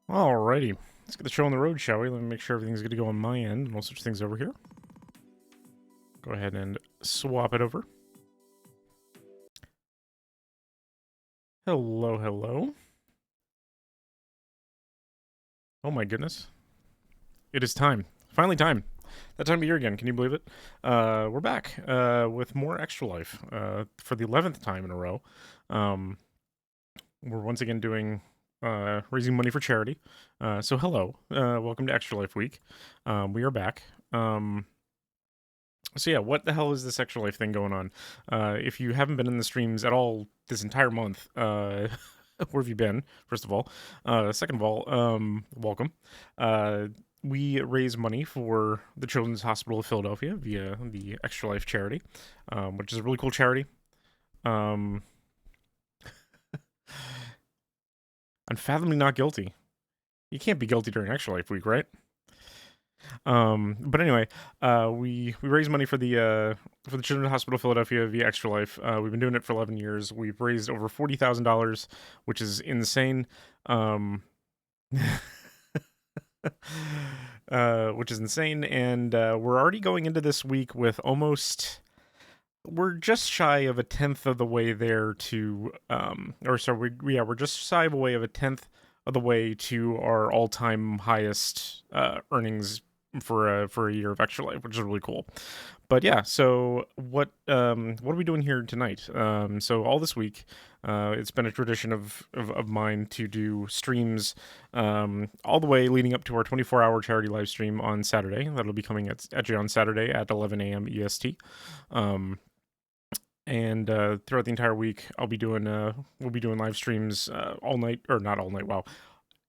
Alrighty, let's get the show on the road, shall we? Let me make sure everything's good to go on my end, and we'll switch things over here. Go ahead and swap it over. Hello, hello. Oh my goodness. It is time. Finally time. That time of year again, can you believe it? We're back with more Extra Life for the 11th time in a row. We're once again doing raising money for charity. So hello, welcome to Extra Life Week. We are back. So yeah, what the hell is this Extra Life thing going on? If you haven't been in the streams at all this entire month, where have you been? First of all, second of all, welcome. We raise money for the Children's Hospital of Philadelphia via the Extra Life charity, which is a really cool charity. Unfathomably not guilty. You can't be guilty during Extra Life Week, right? But anyway, we raise money for the Children's Hospital of Philadelphia via Extra Life. We've been doing it for 11 years. We've raised over $40,000, which is insane. Which is insane, and we're already going into this week with almost. We're just shy of a tenth of the way there to, we're just shy of a tenth of the way to our all-time highest earnings for a year of Extra Life, which is really cool. But yeah, so what are we doing here tonight? So all this week, it's been a tradition of mine to do streams all the way leading up to our 24-hour charity live stream on Saturday. That'll be coming at you on Saturday at 11 a.m. EST. And throughout the entire week, we'll be doing live streams all night, or not all night. Wow,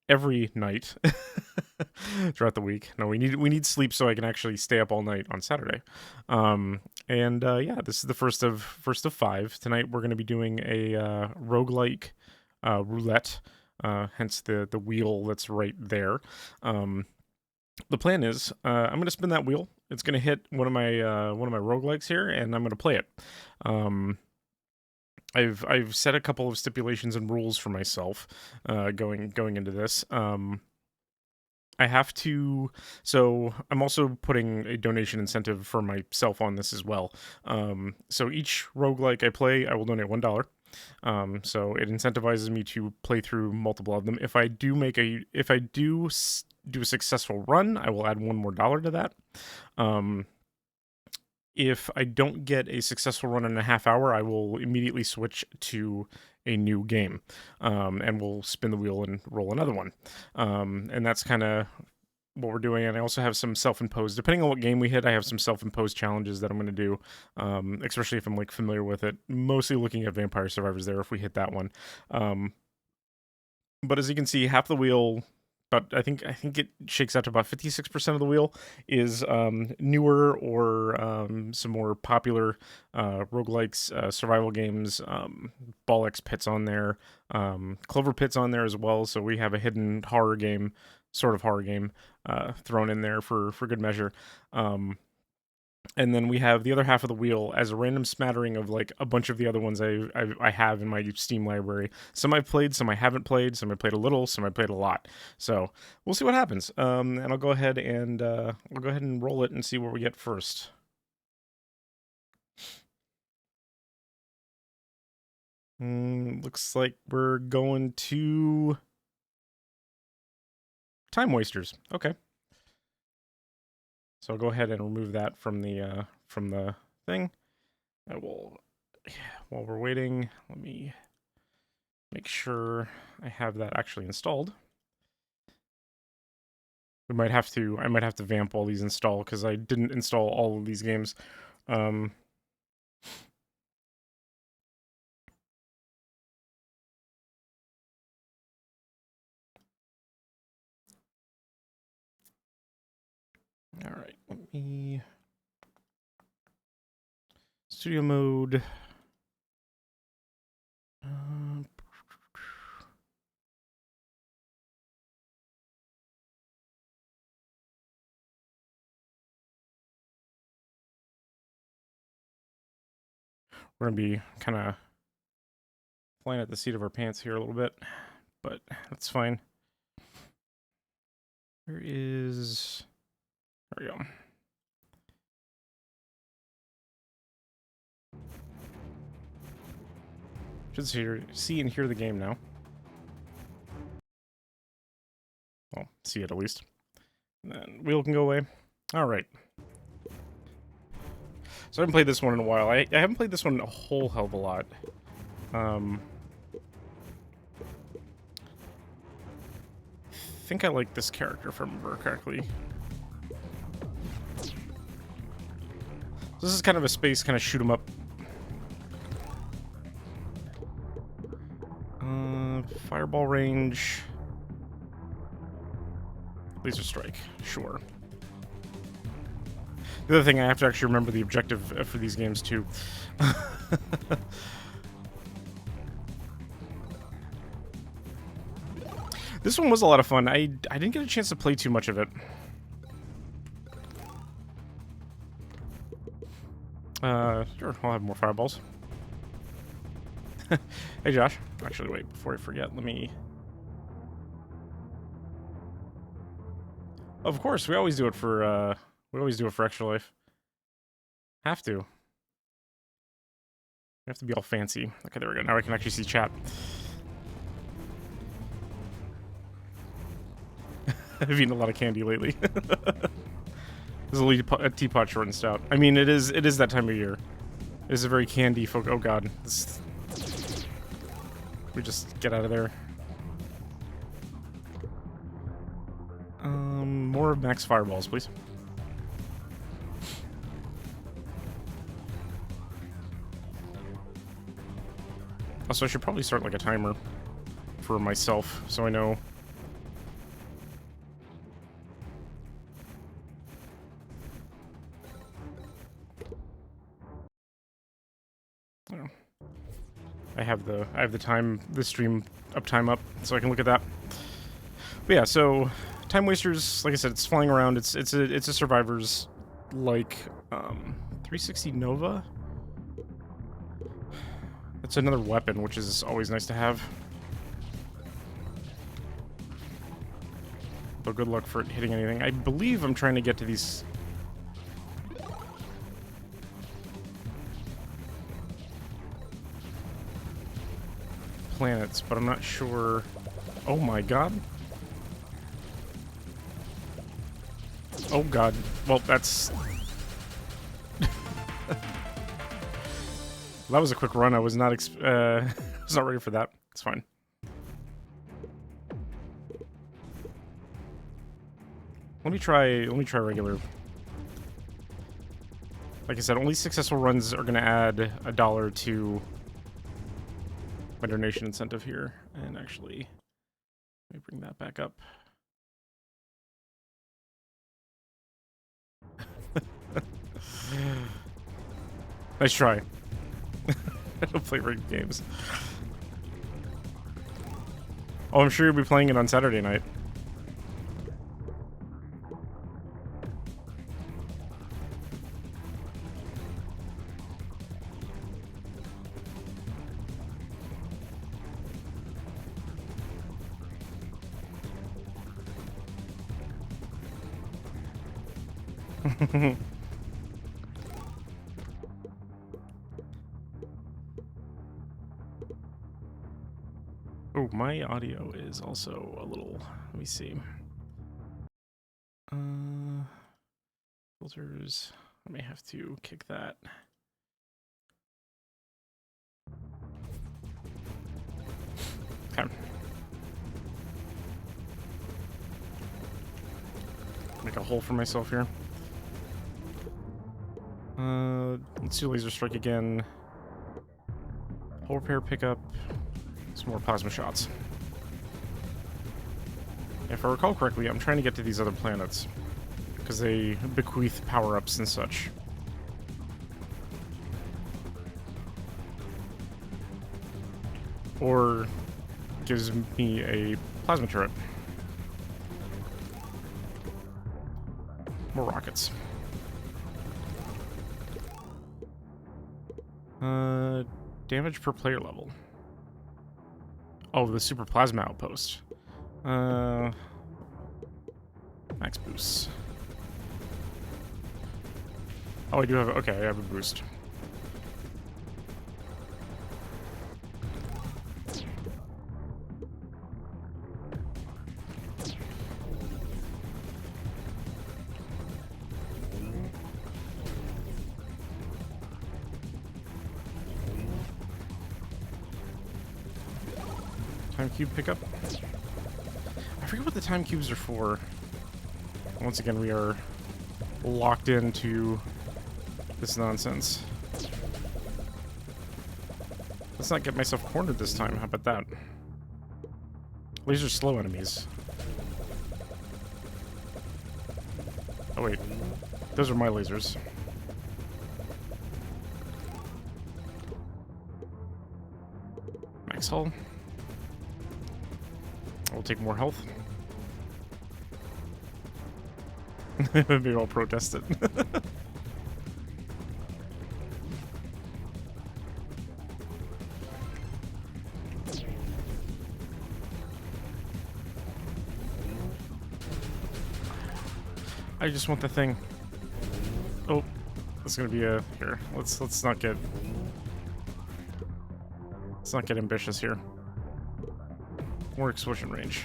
every night throughout the week. No, we need sleep so I can actually stay up all night on Saturday. Yeah, this is the first of five. Tonight we're going to be doing a roguelike roulette. Hence the wheel that's right there. The plan is I'm going to spin that wheel. It's going to hit one of my roguelikes here, and I'm going to play it. I've set a couple of stipulations and rules for myself going into this. I have to. So I'm also putting a donation incentive for myself on this as well. So each roguelike I play, I will donate $1. So it incentivizes me to play through multiple of them. If I do do a successful run, I will add $1 more to that. If I don't get a successful run in a half hour, I will immediately switch to a new game, and we'll spin the wheel and roll another one. And that's kind of what we're doing. And I also have some self-imposed, depending on what game we hit, I have some self-imposed challenges that I'm going to do, especially if I'm like familiar with it. Mostly looking at Vampire Survivors there if we hit that one. But as you can see, half the wheel, but I think it shakes out to about 56% of the wheel is newer or some more popular roguelikes, survival games. Ball X Pit's on there, Clover Pit's on there as well. So we have a hidden horror game, sort of horror game, thrown in there for good measure. And then we have the other half of the wheel as a random smattering of like a bunch of the other ones I have in my Steam library. Some I've played, some I haven't played, some I played a little, some I played a lot. So we'll see what happens. And I'll go ahead and roll it and see where we get first. Looks like we're going to Time Wasters. Okay. So I'll go ahead and remove that from the thing. I will, while we're waiting, let me make sure I have that actually installed. I might have to vamp all these install because I didn't install all of these games. All right, let me studio mode. We're gonna be kind of flying at the seat of our pants here a little bit, but that's fine. Where is... There we go. Should see and hear the game now. Well, see it at least. And then wheel can go away. Alright. So I haven't played this one in a while. I haven't played this one a whole hell of a lot. I think I like this character, if I remember correctly. This is kind of a space, kind of shoot 'em up. Fireball range. Laser strike, sure. The other thing, I have to actually remember the objective for these games, too. This one was a lot of fun. I didn't get a chance to play too much of it. Sure, I'll have more fireballs. Hey, Josh. Actually, wait, before I forget, let me... Of course, we always do it for, Extra Life. Have to. We have to be all fancy. Okay, there we go. Now I can actually see chat. I've eaten a lot of candy lately. There's a teapot short and stout. I mean, it is that time of year. It is a very candy folk. Oh god. We just get out of there. More max fireballs, please. Also, I should probably start like a timer for myself, so I know. I have the time, the stream uptime up, so I can look at that. But yeah, so Time Wasters, like I said, it's flying around. It's a Survivors like 360 Nova. That's another weapon, which is always nice to have. But good luck for it hitting anything. I believe I'm trying to get to these. Planets, but I'm not sure. Oh my god. Oh god. Well, that's... That was a quick run. I was not was not ready for that. It's fine. Let me try regular. Like I said, only successful runs are gonna add $1 to my donation incentive here. And actually, let me bring that back up. Nice try. I don't play rigged games. Oh, I'm sure you'll be playing it on Saturday night. Oh, my audio is also a little... Let me see. Filters... I may have to kick that. Okay. Make a hole for myself here. Let's do laser strike again. Hull repair pickup. Some more plasma shots. If I recall correctly, I'm trying to get to these other planets because they bequeath power-ups and such. Or gives me a plasma turret. More rockets. Damage per player level. Oh, the super plasma outpost. Max boost. Oh, I do have... Okay, I have a boost. Time cube pickup. I forget what the time cubes are for. Once again, we are locked into this nonsense. Let's not get myself cornered this time. How about that? These are slow enemies. Oh wait, those are my lasers. Max hull. I'll take more health. Maybe I'll protest it. I just want the thing. Oh, that's gonna be a here. Let's not get ambitious here. More explosion range.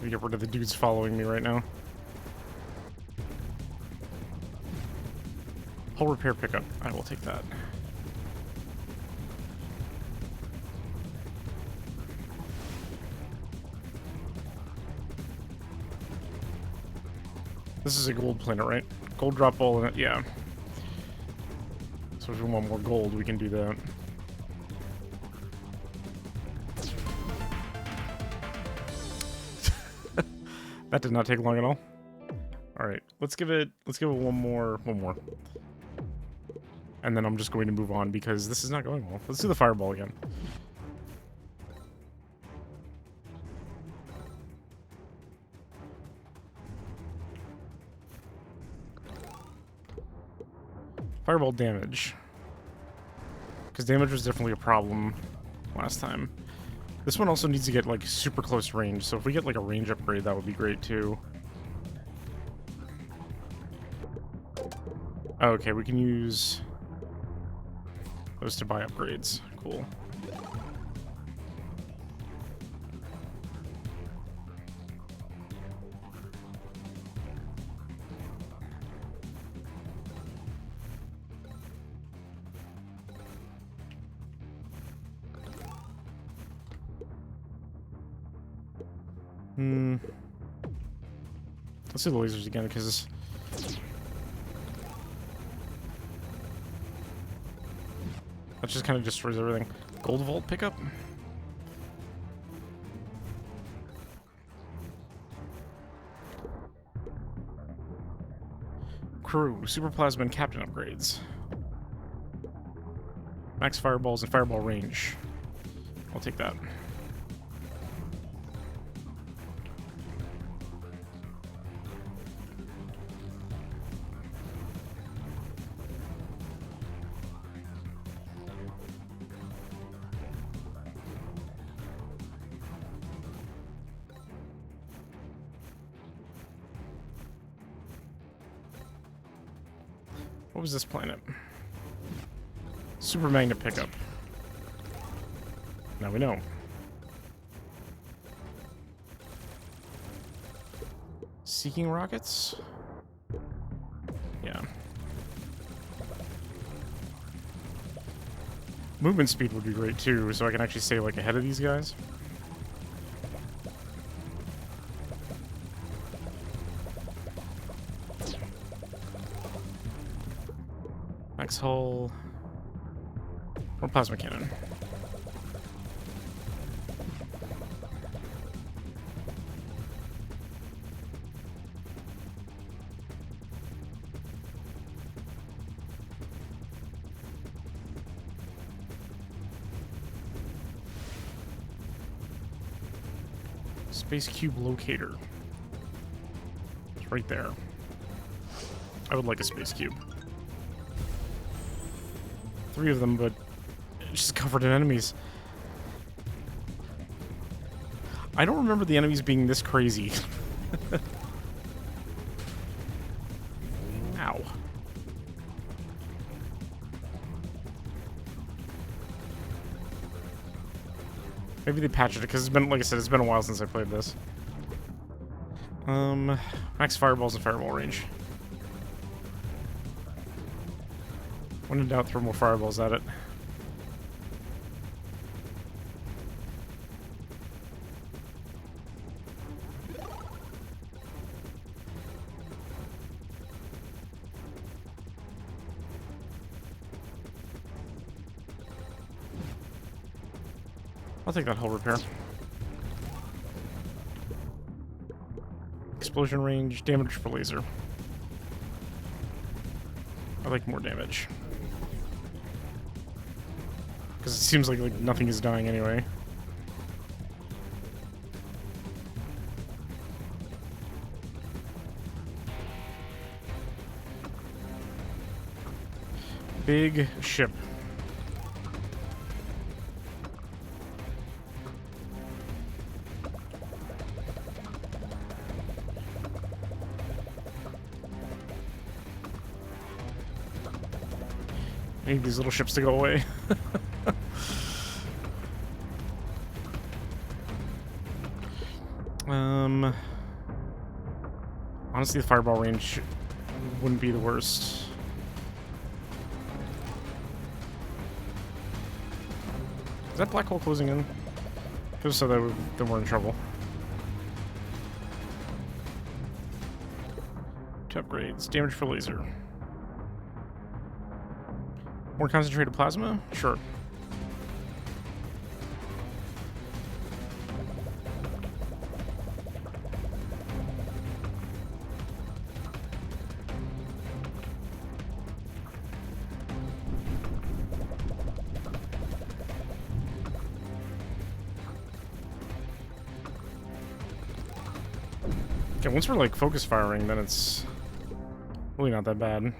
We get rid of the dudes following me right now. Hull repair pickup. I will take that. This is a gold planet, right? Gold drop ball in it, yeah. So if we want more gold, we can do that. That did not take long at all. All right, let's give it one more. And then I'm just going to move on because this is not going well. Let's do the fireball again. Fireball damage. Because damage was definitely a problem last time. This one also needs to get, like, super close range, so if we get, like, a range upgrade, that would be great, too. Okay, we can use those to buy upgrades. Cool. Let's do the lasers again, because that just kind of destroys everything. Gold vault pickup? Crew, super plasma and captain upgrades. Max fireballs and fireball range. I'll take that. What was this planet? Super magnet pickup. Now we know. Seeking rockets? Yeah. Movement speed would be great too, so I can actually stay like ahead of these guys. Max hull. Or plasma cannon. Space cube locator. It's right there. I would like a space cube. 3 of them, but just covered in enemies. I don't remember the enemies being this crazy. Ow. Maybe they patched it because it's been, like I said, it's been a while since I played this. Max fireballs and fireball range. When in doubt, throw more fireballs at it. I'll take that hull repair. Explosion range, damage for laser. I like more damage. Because it seems like nothing is dying anyway. Big ship. I need these little ships to go away. Honestly, the fireball range wouldn't be the worst. Is that black hole closing in? Just so that we're in trouble. To upgrades, damage for laser. More concentrated plasma? Sure. Okay, once we're like focus firing, then it's really not that bad.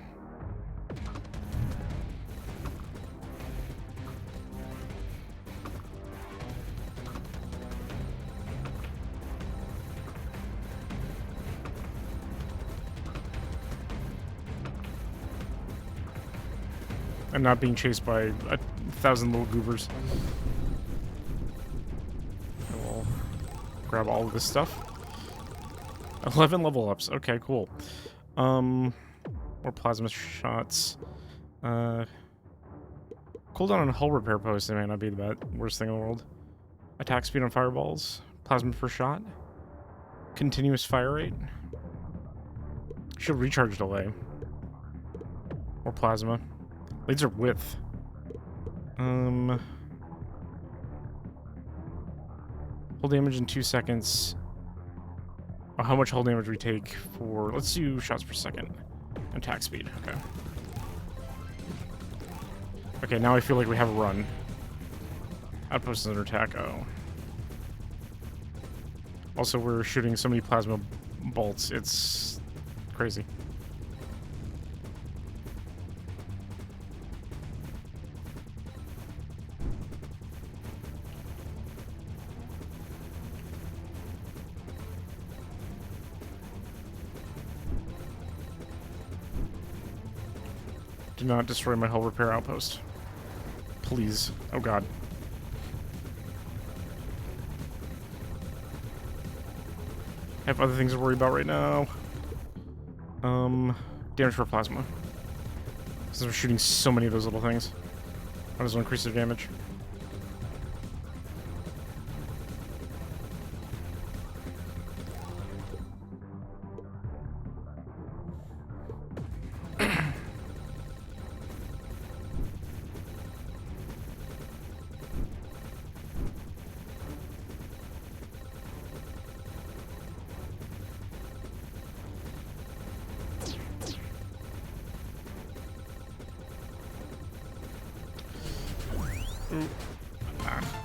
And not being chased by 1,000 little goobers. I will grab all of this stuff. 11 level ups. Okay, cool. More plasma shots. Cooldown on a hull repair post. It might not be the worst thing in the world. Attack speed on fireballs. Plasma per shot. Continuous fire rate. Shield recharge delay. More plasma. Laser width. Hull damage in 2 seconds. Oh, how much hull damage we take for... Let's do shots per second. Attack speed. Okay. Okay, now I feel like we have a run. Outpost under attack. Oh. Also, we're shooting so many plasma bolts. It's crazy. Do not destroy my hull repair outpost. Please. Oh god. I have other things to worry about right now. Damage for plasma. Since we're shooting so many of those little things. Might as well increase their damage.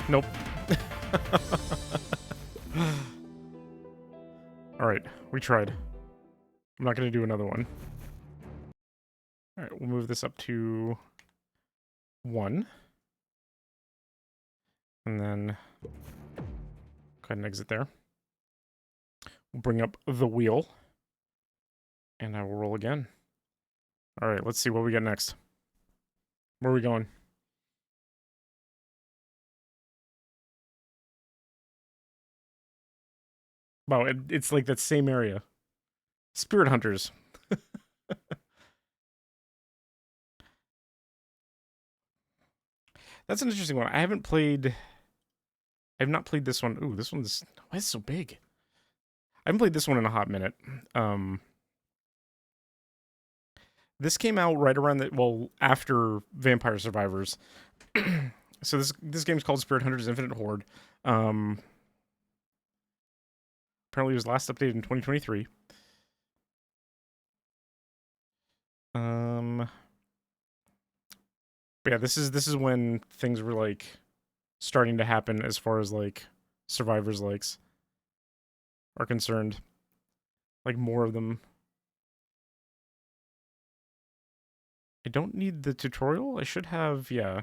Nope. Alright, we tried. I'm not going to do another one. Alright, we'll move this up to 1. And then go ahead and exit there. We'll bring up the wheel. And I will roll again. Alright, let's see what we get next. Where are we going? Wow, it's like that same area. Spirit Hunters. That's an interesting one. I have not played this one. Ooh, this one's... Why is it so big? I haven't played this one in a hot minute. This came out right around after Vampire Survivors. So this game's called Spirit Hunters Infinite Horde. Apparently it was last updated in 2023. But yeah, this is when things were like starting to happen as far as like survivors likes are concerned. Like more of them. I don't need the tutorial. I should have, yeah.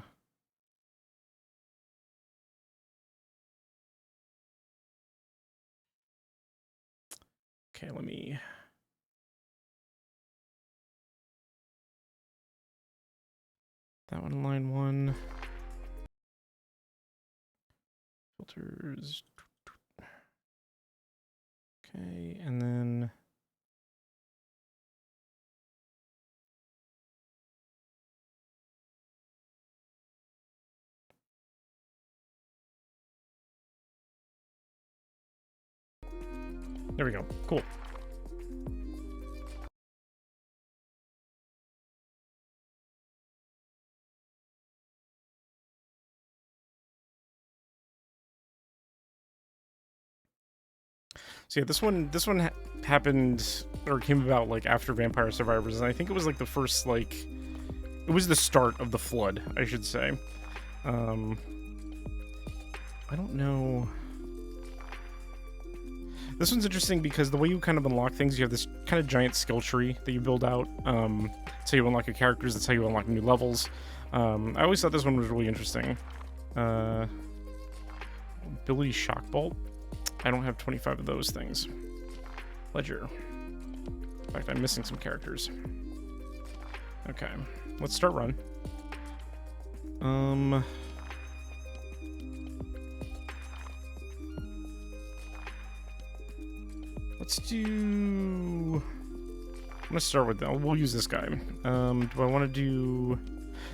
Okay, let me... That one, line 1. Filters. Okay, and then... There we go. Cool. So yeah, this one happened or came about like after Vampire Survivors, and I think it was like the first like it was the start of the flood, I should say. I don't know. This one's interesting because the way you kind of unlock things, you have this kind of giant skill tree that you build out. That's how you unlock your characters. That's how you unlock new levels. I always thought this one was really interesting. Ability Shock Bolt. I don't have 25 of those things. Ledger. In fact, I'm missing some characters. Okay, let's start run. Let's do... I'm gonna start with that. We'll use this guy. Do I want to do...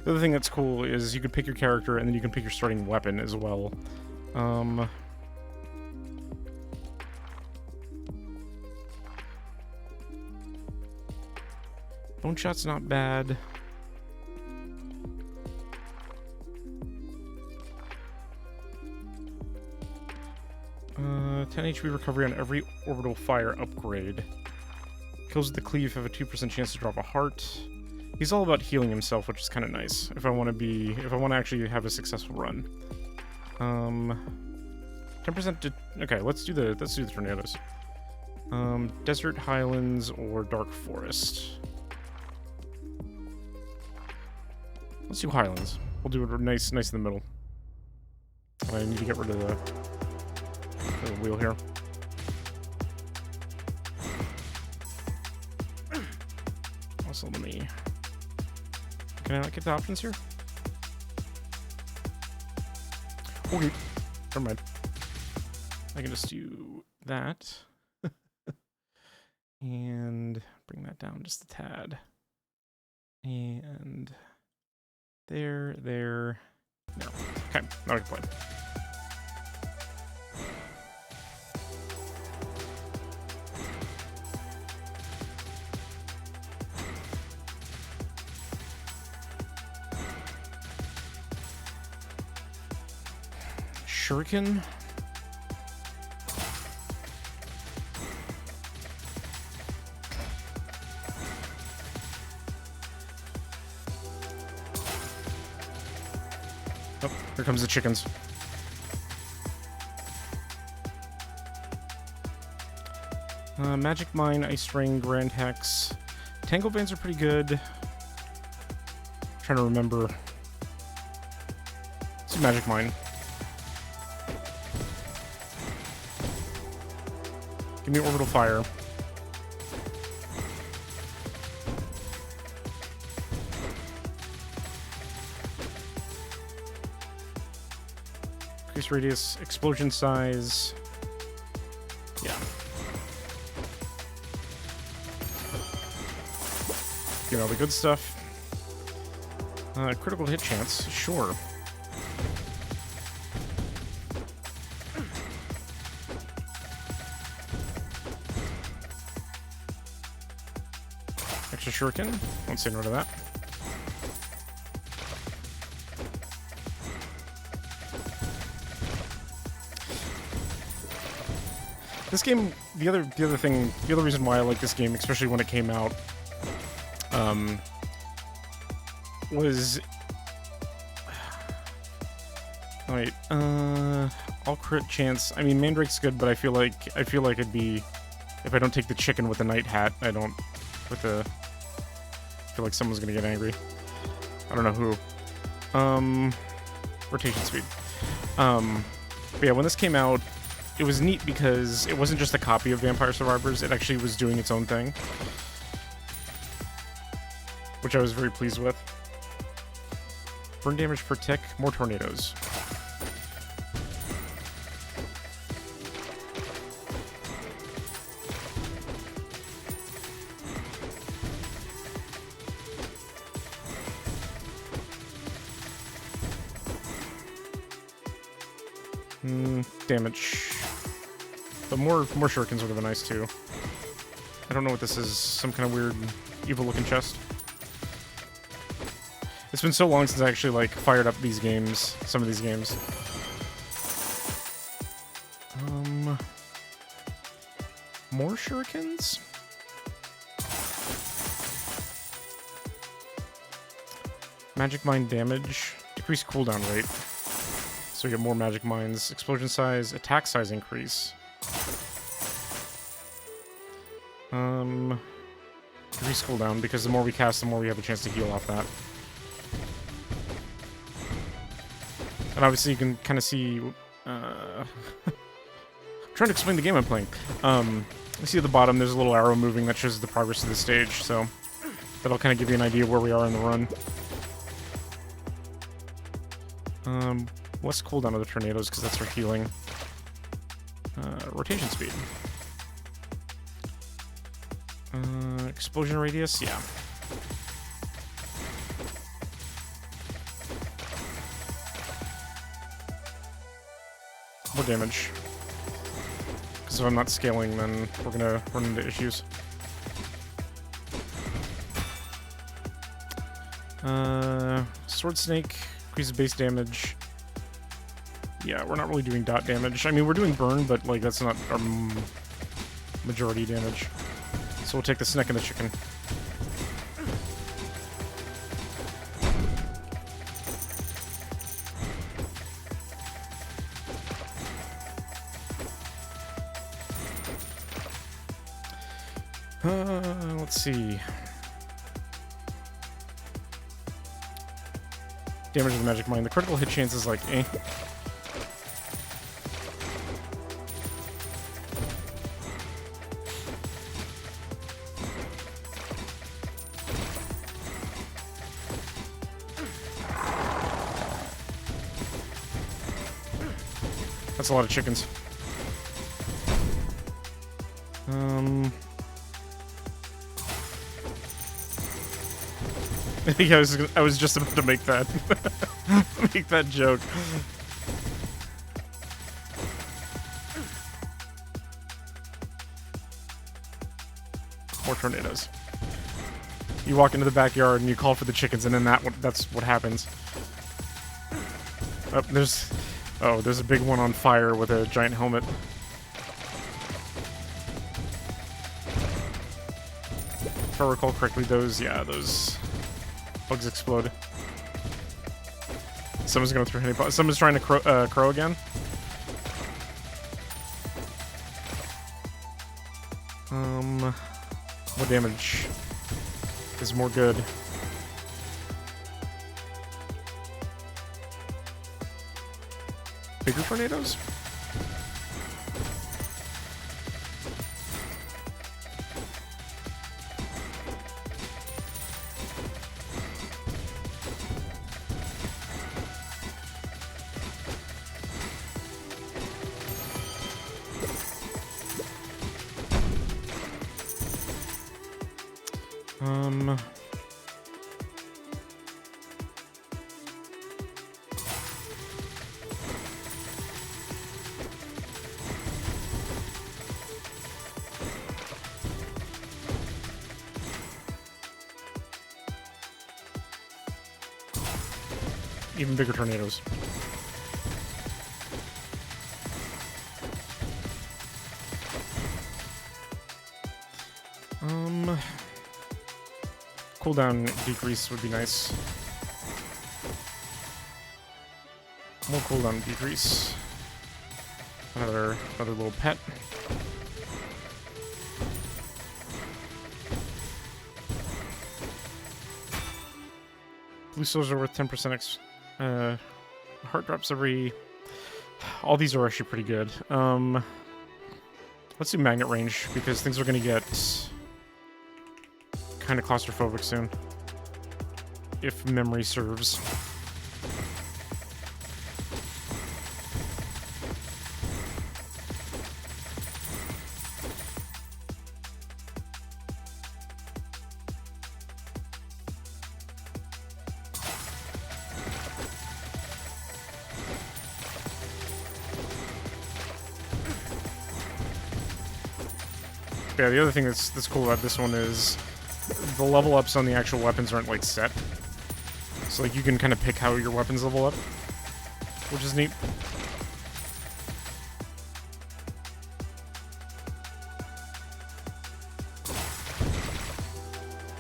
The other thing that's cool is you can pick your character and then you can pick your starting weapon as well. Bone shot's not bad. Uh, 10 HP recovery on every orbital fire upgrade. Kills with the cleave have a 2% chance to drop a heart. He's all about healing himself, which is kind of nice. If I want to actually have a successful run. 10% to... Okay, let's do the tornadoes. Desert, Highlands, or Dark Forest. Let's do Highlands. We'll do it nice in the middle. I need to get rid of the wheel here. Also, let me... Can I not get the options here? Okay. Never mind. I can just do that. And bring that down just a tad. And... There. No. Okay, now we can play. Shuriken. Oh, here comes the chickens. Magic Mine, Ice Ring, Grand Hex. Tangle Bands are pretty good. Trying to remember. It's Magic Mine. Give me Orbital Fire. Increase radius, explosion size. Yeah. You know, the good stuff. Critical hit chance, sure. Extra shuriken, won't say no to that. This game, the other reason why I like this game, especially when it came out, was wait, all crit chance. I mean, Mandrake's good, but I feel like it'd be if I don't take the chicken with the night hat. I don't with the. I feel like someone's gonna get angry. I don't know who. Rotation speed. But yeah, when this came out, it was neat because it wasn't just a copy of Vampire Survivors. It actually was doing its own thing, which I was very pleased with. Burn damage per tick, more tornadoes. Damage. But more shurikens would have been nice too. I don't know what this is. Some kind of weird, evil-looking chest. It's been so long since I actually, like, fired up these games. Some of these games. More shurikens? Magic Mine damage. Decrease cooldown rate. So we get more Magic Mines. Explosion size. Attack size increase. Decrease cooldown, because the more we cast, the more we have a chance to heal off that. And obviously you can kind of see... I'm trying to explain the game I'm playing. You see at the bottom, there's a little arrow moving that shows the progress of the stage, so that'll kind of give you an idea of where we are in the run. Less cooldown of the tornadoes, because that's for healing. Rotation speed. Explosion radius, yeah. More damage. Because if I'm not scaling, then we're gonna run into issues. Sword Snake, increases base damage. Yeah, we're not really doing dot damage. I mean, we're doing burn, but, like, that's not our majority damage. So we'll take the snack and the chicken. Let's see. Damage of the Magic Mine. The critical hit chance is like, eh. That's a lot of chickens. I think I was just about to make that make that joke. More tornadoes. You walk into the backyard and you call for the chickens, and then that's what happens. Oh, there's a big one on fire with a giant helmet. If I recall correctly, those bugs explode. Someone's going through honey pot. Someone's trying to crow again. More damage is more good. Bigger tornadoes? Even bigger tornadoes. Cooldown decrease would be nice. More cooldown decrease. Another little pet. Blue souls are worth 10% heart drops every... All these are actually pretty good. Let's do magnet range, because things are going to get kind of claustrophobic soon. If memory serves. Yeah, the other thing that's cool about this one is the level ups on the actual weapons aren't like set. So like you can kind of pick how your weapons level up, which is neat.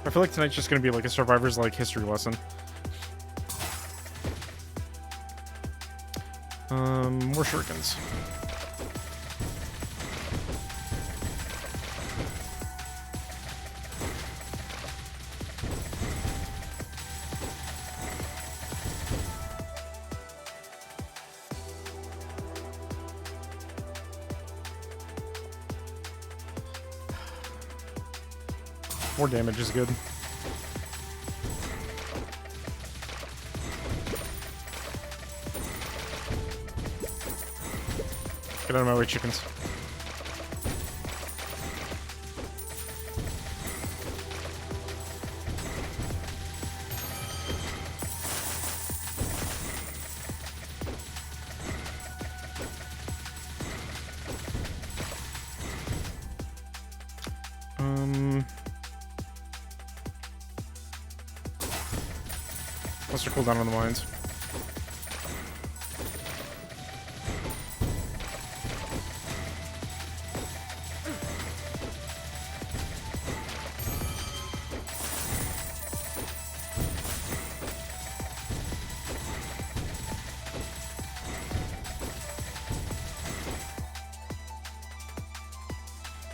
I feel like tonight's just gonna be like a survivor's like history lesson. More shurikens. More damage is good. Get out of my way, chickens. Let's cool down on the mines.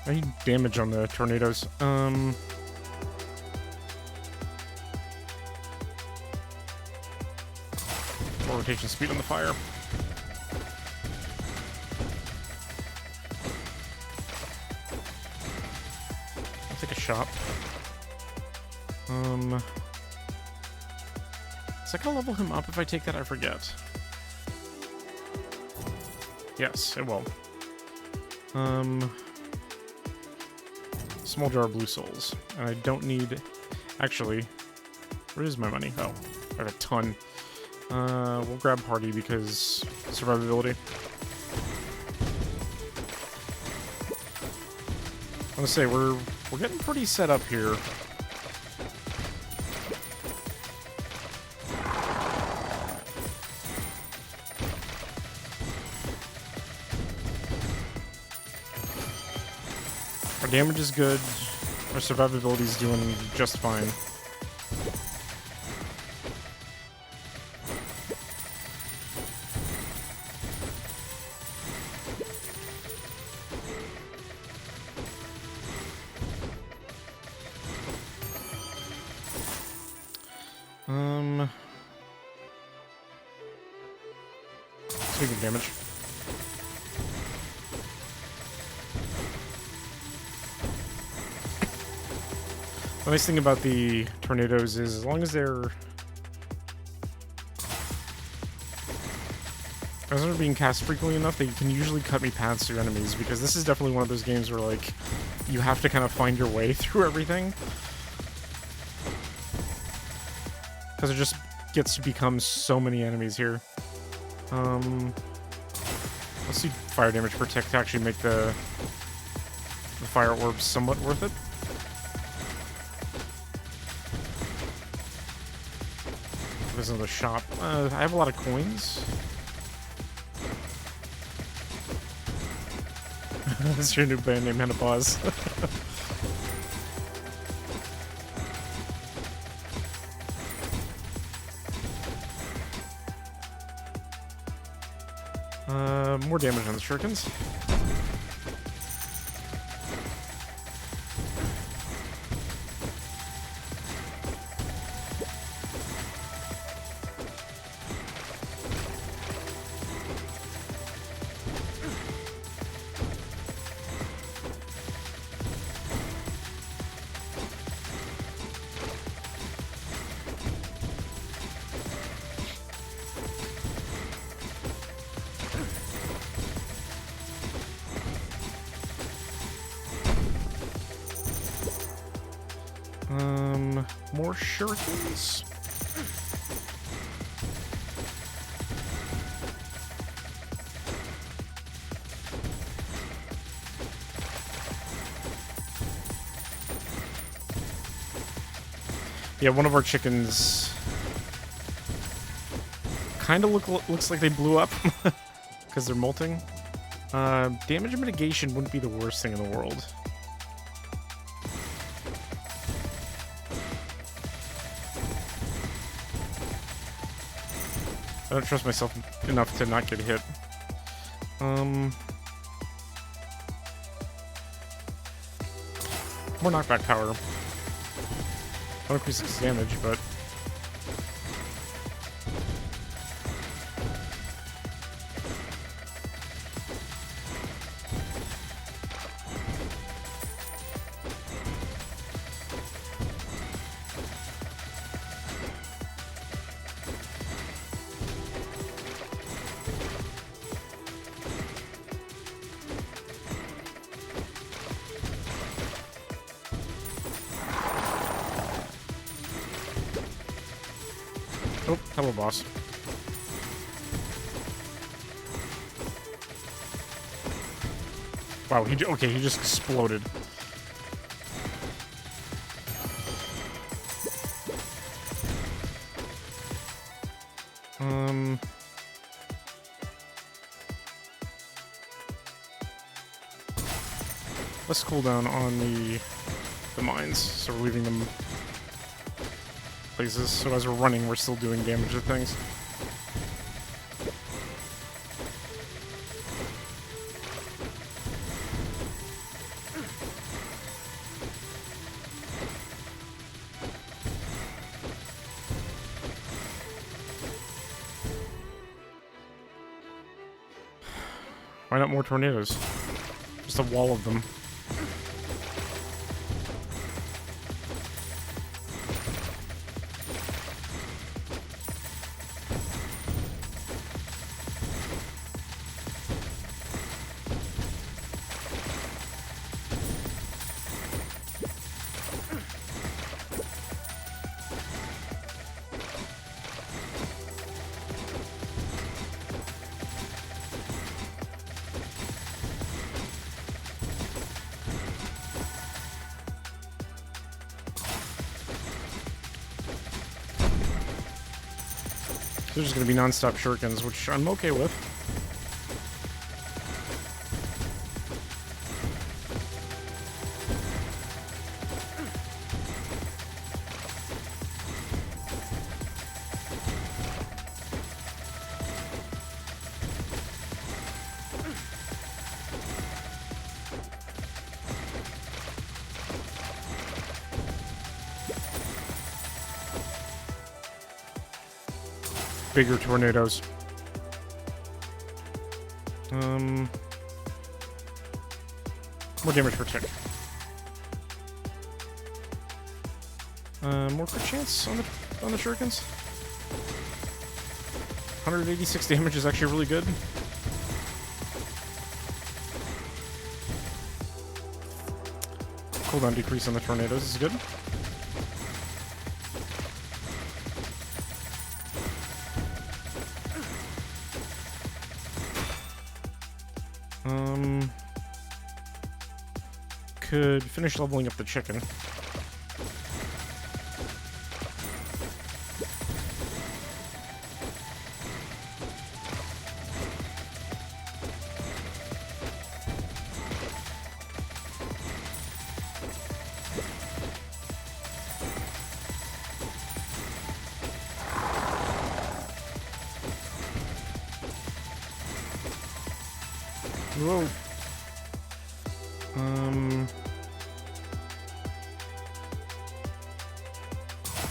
I need damage on the tornadoes. More rotation speed on the fire. I'll take a shot. Is that gonna level him up if I take that? I forget. Yes, it will. Small jar of blue souls. And I don't need... Actually, where is my money? Oh, I have a ton. We'll grab party because survivability. I'm gonna say we're getting pretty set up here. Our damage is good. Our survivability is doing just fine. Speaking of damage. The nice thing about the tornadoes is as long as they're being cast frequently enough, they can usually cut me paths through enemies, because this is definitely one of those games where, like, you have to kind of find your way through everything. Because it just gets to become so many enemies here. Let's see fire damage protect to actually make the fire orbs somewhat worth it. There's another shop. I have a lot of coins. This is your new band name, Menopause. More damage on the shurikens. More shurikens. Yeah, one of our chickens kind of looks like they blew up because they're molting. Damage mitigation wouldn't be the worst thing in the world. I don't trust myself enough to not get hit. More knockback power. I'll increase its damage, but... Oh, hello, boss. Wow, okay, he just exploded. Let's cool down on the mines, so we're leaving them places, so as we're running, we're still doing damage to things. Why not more tornadoes? Just a wall of them. They're just going to be non-stop shurikens, which I'm okay with. Bigger tornadoes. More damage per tick. More per chance on the shurikens. 186 damage is actually really good. Cooldown decrease on the tornadoes is good. Could finish leveling up the chicken. Whoa.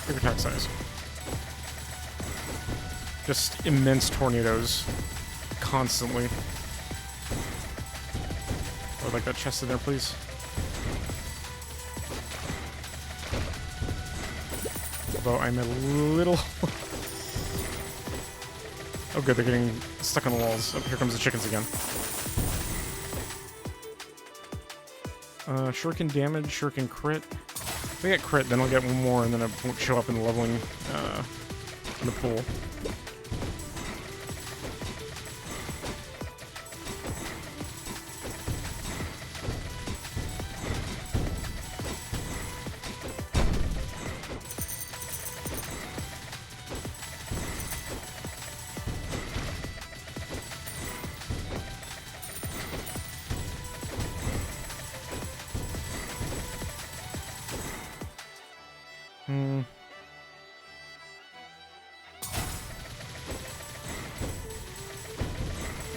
Big attack size. Just immense tornadoes. Constantly. I'd like that chest in there, please. Although I'm a little... Oh good, they're getting stuck on the walls. Oh, here comes the chickens again. Shuriken damage, shuriken crit. If I get crit, then I'll get one more, and then it won't show up in the leveling, in the pool.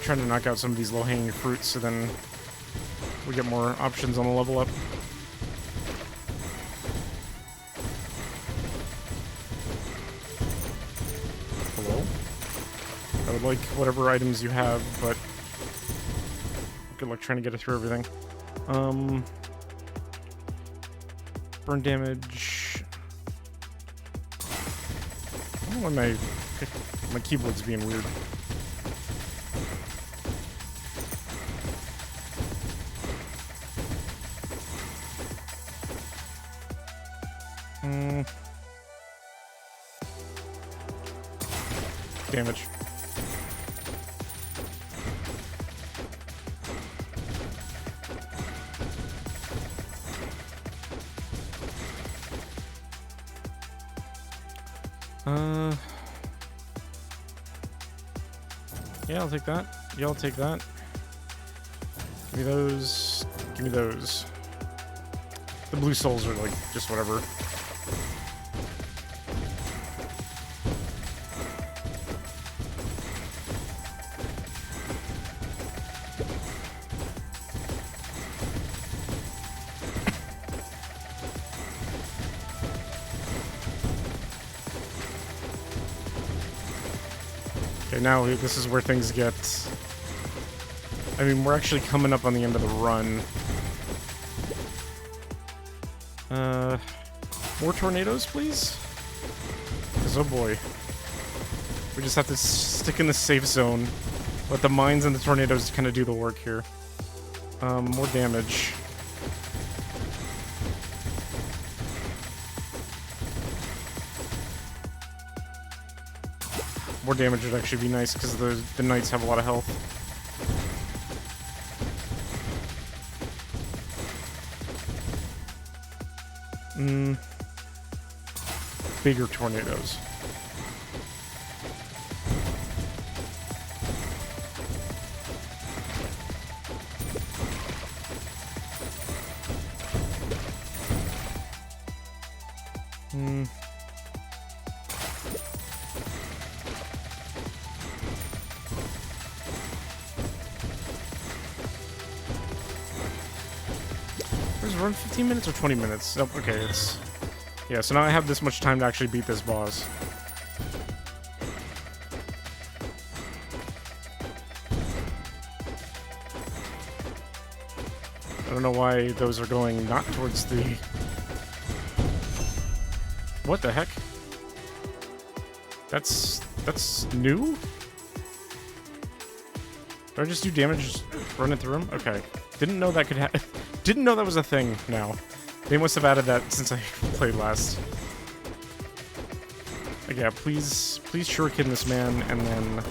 Trying to knock out some of these low-hanging fruits so then we get more options on the level up. Hello? I would like whatever items you have, but good luck trying to get it through everything. Burn damage. I don't know why my keyboard's being weird. Damage. Yeah, I'll take that. Y'all take that. Give me those. Give me those. The blue souls are like just whatever. Okay, now this is where things get... I mean, we're actually coming up on the end of the run. More tornadoes, please? Because, oh boy. We just have to stick in the safe zone. Let the mines and the tornadoes kind of do the work here. More damage. More damage would actually be nice because the knights have a lot of health. Bigger tornadoes. Run 15 minutes or 20 minutes? Oh, okay, it's... Yeah, so now I have this much time to actually beat this boss. don't know why those are going not towards the... What the heck? That's new? Did I just do damage running through him? Okay. Didn't know that could didn't know that was a thing now. They must have added that since I played last. Like, yeah, please shuriken this man, and then...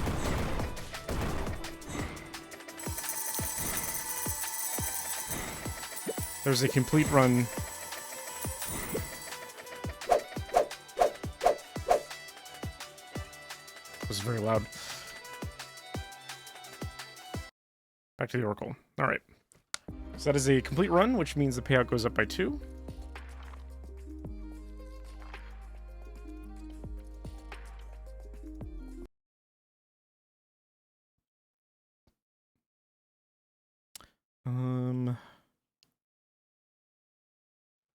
There's a complete run. It was very loud. Back to the Oracle. Alright. So that is a complete run, which means the payout goes up by 2.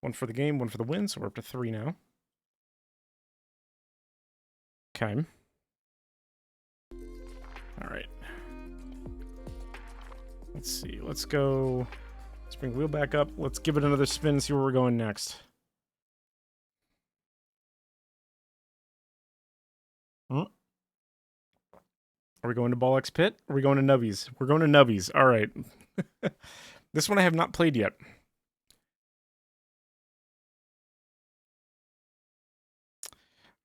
One for the game, one for the win, so we're up to 3 now. Okay. Alright. Let's see. Let's go. Let's bring the wheel back up. Let's give it another spin, see where we're going next. Are we going to Ball X Pit? Or are we going to Nubbies? We're going to Nubbies. Alright. This one I have not played yet.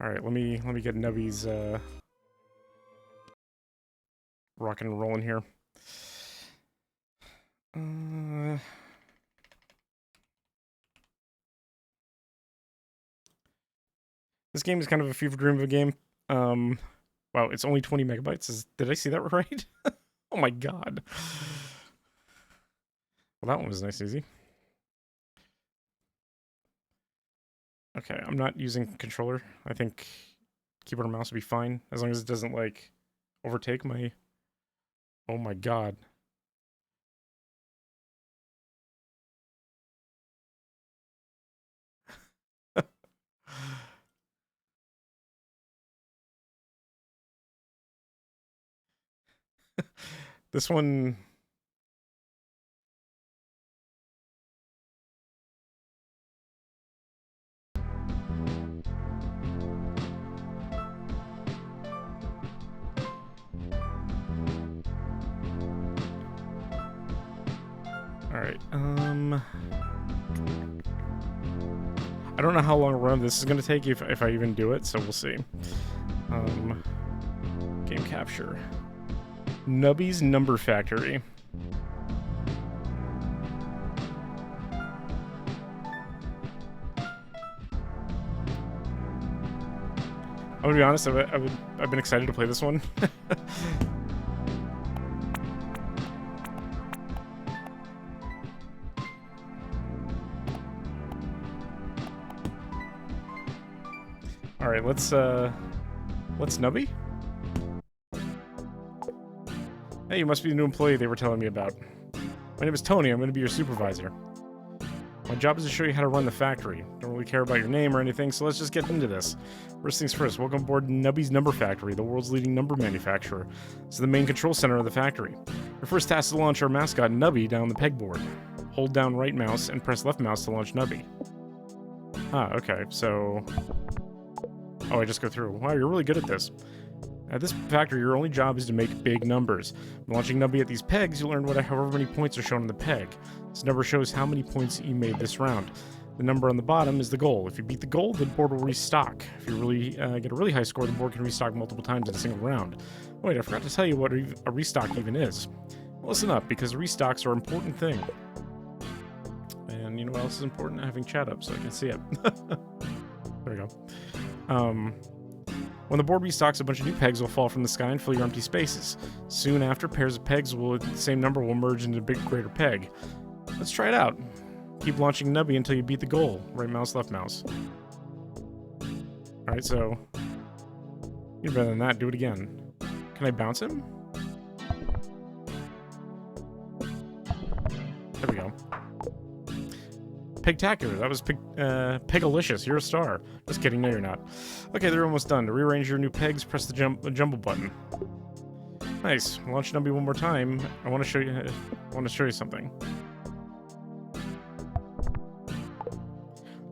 Alright, let me get Nubby's rocking and rolling here. This game is kind of a fever dream of a game. Wow, it's only 20 megabytes. Did I see that right? Oh my god. Well, that one was nice and easy. Okay, I'm not using controller. I think keyboard and mouse will be fine, as long as it doesn't, like, overtake my... Oh my god. This one... Alright, I don't know how long a run this is going to take, if I even do it, so we'll see. Game capture. Nubby's Number Factory. I'm gonna be honest, I've been excited to play this one. Alright, let's Nubby? Hey, you must be the new employee they were telling me about. My name is Tony, I'm gonna be your supervisor. My job is to show you how to run the factory. Don't really care about your name or anything, so let's just get into this. First things first, welcome aboard Nubby's Number Factory, the world's leading number manufacturer. This is the main control center of the factory. Your first task is to launch our mascot, Nubby, down the pegboard. Hold down right mouse and press left mouse to launch Nubby. Ah, okay, so... Oh, I just go through. Wow, you're really good at this. At this factory, your only job is to make big numbers. Launching Nubby at these pegs, you'll learn however many points are shown on the peg. This number shows how many points you made this round. The number on the bottom is the goal. If you beat the goal, the board will restock. If you really get a really high score, the board can restock multiple times in a single round. Wait, I forgot to tell you what a restock even is. Listen up, because restocks are an important thing. And you know what else is important? Having chat up so I can see it. There we go. When the board restocks, a bunch of new pegs will fall from the sky and fill your empty spaces. Soon after, pairs of pegs with the same number will merge into a big, greater peg. Let's try it out. Keep launching Nubby until you beat the goal. Right mouse, left mouse. Alright, so... You're better than that. Do it again. Can I bounce him? There we go. Pegtacular. That was Pegalicious. You're a star. Just kidding. No, you're not. Okay, they're almost done. To rearrange your new pegs, press the jumble button. Nice. Launch Nubby one more time. I want to show you something.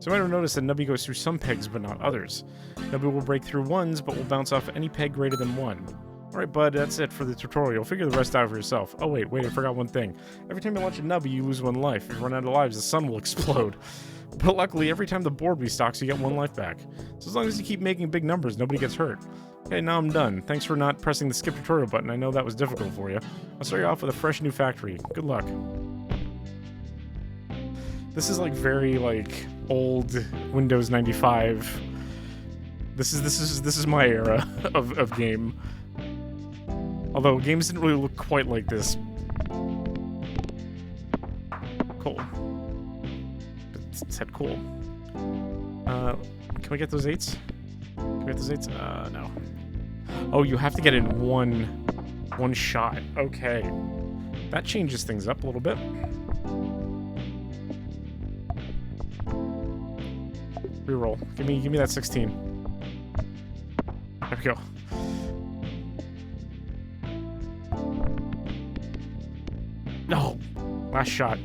So you might have noticed that Nubby goes through some pegs, but not others. Nubby will break through ones, but will bounce off any peg greater than 1. Alright, bud, that's it for the tutorial. Figure the rest out for yourself. Oh, wait, I forgot one thing. Every time you launch a Nubby, you lose 1 life. If you run out of lives, the sun will explode. But luckily, every time the board restocks, you get 1 life back. So as long as you keep making big numbers, nobody gets hurt. Okay, now I'm done. Thanks for not pressing the skip tutorial button. I know that was difficult for you. I'll start you off with a fresh new factory. Good luck. This is like very like old Windows 95. This is my era of game. Although games didn't really look quite like this. Cool. It said cool. Can we get those 8s? Can we get those 8s? No. Oh, you have to get it in one shot. Okay. That changes things up a little bit. Reroll. Give me that 16. There we go. No! Last shot.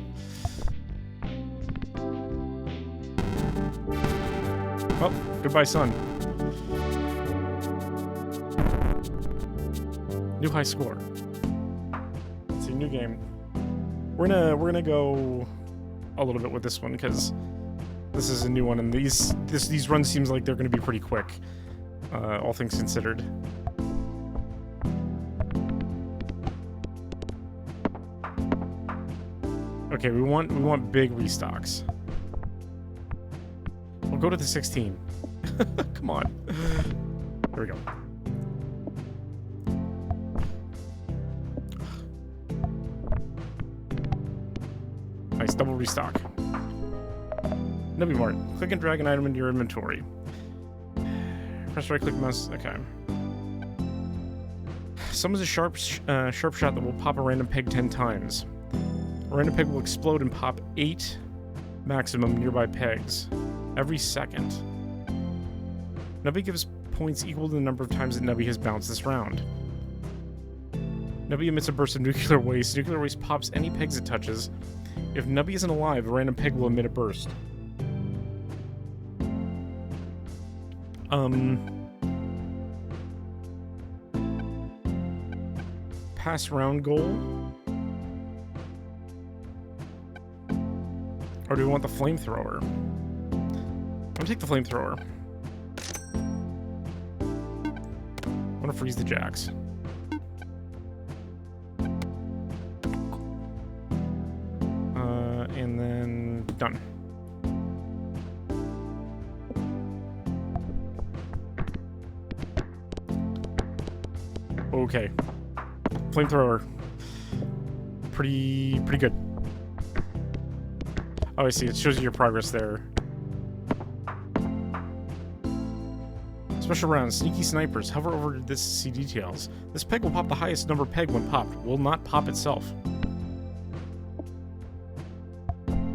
Well, goodbye, sun. New high score. Let's see, new game. We're gonna go a little bit with this one because this is a new one, and these runs seems like they're gonna be pretty quick, all things considered. Okay, we want big restocks. We'll go to the 16. Come on. There we go. Nice, double restock. Nubby Mart. Click and drag an item into your inventory. Press right click mouse. Okay. Summons a sharp shot that will pop a random peg 10 times. A random peg will explode and pop 8 maximum nearby pegs every second. Nubby gives points equal to the number of times that Nubby has bounced this round. Nubby emits a burst of nuclear waste. Nuclear waste pops any pegs it touches. If Nubby isn't alive, a random peg will emit a burst. Pass round goal? Or do we want the flamethrower? I'm gonna take the flamethrower. I'm gonna freeze the jacks. And then done. Okay. Flamethrower. Pretty good. Oh, I see. It shows you your progress there. Special round. Sneaky snipers. Hover over this to see details. This peg will pop the highest number peg when popped. Will not pop itself.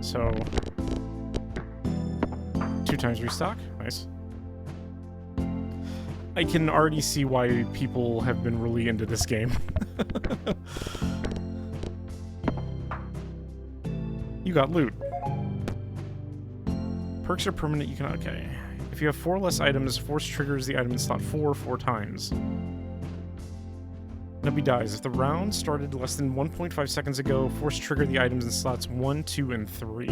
So 2 times restock. Nice. I can already see why people have been really into this game. You got loot. Perks are permanent. You can... Okay. If you have 4 less items, Force triggers the item in slot 4 times. Nubby dies. If the round started less than 1.5 seconds ago, Force trigger the items in slots 1, 2, and 3.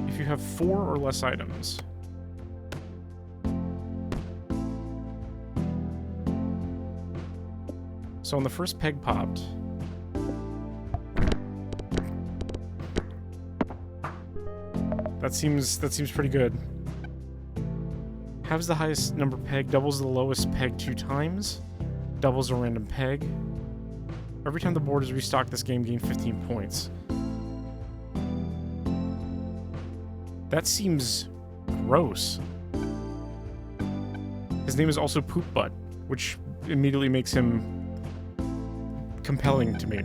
If you have 4 or less items... So when the first peg popped, that seems pretty good. Halves the highest number peg, doubles the lowest peg 2 times, doubles a random peg. Every time the board is restocked, this game gains 15 points. That seems gross. His name is also Poop Butt, which immediately makes him compelling to me.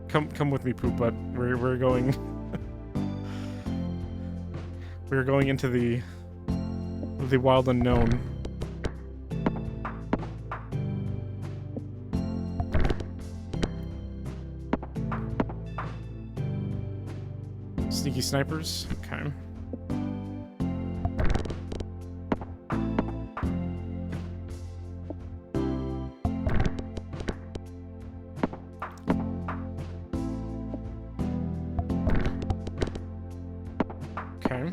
Come with me, Poop Butt. We're going. We're going into the wild unknown. Sneaky snipers. Okay. Okay.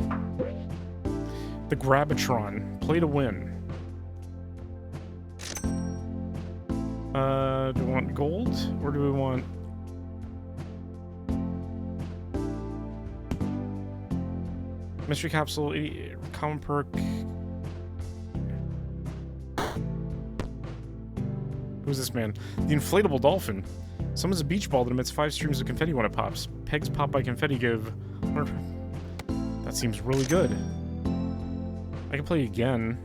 The Grabatron. Play to win. Do we want gold or do we want... Mystery capsule, common perk. Who's this man? The inflatable dolphin. Summons a beach ball that emits 5 streams of confetti when it pops. Pegs pop by confetti give... That seems really good. I can play again.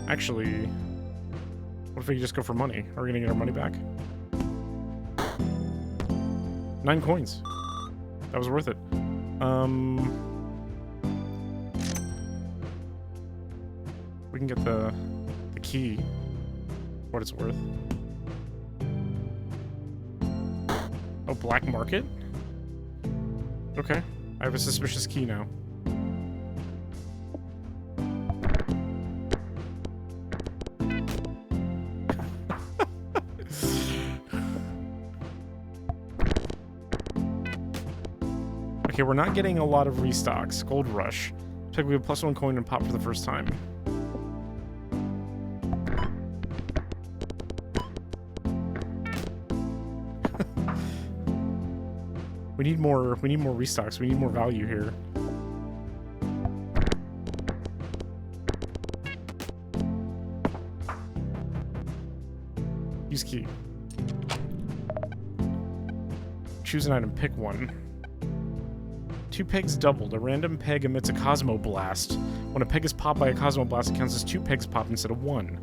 Actually, what if we just go for money? Are we gonna get our money back? 9 coins. That was worth it. We can get the key. What it's worth. Oh, black market? Okay. I have a suspicious key now. Okay, we're not getting a lot of restocks. Gold rush. Looks like we have +1 coin and pop for the first time. We need more restocks. We need more value here. Use key. Choose an item, pick one. 2 pegs doubled. A random peg emits a Cosmo Blast. When a peg is popped by a Cosmo Blast, it counts as 2 pegs popped instead of 1.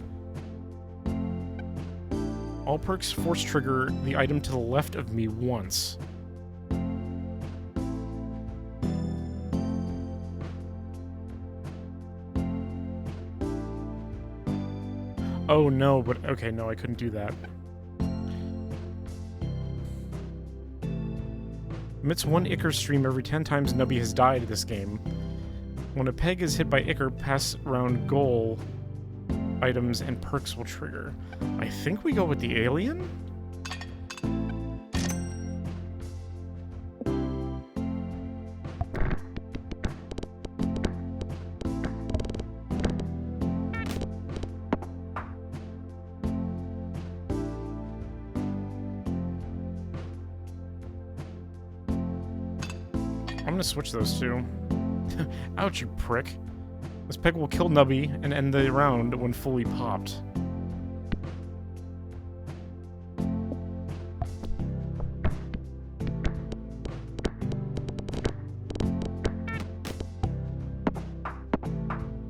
All perks force trigger the item to the left of me once. Oh no, but okay, no, I couldn't do that. Emits 1 Ichor stream every 10 times Nubby has died this game. When a peg is hit by Ichor, pass around goal items and perks will trigger. I think we go with the alien? I'm gonna switch those two. Ouch, you prick. This peg will kill Nubby and end the round when fully popped.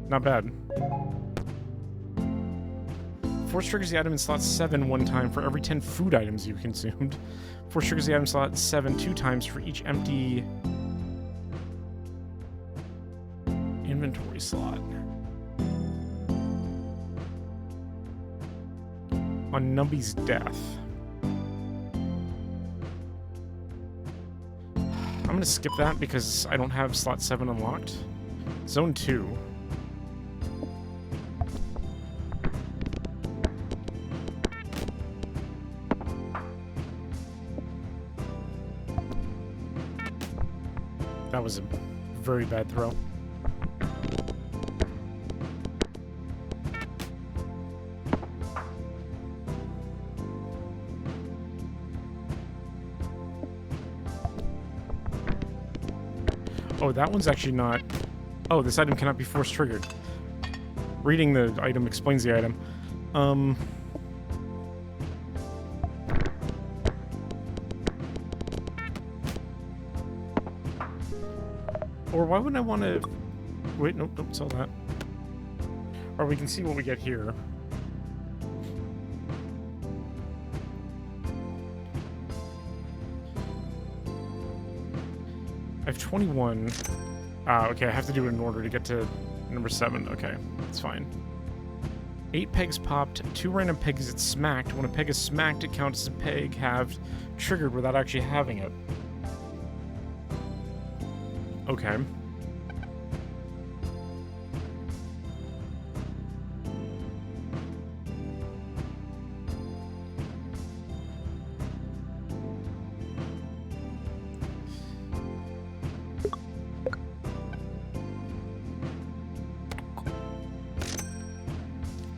Not bad. Force triggers the item in slot 7 one time for every 10 food items you've consumed. Force triggers the item in slot 7 2 times for each empty inventory slot. On Nubby's death. I'm gonna skip that because I don't have slot 7 unlocked. Zone 2. That was a very bad throw. Oh, that one's actually not... Oh, this item cannot be force triggered. Reading the item explains the item. Or why wouldn't I want to... Wait, nope, don't sell that. Or we can see what we get here. I have 21. Ah, okay, I have to do it in order to get to number 7. Okay, that's fine. 8 pegs popped, 2 random pegs get smacked. When a peg is smacked, it counts as a peg halved triggered without actually having it. Okay.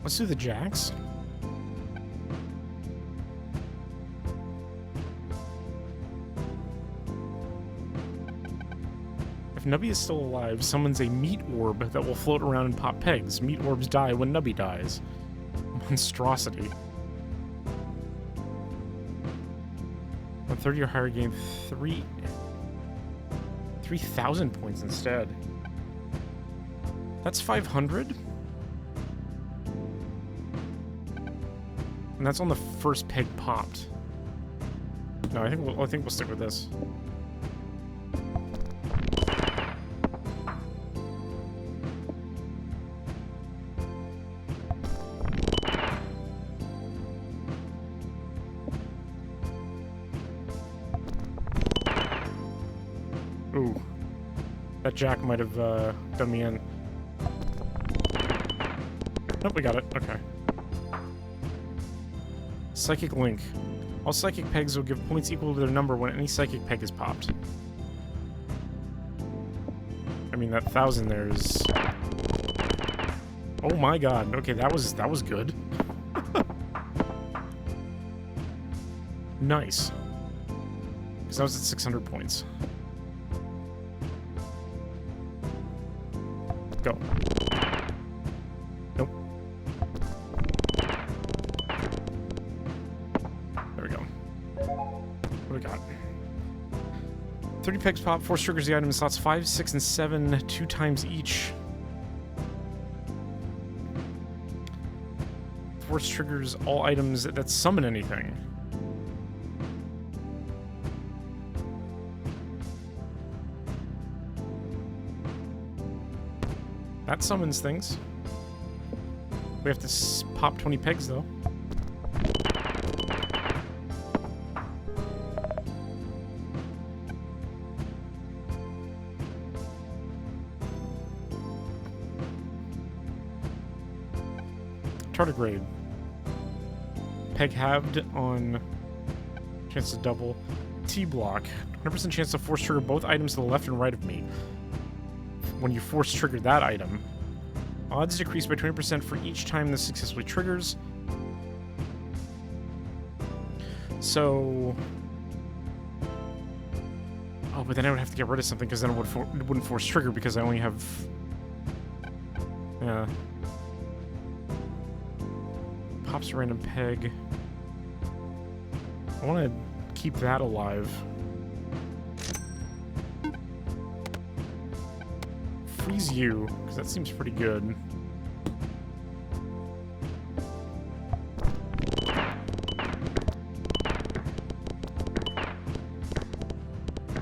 Let's do the jacks. If Nubby is still alive, summons a meat orb that will float around and pop pegs. Meat orbs die when Nubby dies. Monstrosity. On 30 or higher, gain 3,000 points instead. That's 500? And that's on the first peg popped. No, I think we'll stick with this. Ooh, that jack might have done me in. Nope, we got it. Okay. Psychic Link. All psychic pegs will give points equal to their number when any psychic peg is popped. I mean, that 1,000 there is... Oh my god. Okay, that was good. Nice. Because I was at 600 points. Go. Nope. There we go. What do we got? 30 pegs pop, force triggers the item in slots 5, 6, and 7 2 times each. Force triggers all items that summon anything. That summons things. We have to pop 20 pegs, though. Tardigrade. Peg halved on chance to double. T-block. 100% chance to force trigger both items to the left and right of me. When you force trigger that item, odds decrease by 20% for each time this successfully triggers. So... Oh, but then I would have to get rid of something because then it wouldn't force trigger because I only have... Yeah. Pops a random peg. I want to keep that alive. Freeze you, because that seems pretty good.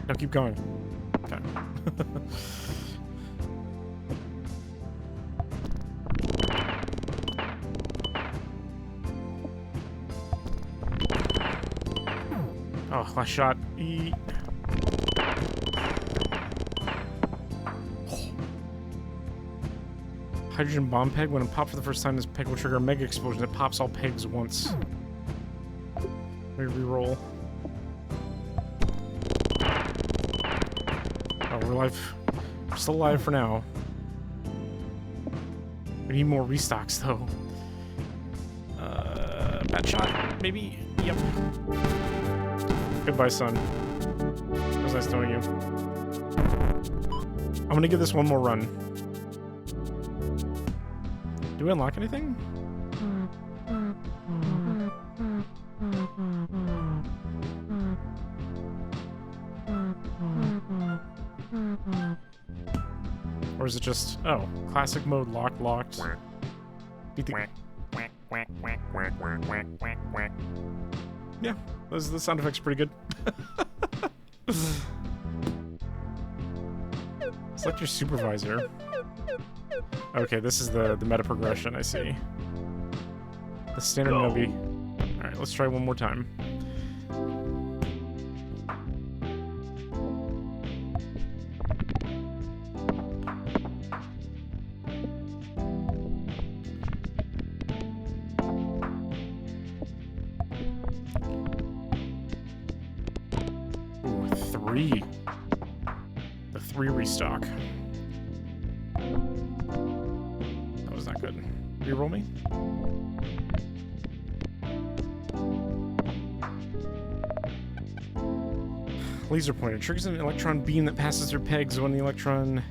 No, keep going. Okay. Oh, last shot. E. Hydrogen bomb peg. When it pops for the first time, this peg will trigger a mega explosion that pops all pegs once. Let me reroll. Oh, we're alive. We're still alive for now. We need more restocks, though. Bad shot, maybe? Yep. Goodbye, son. It was nice knowing you. I'm gonna give this one more run. Do we unlock anything? Or is it just... Oh, classic mode, locked. Beat the... Yeah, the sound effects are pretty good. Select your supervisor. Okay, this is the meta progression, I see. The standard nubby. Alright, let's try one more time. Ooh, 3. The 3 restock. That was not good. Reroll me? Laser pointer triggers an electron beam that passes through pegs. When the electron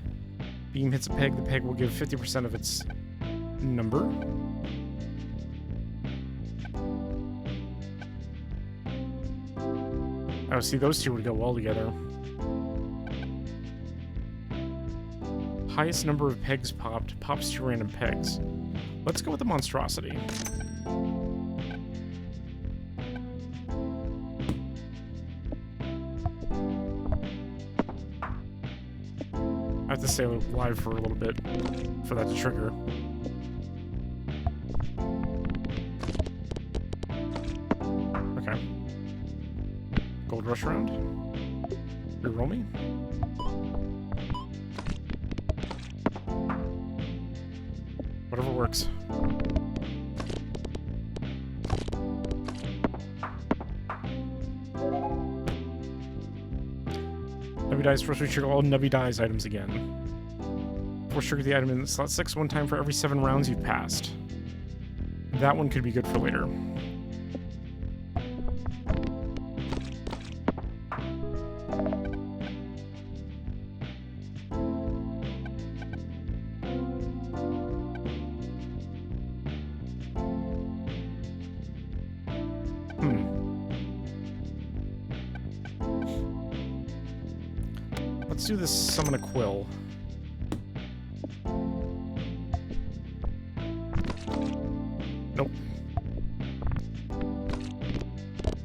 beam hits a peg, the peg will give 50% of its number. Oh, see, those two would go well together. Highest number of pegs popped pops 2 random pegs. Let's go with the monstrosity. I have to stay alive for a little bit for that to trigger. Okay. Gold rush round. Reroll me. Whatever works. Nubby dies first, we trigger all Nubby dies items again. Force trigger the item in slot 6 one time for every 7 rounds you've passed. That one could be good for later. Let's do this summon a quill. Nope.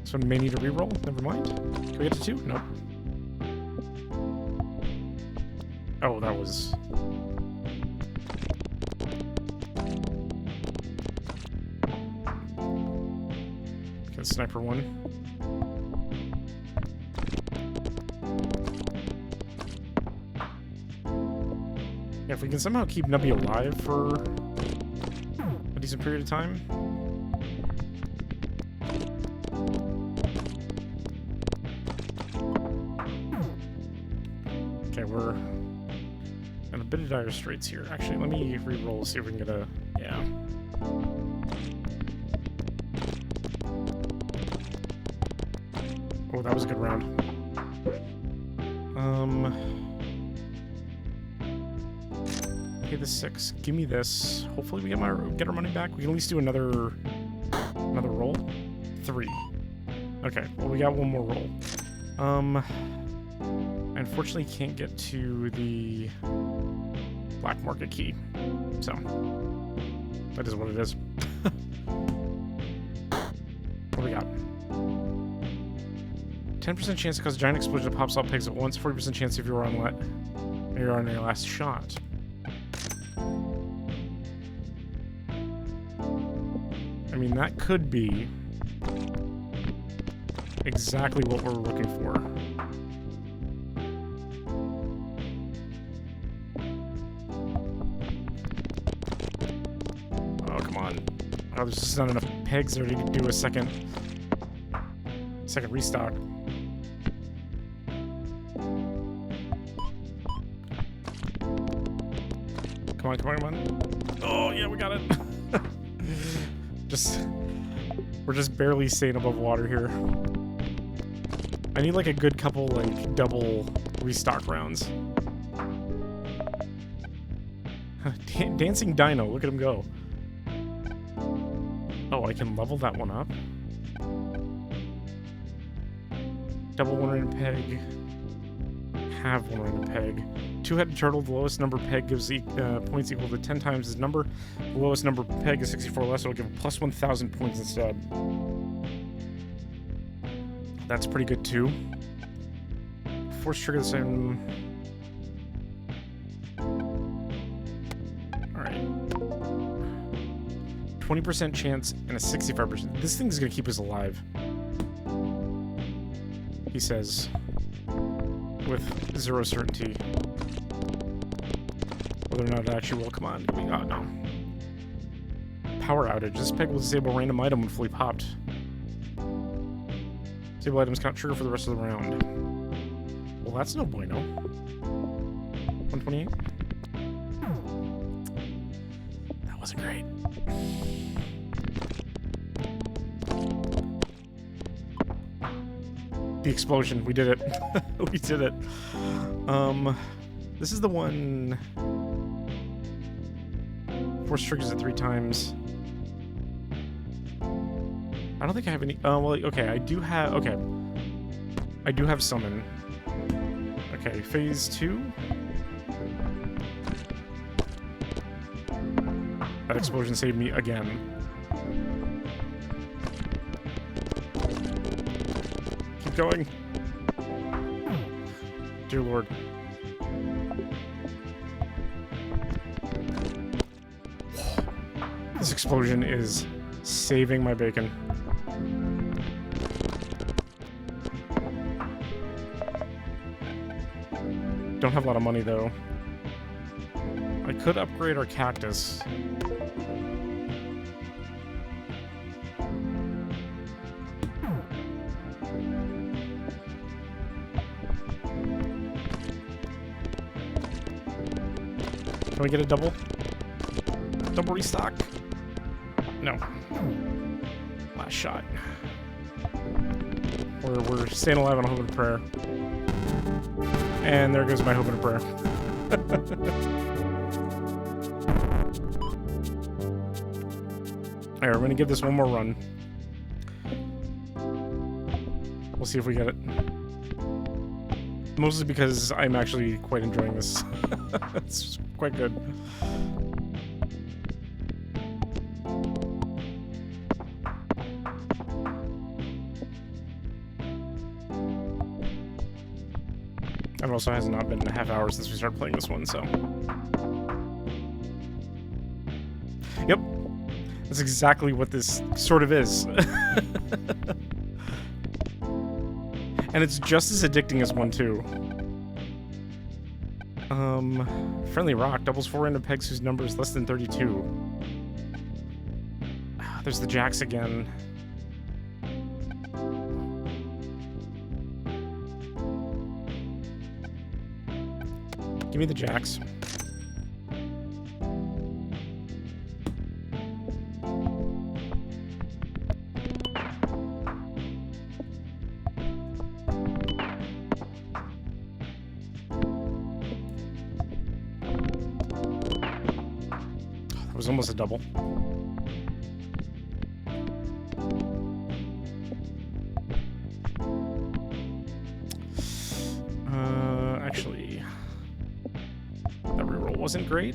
This one may need a reroll. Never mind. Can we get to 2? Nope. Oh, that was... Okay, sniper 1. Yeah, if we can somehow keep Nubby alive for a decent period of time. Okay, we're in a bit of dire straits here. Actually, let me re-roll, see if we can get a... Yeah. Oh, that was a good round. Okay, the 6. Give me this. Hopefully we get our money back. We can at least do another roll. 3. Okay, well we got one more roll. I unfortunately can't get to the black market key. So that is what it is. What do we got? 10% chance to cause a giant explosion that pops all pegs at once. 40% chance if you're on your last shot. I mean, that could be exactly what we're looking for. Oh, come on. Oh, there's just not enough pegs there to do a second restock. Come on, come on, come on. Oh, yeah, we got it. We're just barely staying above water here. I need like a good couple like double restock rounds. Dancing Dino, look at him go. Oh, I can level that one up. Double 1 random peg. Have 1 random peg. 2-headed turtle, the lowest number peg gives points equal to 10 times his number. The lowest number peg is 64 less, so it'll give plus 1,000 points instead. That's pretty good too. Force trigger the same. Alright. 20% chance and a 65%. This thing's gonna keep us alive. He says, with zero certainty. Whether or not it actually will. Come on, give me. Oh, no. Power outage. This peg will disable a random item when fully popped. Disable items cannot trigger for the rest of the round. Well, that's no bueno. 128? That wasn't great. The explosion. We did it. We did it. This is the one... Force triggers it 3 times. I don't think I have any... Oh, well, okay, I do have... Okay. I do have summon. Okay, phase 2. That explosion saved me again. Keep going. Dear Lord. This explosion is saving my bacon. Don't have a lot of money, though. I could upgrade our cactus. Can we get a double? Double restock? No. Last shot. We're staying alive on a hope and a prayer. And there goes my hope and a prayer. Alright, we're gonna give this one more run. We'll see if we get it. Mostly because I'm actually quite enjoying this. It's quite good. It also has not been a half hour since we started playing this one, so... Yep. That's exactly what this sort of is. And it's just as addicting as one, too. Friendly Rock doubles 4 random pegs whose number is less than 32. There's the jacks again. Give me the jacks. That was almost a double. Actually... that reroll wasn't great.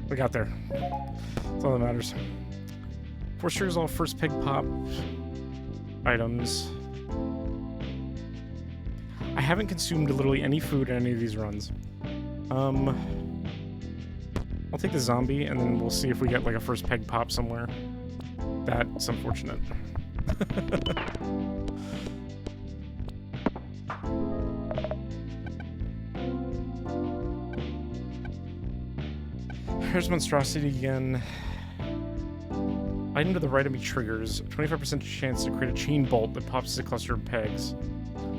We got there. That's all that matters. Force triggers all first peg pop items. I haven't consumed literally any food in any of these runs. I'll take the zombie, and then we'll see if we get like a first peg pop somewhere. That's unfortunate. Here's Monstrosity again. Item to the right of me triggers. 25% chance to create a chain bolt that pops a cluster of pegs.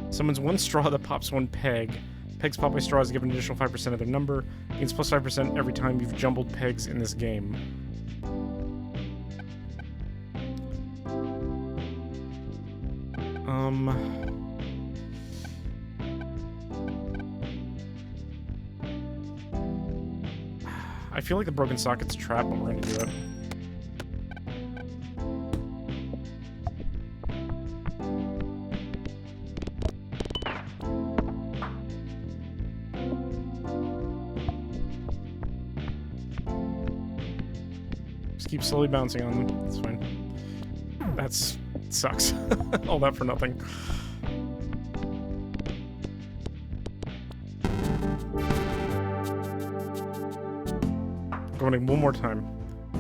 Summons 1 straw that pops 1 peg. Pegs popped by straws give an additional 5% of their number. Gains plus 5% every time you've jumbled pegs in this game. I feel like the broken socket's a trap, but we're gonna do it. Just keep slowly bouncing on them. It's fine. That's sucks. All that for nothing. Going one more time. I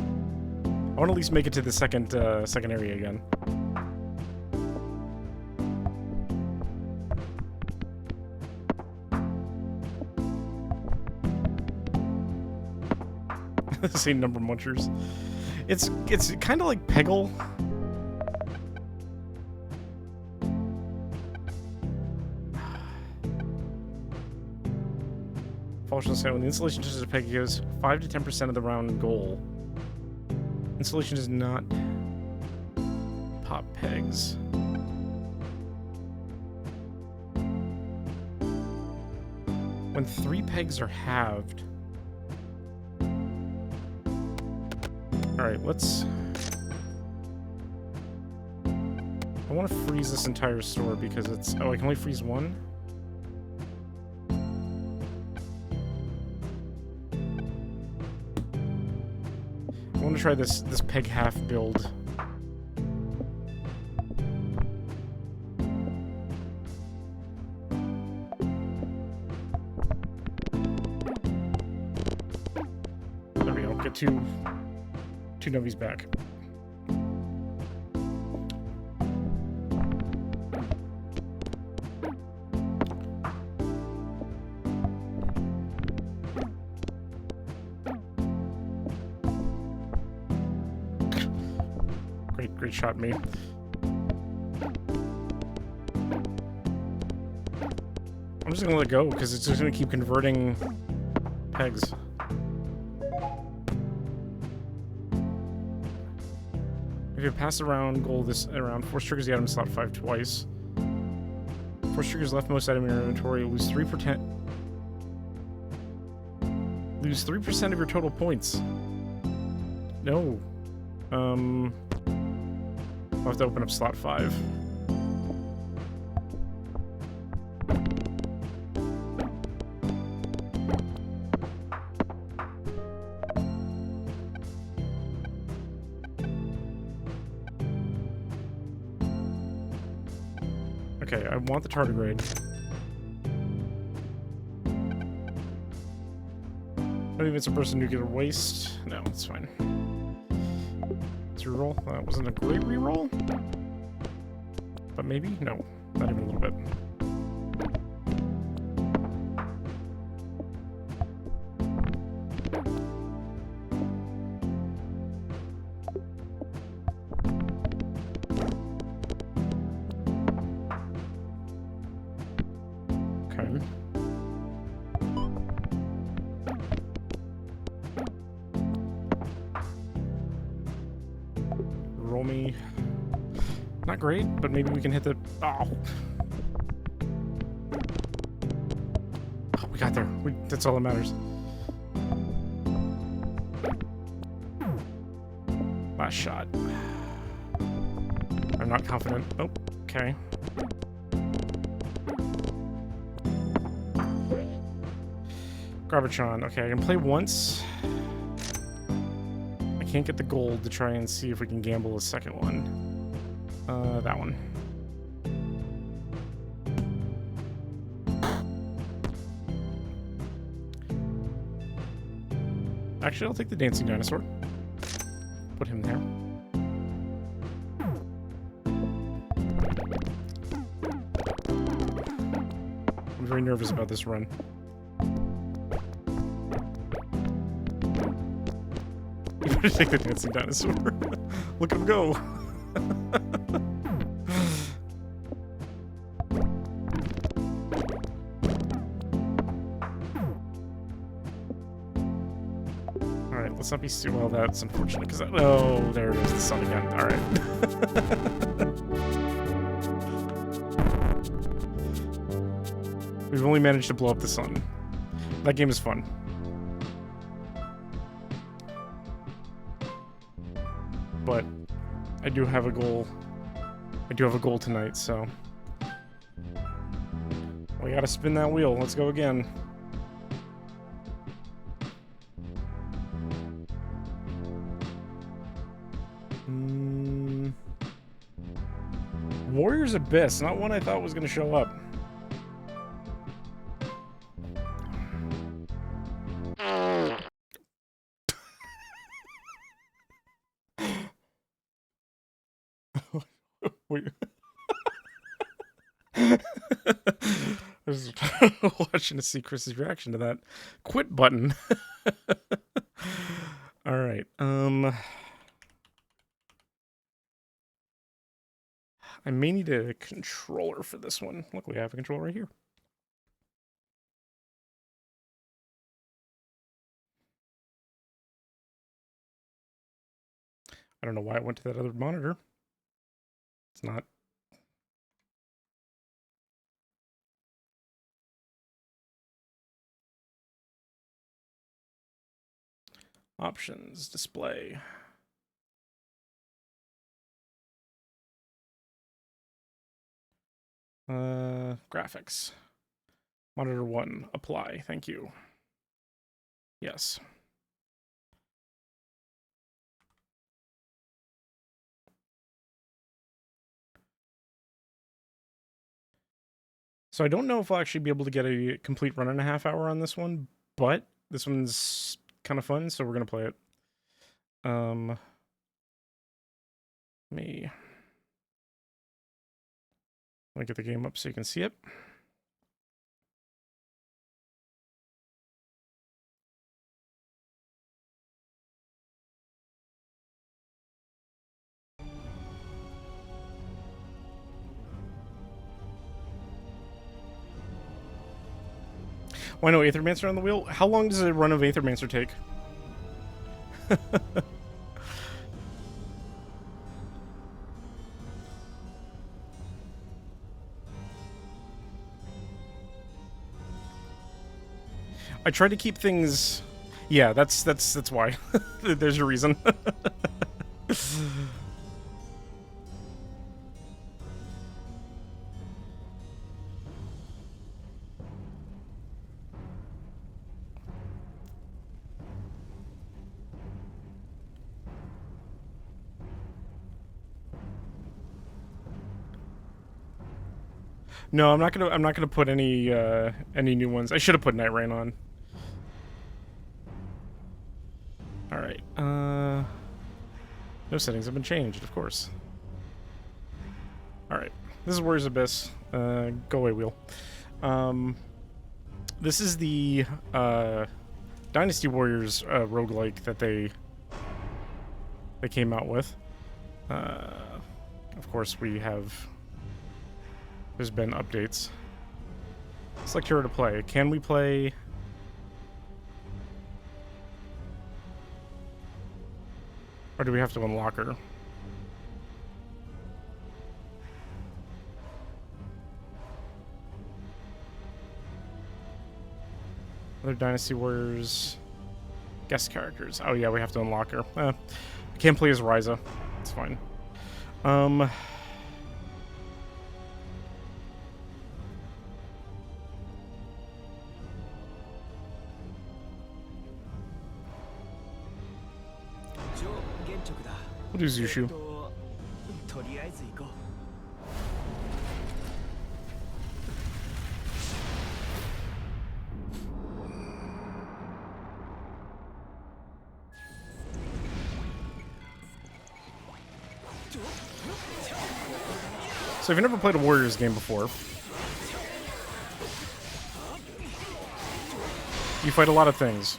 want to at least make it to the second area again. Same number of munchers. It's kind of like Peggle. Functional sound. When the installation touches a peg, it gives 5 to 10% of the round goal. Installation does not pop pegs. When 3 pegs are halved. Alright, let's... I want to freeze this entire store because it's... Oh, I can only freeze one? I want to try this peg half build. There we go. Get two novies back. Great shot, me. I'm just gonna let it go because it's just gonna keep converting pegs. If you pass the round goal this round, force triggers the item slot 5 twice. Force triggers leftmost item in your inventory. Lose 3%. Lose 3% of your total points. No. I'll have to open up slot 5. Okay, I want the tardigrade. Maybe it's a person who get a waste. No, it's fine. Reroll. That wasn't a great reroll, but maybe? No, not even a little bit. Okay. Roll me. Not great, but maybe we can hit the... Oh! Oh, we got there. That's all that matters. Last shot. I'm not confident. Oh, okay. Garbage on. Okay, I can play once. I can't get the gold to try and see if we can gamble a second one. That one. Actually, I'll take the dancing dinosaur. Put him there. I'm very nervous about this run. You better take the dancing dinosaur. Look at him go. Alright, let's not be too well. That's unfortunate because oh, there goes the sun again. Alright. We've only managed to blow up the sun. That game is fun. But I do have a goal. I do have a goal tonight, so we gotta spin that wheel. Let's go again. Warrior's Abyss, not one I thought was gonna show up. I was watching to see Chris's reaction to that quit button. All right. I may need a controller for this one. Luckily, I have a controller right here. I don't know why it went to that other monitor. It's not. Options, display. Graphics. Monitor 1, apply. Thank you. Yes. So I don't know if I'll actually be able to get a complete run and a half hour on this one, but this one's kind of fun, so we're gonna play it. Let me get the game up so you can see it. Why no Aethermancer on the wheel? How long does a run of Aethermancer take? I try to keep things. Yeah, that's why. There's a reason. No, I'm not gonna put any new ones. I should have put Night Rain on. All right. No settings have been changed, of course. All right. This is Warriors Abyss. Go away, wheel. This is the Dynasty Warriors roguelike that they came out with. Of course, there's been updates. Select hero to play. Can we play? Or do we have to unlock her? Other Dynasty Warriors guest characters. Oh yeah, we have to unlock her. I can't play as Ryza. It's fine. We'll do Zushu. So if you've never played a Warriors game before, you fight a lot of things.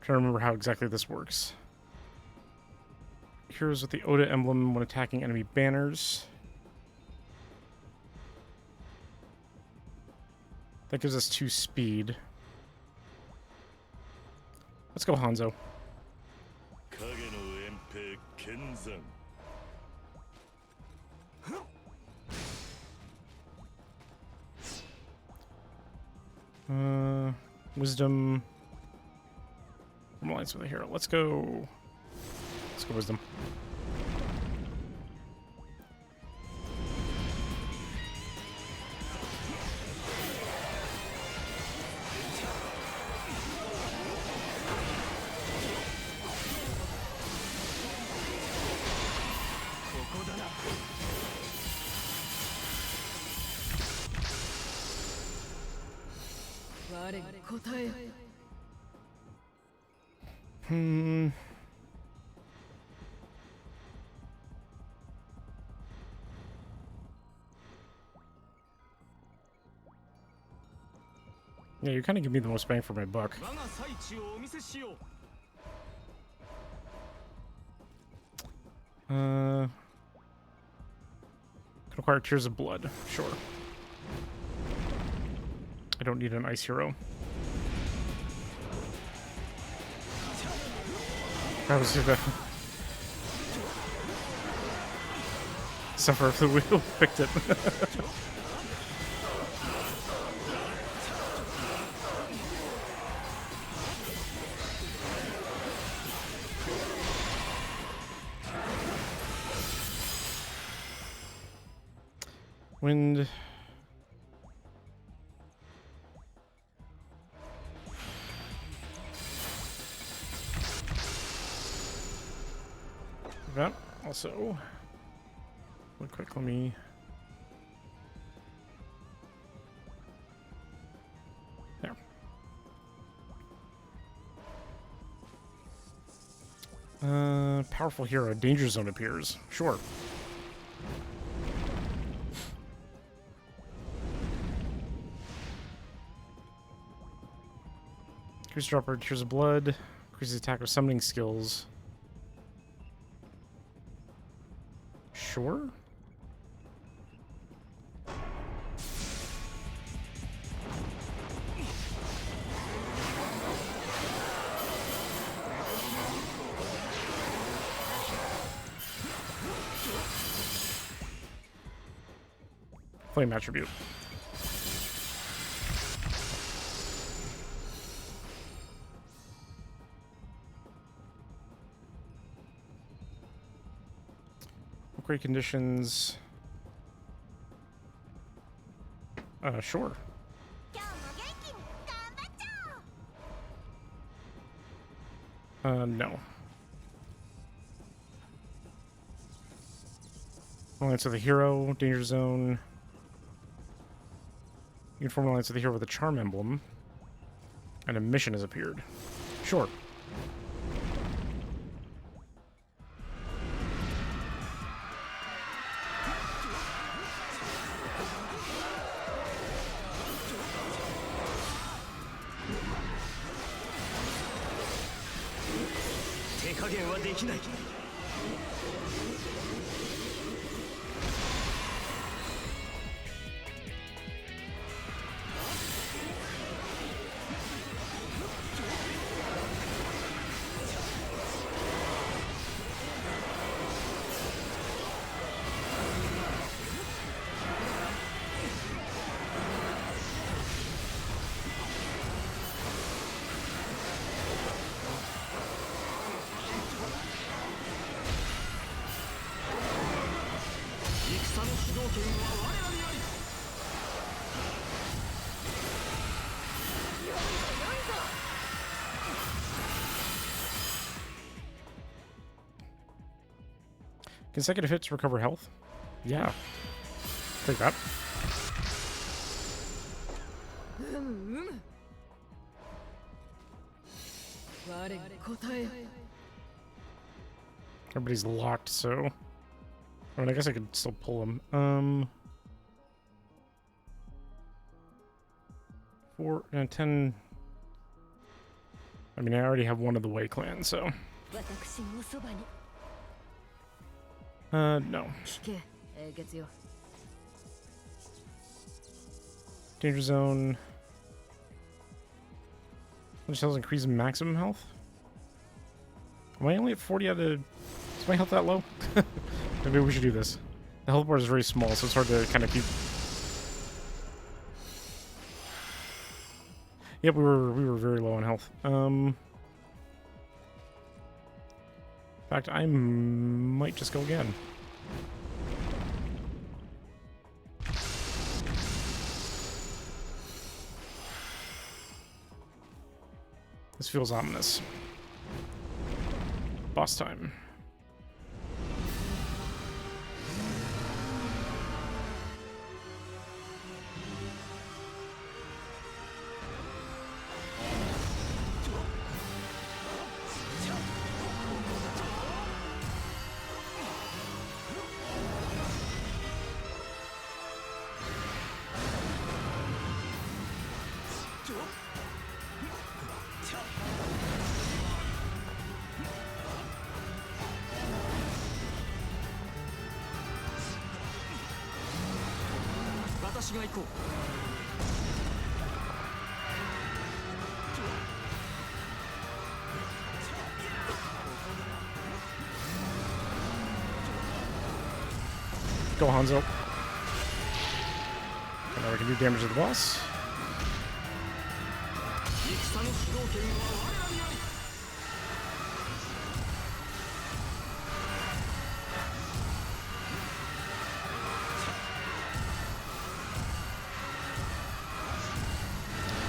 Trying to remember how exactly this works. Heroes with the Oda emblem when attacking enemy banners. That gives us 2 speed. Let's go Hanzo. Wisdom. I'm alliance with a hero. Let's go Wisdom. Yeah, you kind of give me the most bang for my buck. Can acquire Tears of Blood. Sure. I don't need an ice hero. I was gonna suffer if the wheel picked it. Wind. That also. Real quick, let me. There. Powerful hero. Danger zone appears. Sure. Increase dropper, Tears of Blood. Increases attack with summoning skills. Sure. Flame attribute. Upgrade conditions. Sure. No. Alliance with the hero, danger zone. You can form an alliance with the hero with a charm emblem. And a mission has appeared. Sure. Consecutive hits recover health? Yeah. Take that. Everybody's locked, so... I mean, I guess I could still pull them. 4 and 10... I mean, I already have one of the Wei clan, so... no. Danger zone. Which tells increase maximum health? Am I only at 40 out of... Is my health that low? Maybe we should do this. The health bar is very small, so it's hard to kind of keep... Yep, we were very low on health. In fact, I might just go again. This feels ominous. Boss time. Go Hanzo. And now we can do damage to the boss.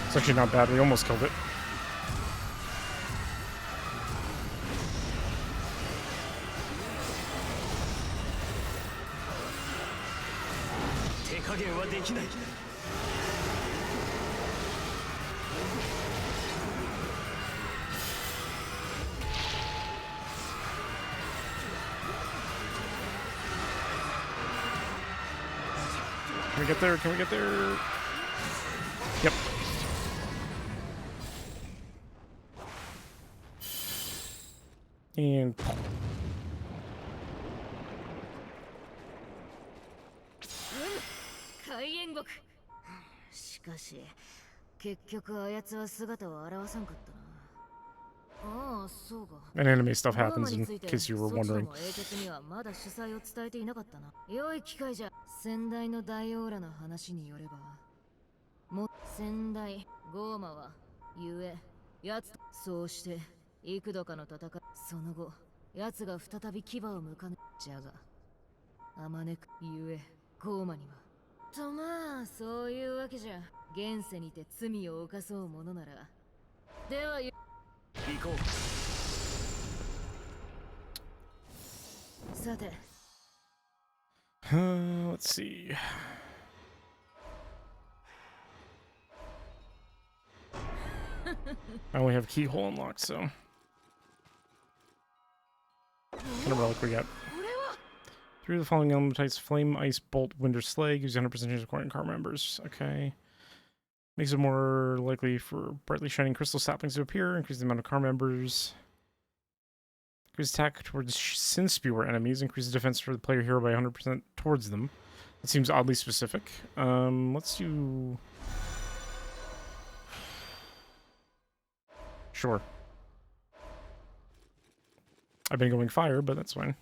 It's actually not bad. We almost killed it. Can we get there? Can we get there? Yep. And and anime stuff happens, in case you were wondering. Let's see. I only have keyhole unlocked, so. What kind of relic we got? Through the following element types: Flame, Ice, Bolt, Wind, or Slag. Use 100% chance of acquiring car members. Okay. Makes it more likely for brightly shining crystal saplings to appear. Increase the amount of car members. Increase attack towards Sin Spewer enemies. Increase the defense for the player hero by 100% towards them. That seems oddly specific. Let's do... Sure. I've been going fire, but that's fine.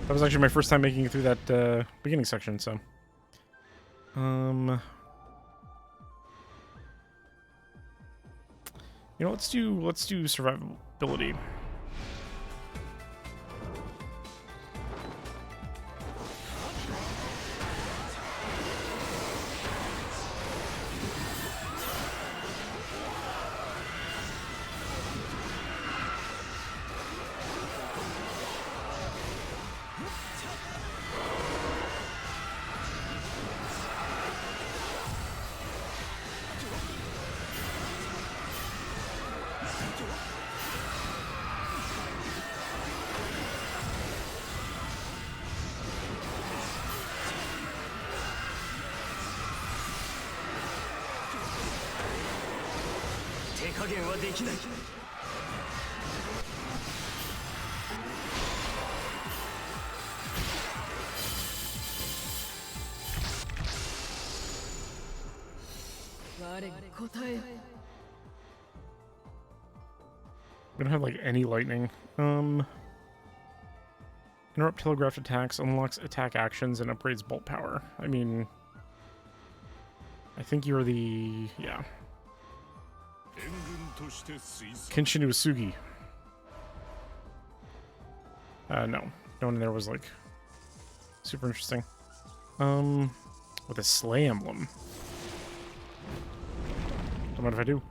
That was actually my first time making it through that beginning section, so. You know, let's do survivability. We don't have like any lightning. Interrupt telegraphed attacks, unlocks attack actions, and upgrades bolt power. I mean, I think you're the Kenshin Uesugi. No one in there was like super interesting. With a Slay Emblem. Don't mind if I do.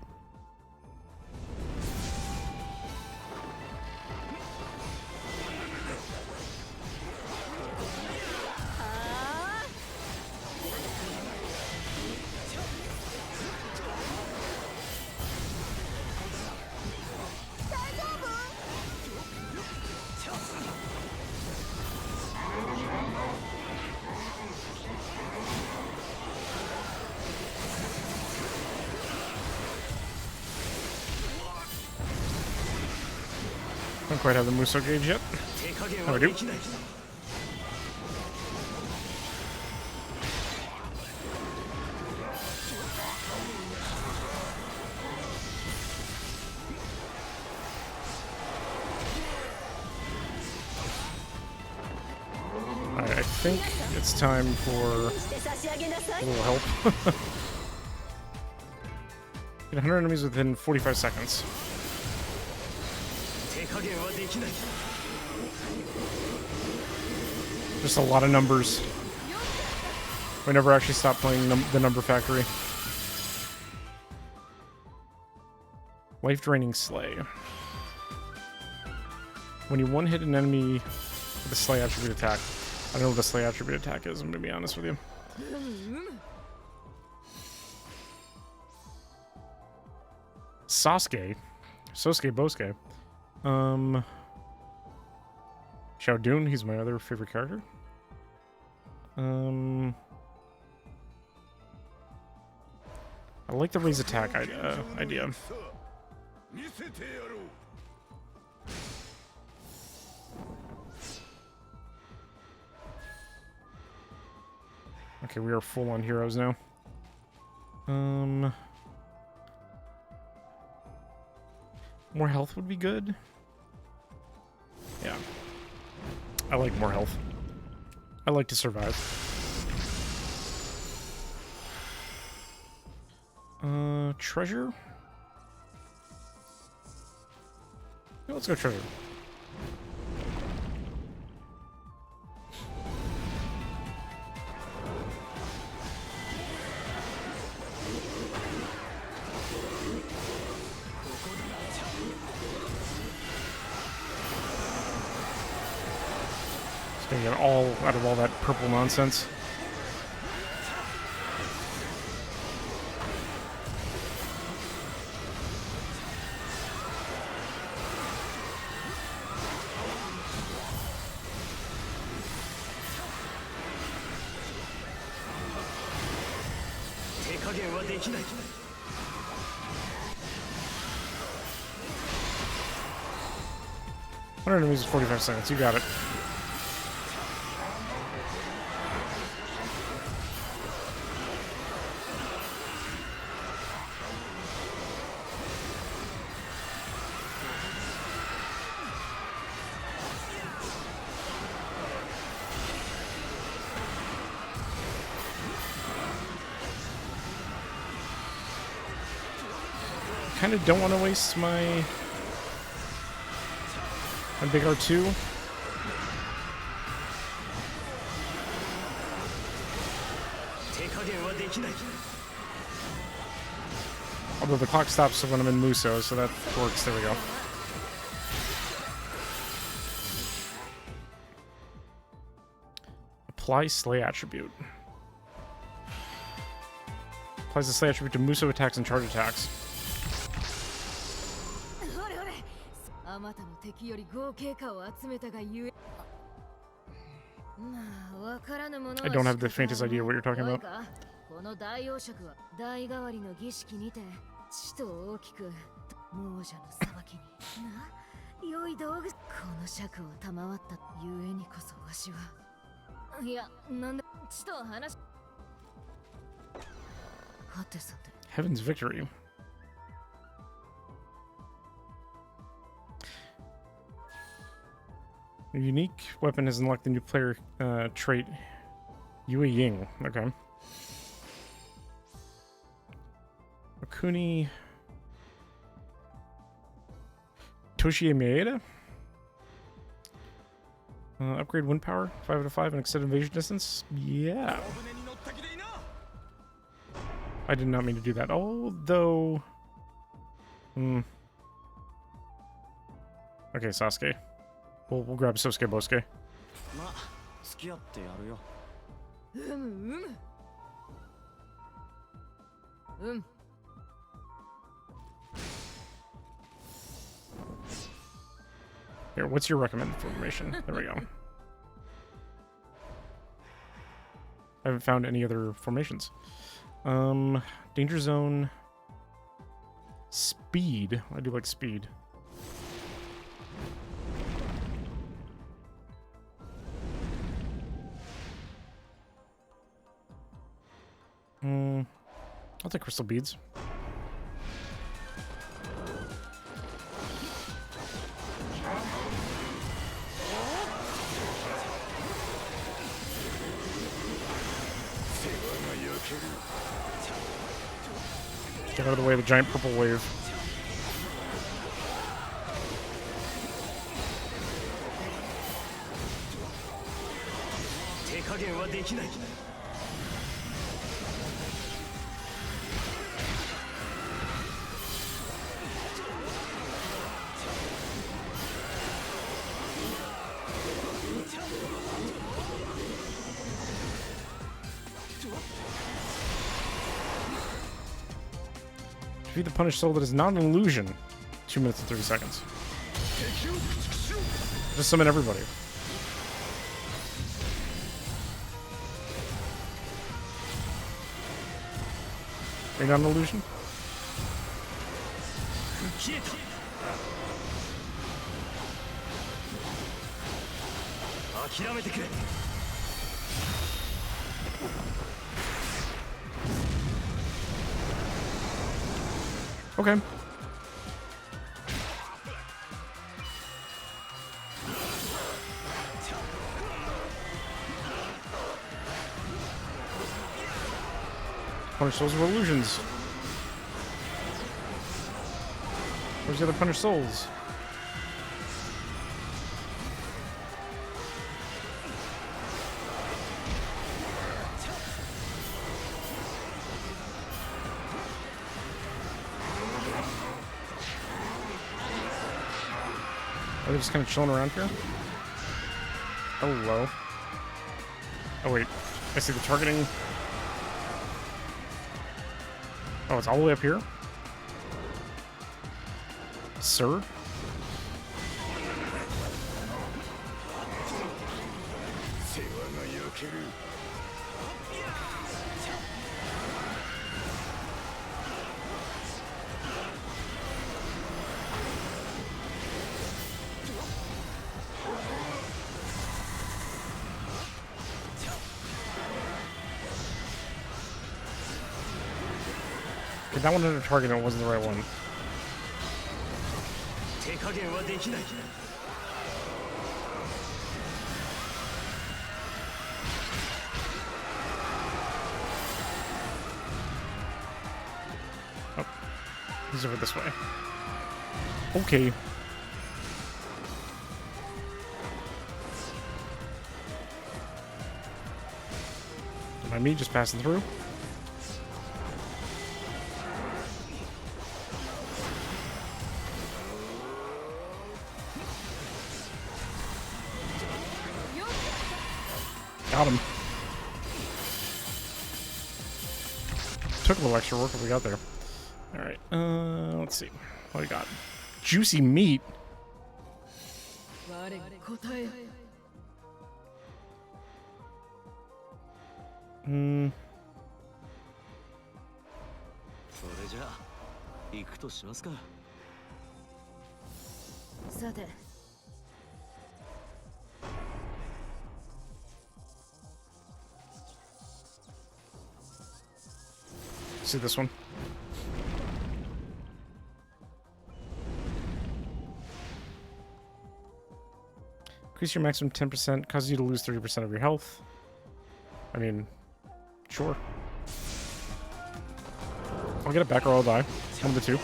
Don't quite have the Muso gauge yet. Oh, we do. Alright, I think it's time for a little help. Get 100 enemies within 45 seconds. Just a lot of numbers. We never actually stopped playing the Number Factory. Life-draining Slay. When you one-hit an enemy with a Slay attribute attack. I don't know what the Slay attribute attack is, I'm gonna be honest with you. Sosuke Bosuke. Xiaodun, he's my other favorite character. I like the raise attack idea. Okay, we are full on heroes now. More health would be good. Yeah. I like more health. I like to survive. Treasure? Yeah, let's go treasure. Just gonna get all out of all that purple nonsense. Enemies is 45 seconds. You got it. Kind of don't want to waste my big R2. Although the clock stops when I'm in Muso, so that works. There we go. Apply Slay attribute. Applies the Slay attribute to Muso attacks and charge attacks. I don't have the faintest idea what you're talking about. Heaven's Victory. A unique weapon has unlocked the new player trait, Yue Ying. Okay. Okuni Toshie Maeda. Upgrade wind power, 5 out of 5, and extend invasion distance. Yeah. I did not mean to do that. Although, okay, Sasuke. We'll grab Sosuke Bosuke. Here, what's your recommended formation? There we go. I haven't found any other formations. Danger zone. Speed. I do like speed. I'll take crystal beads. Get out of the way of the giant purple wave. Defeat the punished soul that is not an illusion. 2 minutes and 30 seconds. Just summon everybody. Are you not an illusion? Okay. Punish souls were illusions. Where's the other punished souls? Are they just kind of chilling around here? Hello. Oh wait, I see the targeting. Oh, it's all the way up here? Sir? Okay, that one had a target and it wasn't the right one. Oh, he's over this way. Okay. Am I me just passing through? Got him. Took a little extra work, but we got there. Alright, let's see. What do we got? Juicy meat? See this one? Increase your maximum 10%, causes you to lose 30% of your health. I mean, sure. I'll get it back or I'll die. One of the two.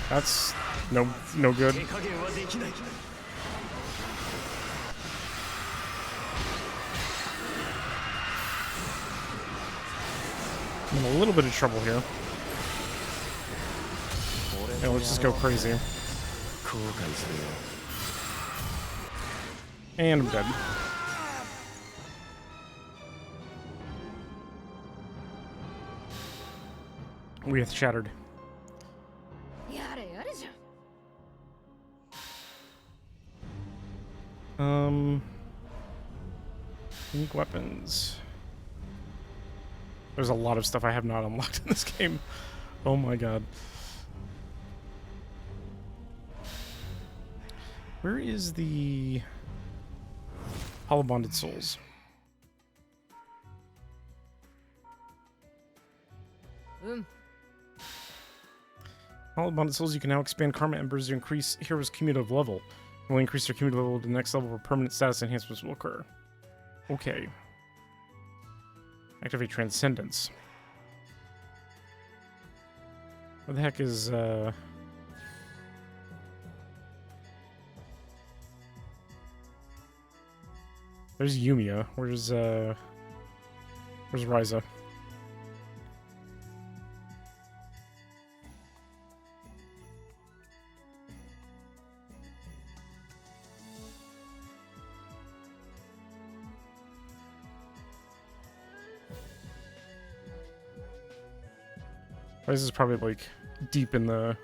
That's no good. I'm in a little bit of trouble here. Yeah, let's just go crazy. And I'm dead. We have shattered. Unique weapons. There's a lot of stuff I have not unlocked in this game. Oh my god. Where is the Hollow Bonded Souls? Hollow Bonded Souls, you can now expand Karma Embers to increase heroes' cumulative level. Will increase their cumulative level to the next level where permanent status enhancements will occur. Okay. Activate Transcendence. What the heck is, There's Yumiya. Where's Ryza? This is probably like deep in the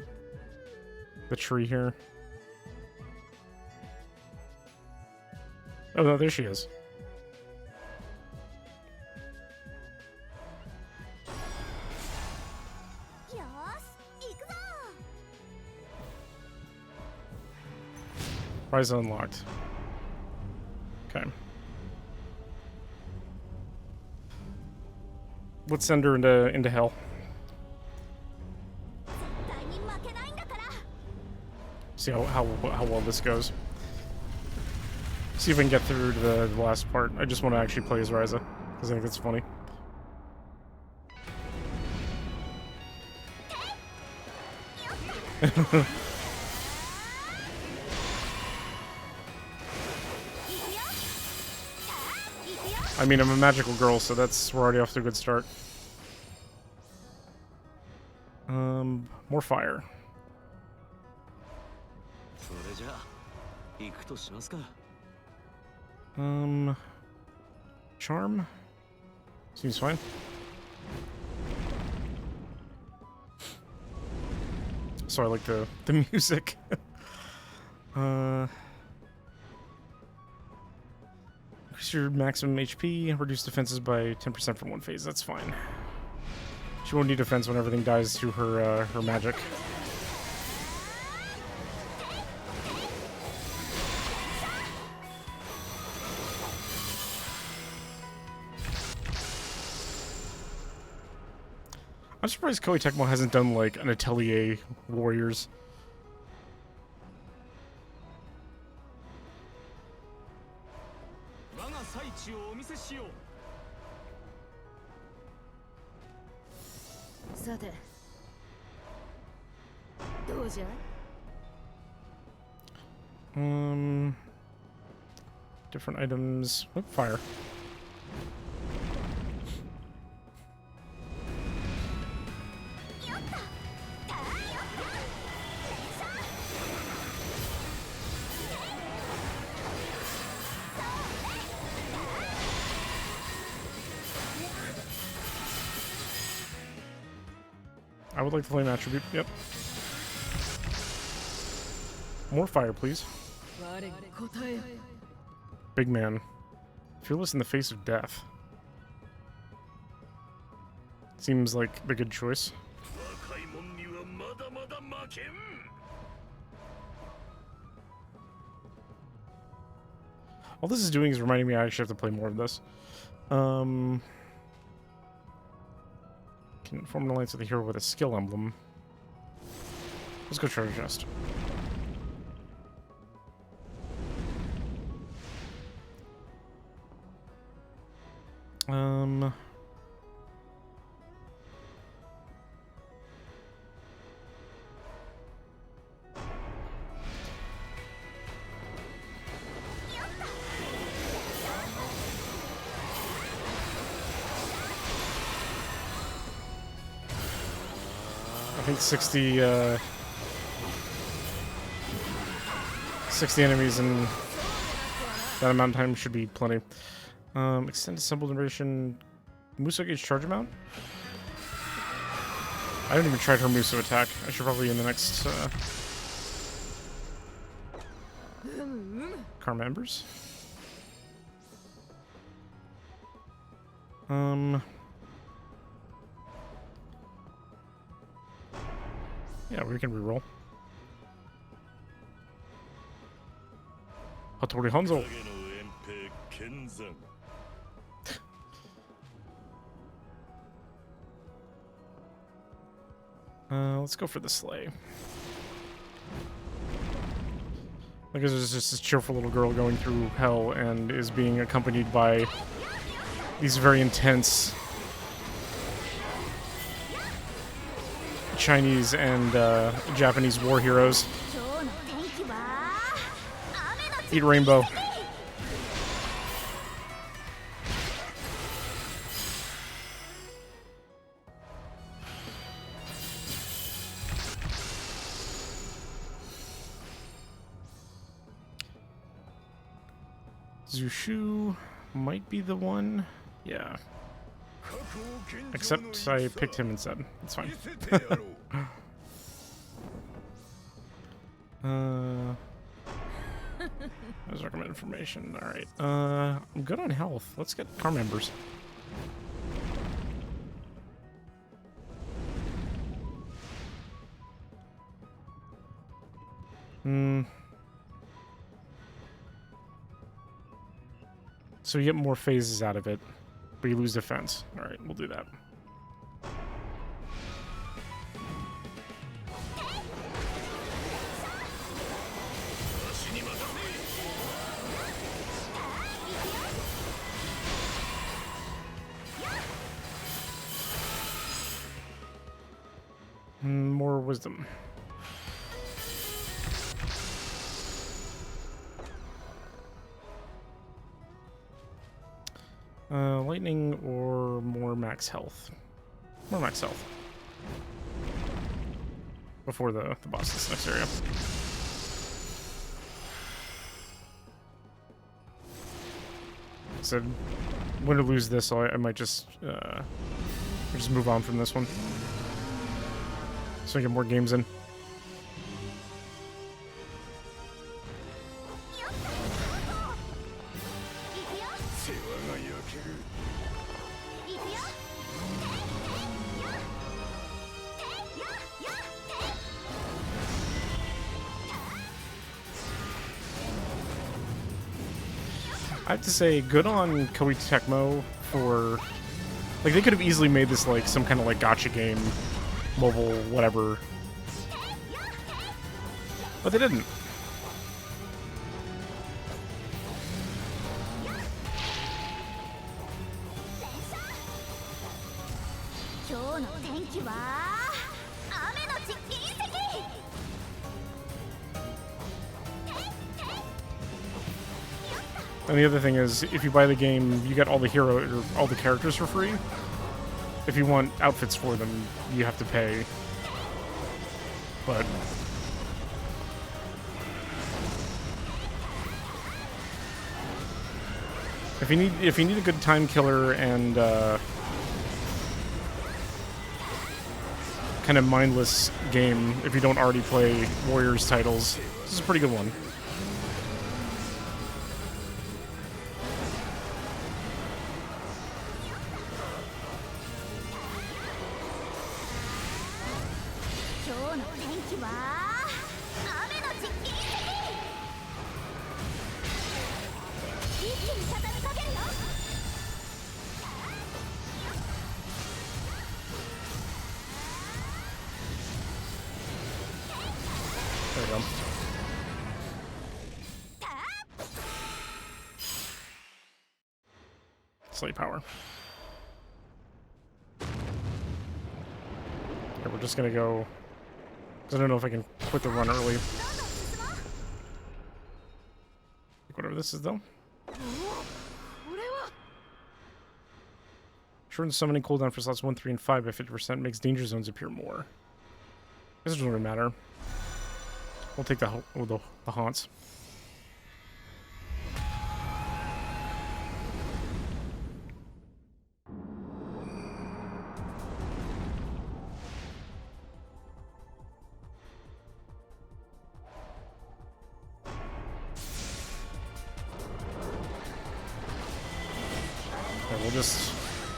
tree here. Oh no, there she is. Ryza unlocked. Okay. Let's send her into hell. See how well this goes. See if we can get through to the last part. I just want to actually play as Ryza, because I think it's funny. I mean, I'm a magical girl, so we're already off to a good start. More fire. Charm? Seems fine. So I like the music. Increase your maximum HP, reduce defenses by 10% for one phase. That's fine. She won't need defense when everything dies to her magic. I'm surprised Koei Tecmo hasn't done like an Atelier Warriors. Different items. Oh, fire. I would like the flame attribute. Yep. More fire, please. Big man. Fearless in the face of death. Seems like the good choice. All this is doing is reminding me I actually have to play more of this. Can form an alliance with a hero with a skill emblem. Let's go treasure chest. I think 60 enemies in that amount of time should be plenty. Extended symbol duration. Muso gauge charge amount? I haven't even tried her Muso attack. I should probably in the next Karma Embers. Yeah, we can reroll. Hattori Hanzo. Let's go for the sleigh. Because there's just this cheerful little girl going through hell and is being accompanied by these very intense Chinese and Japanese war heroes. Eat rainbow. Zushu might be the one. Yeah. Except I picked him instead. It's fine. There's recommended information. Alright. I'm good on health. Let's get car members. So you get more phases out of it, but you lose defense. Alright, we'll do that. More wisdom. Lightning or more max health? More max health. Before the boss in this next area. So, win or lose this, so I might just move on from this one. So I get more games in. I have to say, good on Koei Tecmo for... Like, they could have easily made this, like, some kind of, like, gacha game, mobile, whatever. But they didn't. And the other thing is, if you buy the game, you get all the characters for free. If you want outfits for them, you have to pay. But if you need a good time killer and kind of mindless game, if you don't already play Warriors titles, this is a pretty good one. There we go. Slate power. Okay, we're just gonna go. I don't know if I can quit the run early. Whatever this is, though. Shortens summoning cooldown for slots 1, 3, and 5 by 50%. Makes danger zones appear more. This doesn't really matter. We'll take the haunts.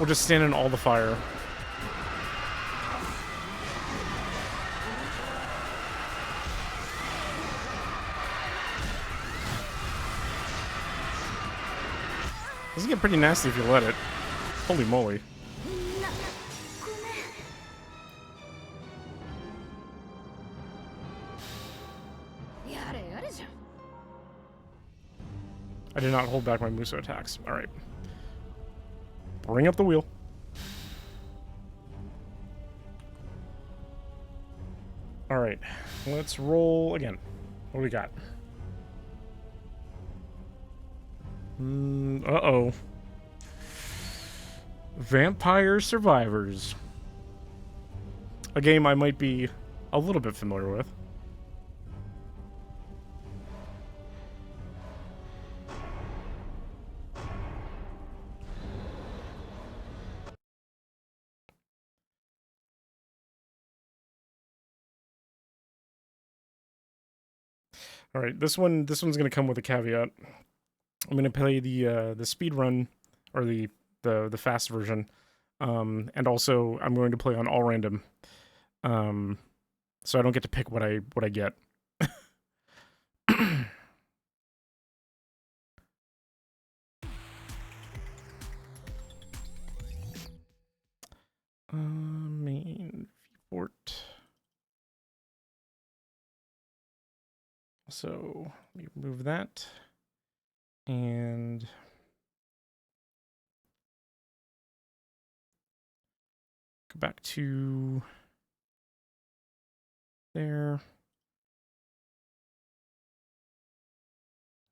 We'll just stand in all the fire. This can get pretty nasty if you let it. Holy moly. I did not hold back my Muso attacks. Alright. Bring up the wheel. Alright. Let's roll again. What do we got? Uh-oh. Vampire Survivors. A game I might be a little bit familiar with. All right, this one's gonna come with a caveat. I'm gonna play the speed run or the fast version, and also I'm going to play on all random, so I don't get to pick what I get. Main viewport. So let me remove that and go back to there.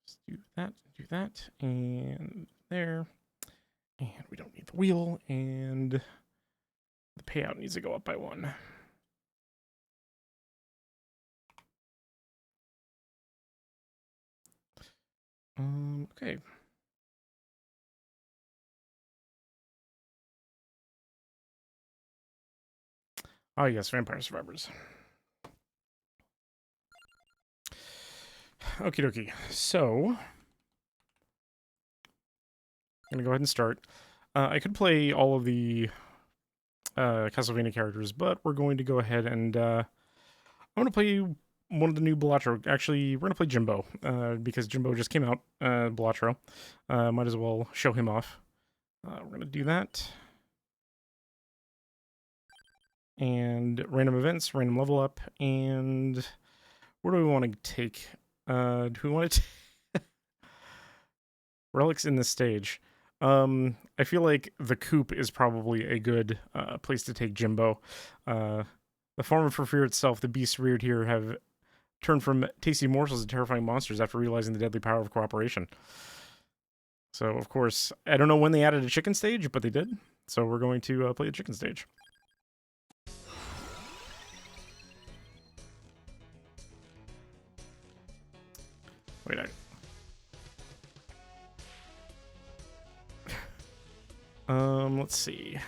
Let's do that, and there. And we don't need the wheel, and the payout needs to go up by 1. Okay. Oh yes, Vampire Survivors. Okie dokie. So, I'm gonna go ahead and start. I could play all of the Castlevania characters, but we're going to go ahead and I'm gonna play one of the new Balatro. Actually, we're gonna play Jimbo because Jimbo just came out. Balatro. Might as well show him off. We're gonna do that. And random events, random level up, and where do we want to take? Do we want to relics in this stage? I feel like the coop is probably a good place to take Jimbo. The farm for fear itself, the beasts reared here have turned from tasty morsels to terrifying monsters after realizing the deadly power of cooperation. So, of course, I don't know when they added a chicken stage, but they did. So we're going to play the chicken stage. Wait, let's see.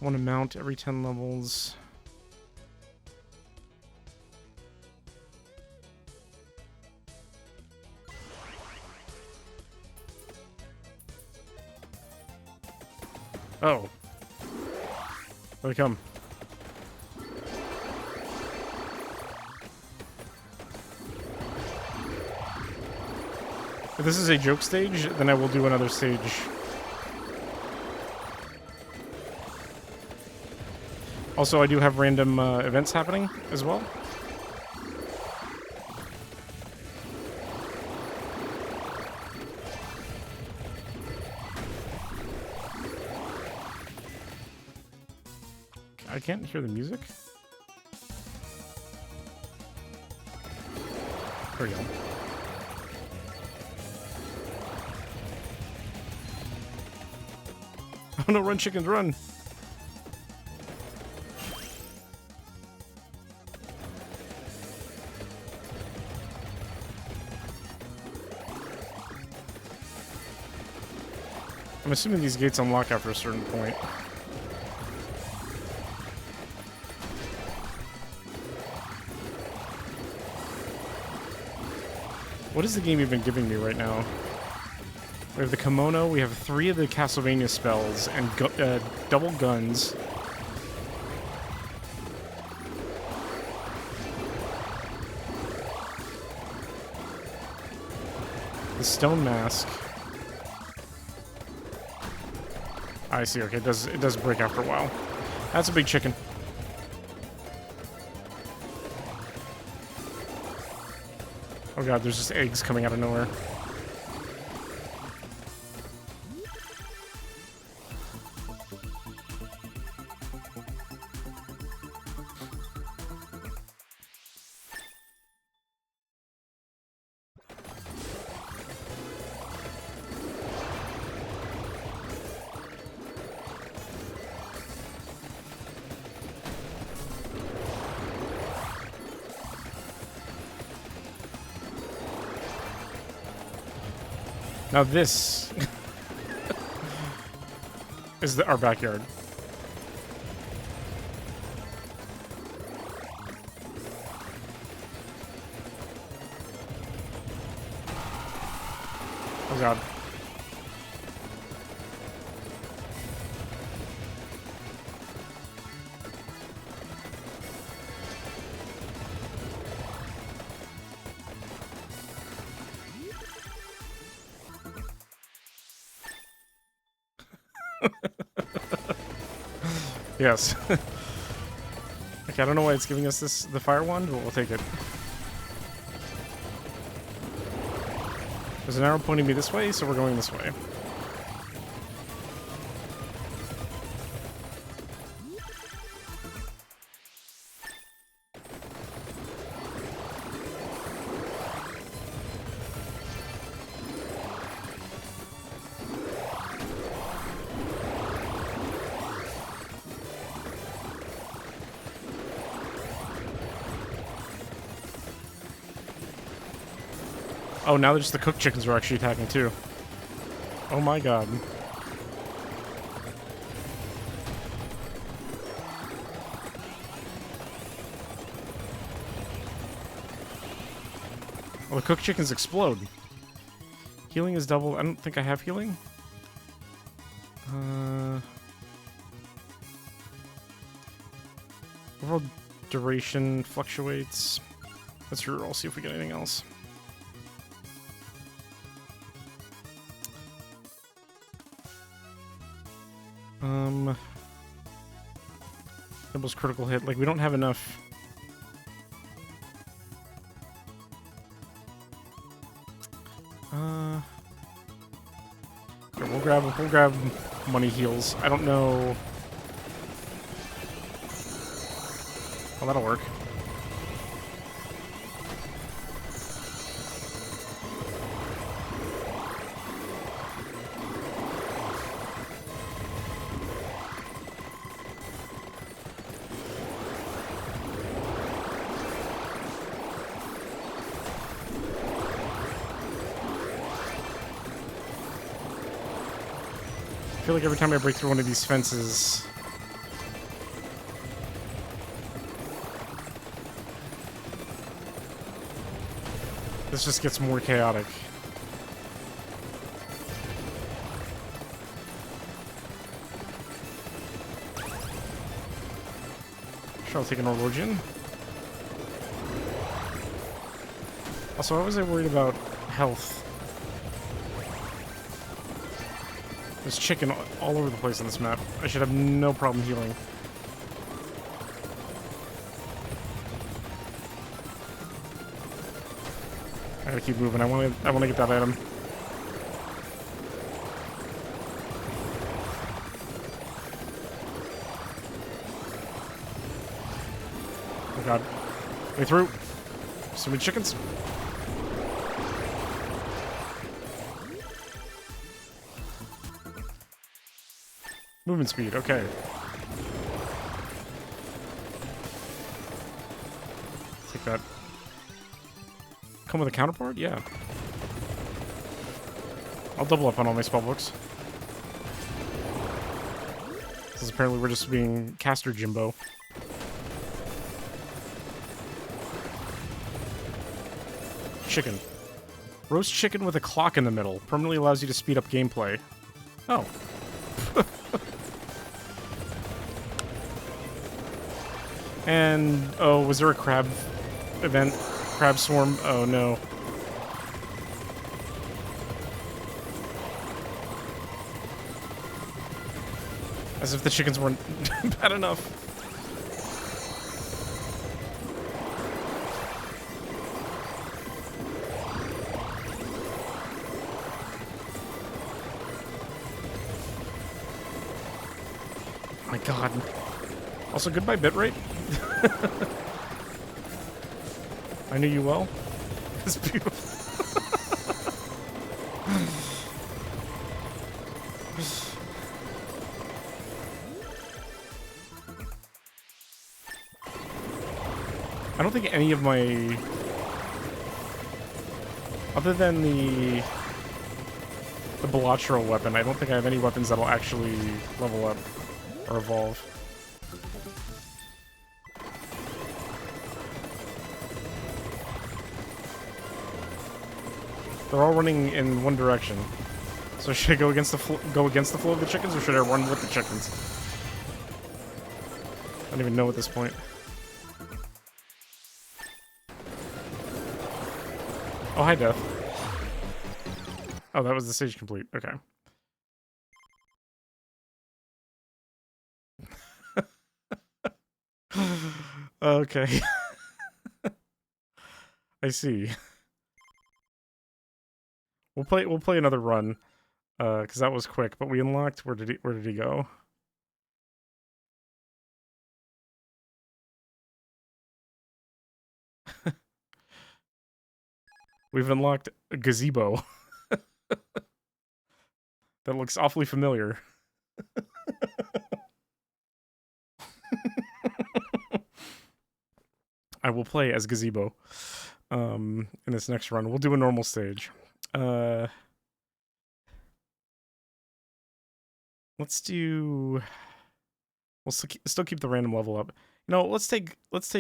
Want to mount every 10 levels. Oh. Here they come. If this is a joke stage, then I will do another stage. Also, I do have random events happening as well. I can't hear the music. There we go. Oh no, run chickens, run! I'm assuming these gates unlock after a certain point. What is the game even giving me right now? We have the kimono, we have 3 of the Castlevania spells, and double guns. The stone mask. I see. Okay, it does break after a while. That's a big chicken. Oh god, there's just eggs coming out of nowhere. Now this is our backyard. Oh god. Yes. Okay, I don't know why it's giving us the fire wand, but we'll take it. There's an arrow pointing me this way, so we're going this way. Oh, now there's the cooked chickens are actually attacking too. Oh my god. Oh, the cooked chickens explode. Healing is doubled. I don't think I have healing. Overall duration fluctuates. Let's reroll, see if we get anything else. Doubles critical hit. Like, we don't have enough. Here, we'll grab money heals. I don't know. Oh, that'll work. I feel like every time I break through one of these fences, this just gets more chaotic. Sure, I'll take an Orlogian. Also, why was I worried about health? There's chicken all over the place on this map. I should have no problem healing. I gotta keep moving. I wanna get that item. Oh god. Way through. So many chickens. Movement speed, okay. Take that. Come with a counterpart? Yeah. I'll double up on all my spellbooks. Because apparently we're just being caster Jimbo. Chicken. Roast chicken with a clock in the middle. Permanently allows you to speed up gameplay. Oh. And, oh, was there a crab event? Crab swarm? Oh, no. As if the chickens weren't bad enough. Oh my god. Also, goodbye bitrate. I knew you well. It's beautiful. I don't think any of my... Other than the bilateral weapon, I don't think I have any weapons that'll actually level up or evolve. They're all running in one direction. So should I go against the flow of the chickens, or should I run with the chickens? I don't even know at this point. Oh, hi, Death. Oh, that was the stage complete. Okay. Okay. I see. We'll play another run, because that was quick. But we unlocked. Where did he go? We've unlocked a gazebo. That looks awfully familiar. I will play as gazebo in this next run. We'll do a normal stage. Let's do... We'll still keep the random level up. You know, let's take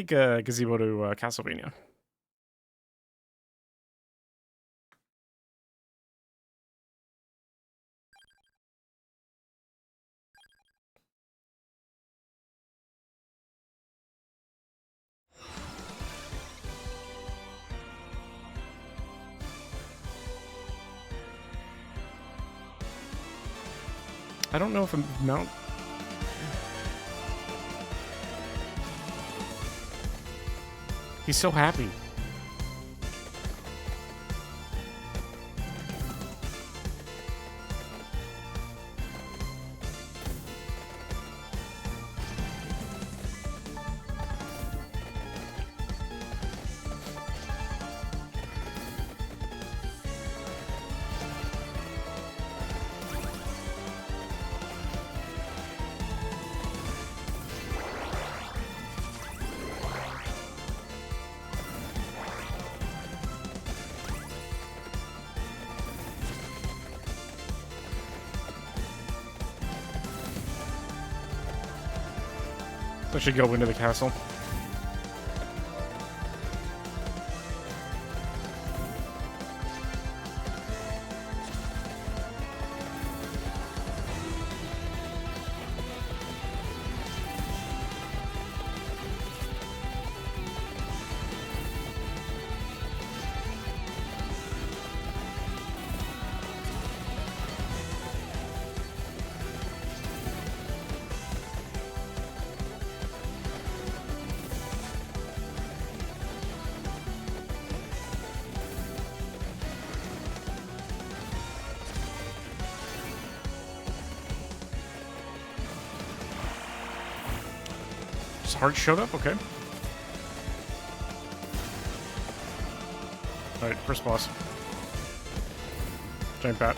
gazebo to Castlevania. I don't know if a mount... He's so happy. I should go into the castle. Heart showed up? Okay. Alright, first boss. Giant bat.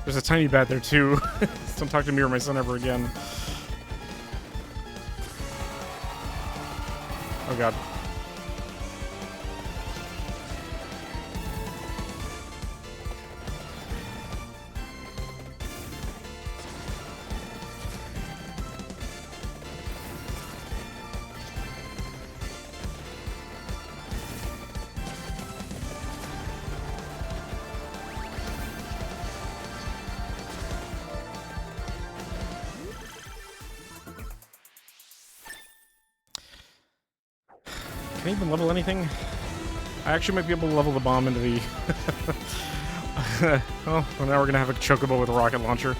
There's a tiny bat there too. Don't talk to me or my son ever again. Oh god. Can I even level anything? I actually might be able to level the bomb into the... well, now we're gonna have a chocobo with a rocket launcher.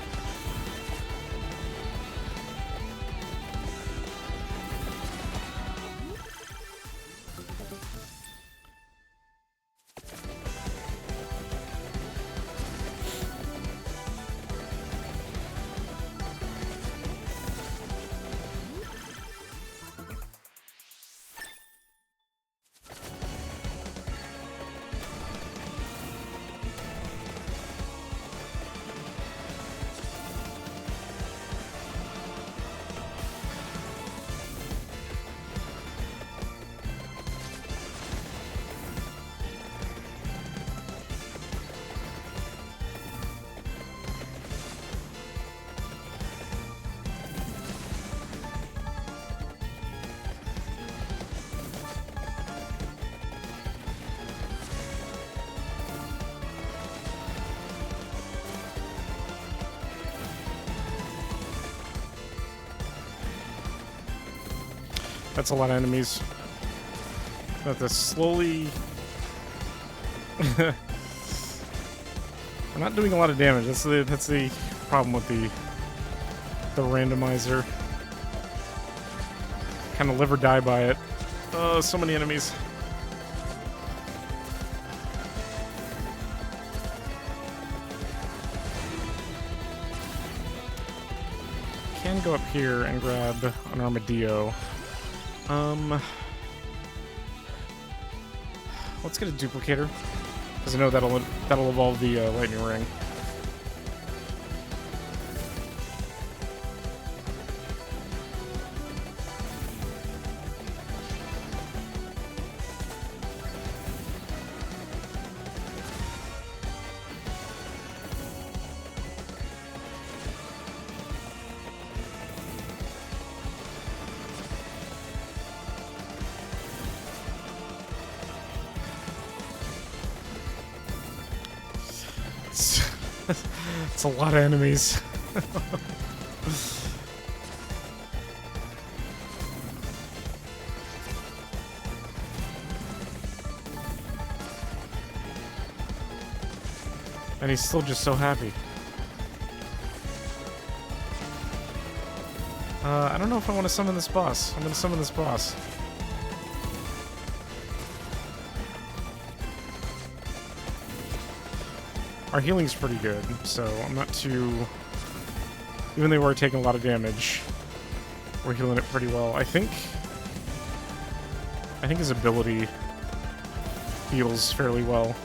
That's a lot of enemies. I have to slowly... We're not doing a lot of damage. That's the problem with the randomizer. Kind of live or die by it. Oh, so many enemies. Can go up here and grab an armadillo. Let's get a duplicator, because I know that'll evolve the lightning ring. It's a lot of enemies. And he's still just so happy. I don't know if I want to summon this boss. I'm going to summon this boss. Our healing's pretty good, so I'm not too... Even though we're taking a lot of damage, we're healing it pretty well. I think his ability heals fairly well.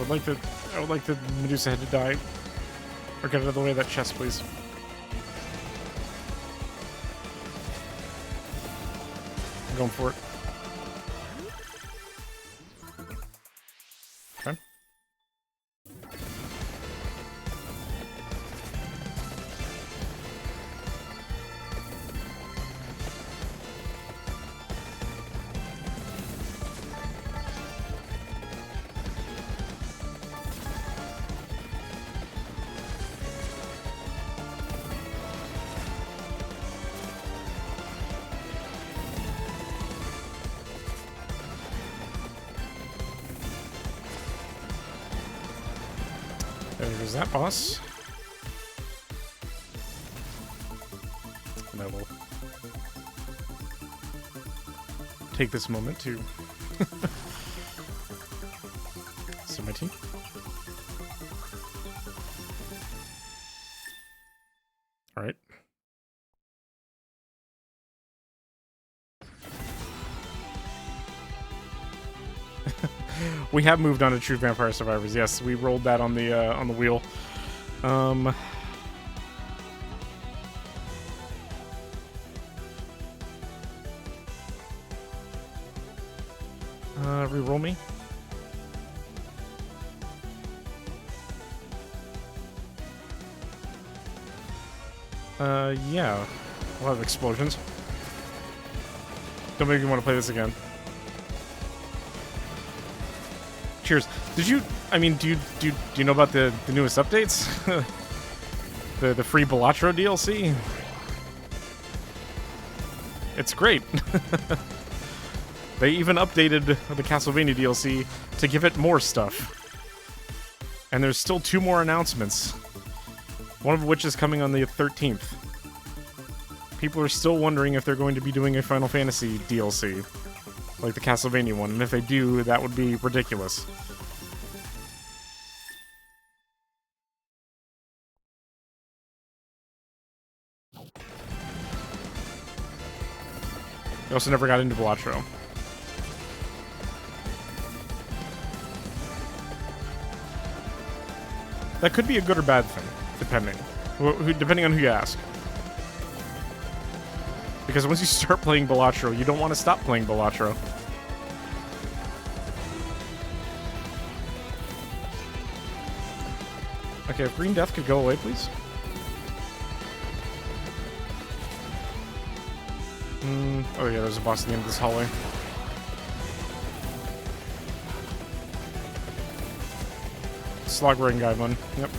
I would like the Medusa head to die. Or get out of the way of that chest, please. I'm going for it. Okay. There's that boss. And I will take this moment to sip my tea. All right. We have moved on to True Vampire Survivors. Yes, we rolled that on the wheel. re-roll me? Yeah. A lot of explosions. Don't make me want to play this again. Cheers. Did you... I mean, do you know about the newest updates? the free Balatro DLC? It's great. They even updated the Castlevania DLC to give it more stuff. And there's still 2 more announcements. One of which is coming on the 13th. People are still wondering if they're going to be doing a Final Fantasy DLC. Like the Castlevania one. And if they do, that would be ridiculous. I also never got into Balatro. That could be a good or bad thing, depending. Depending on who you ask. Because once you start playing Balatro, you don't want to stop playing Balatro. Okay, if Green Death could go away, please. Oh yeah, there's a boss at the end of this hallway. Slog-wearing guy one. Yep.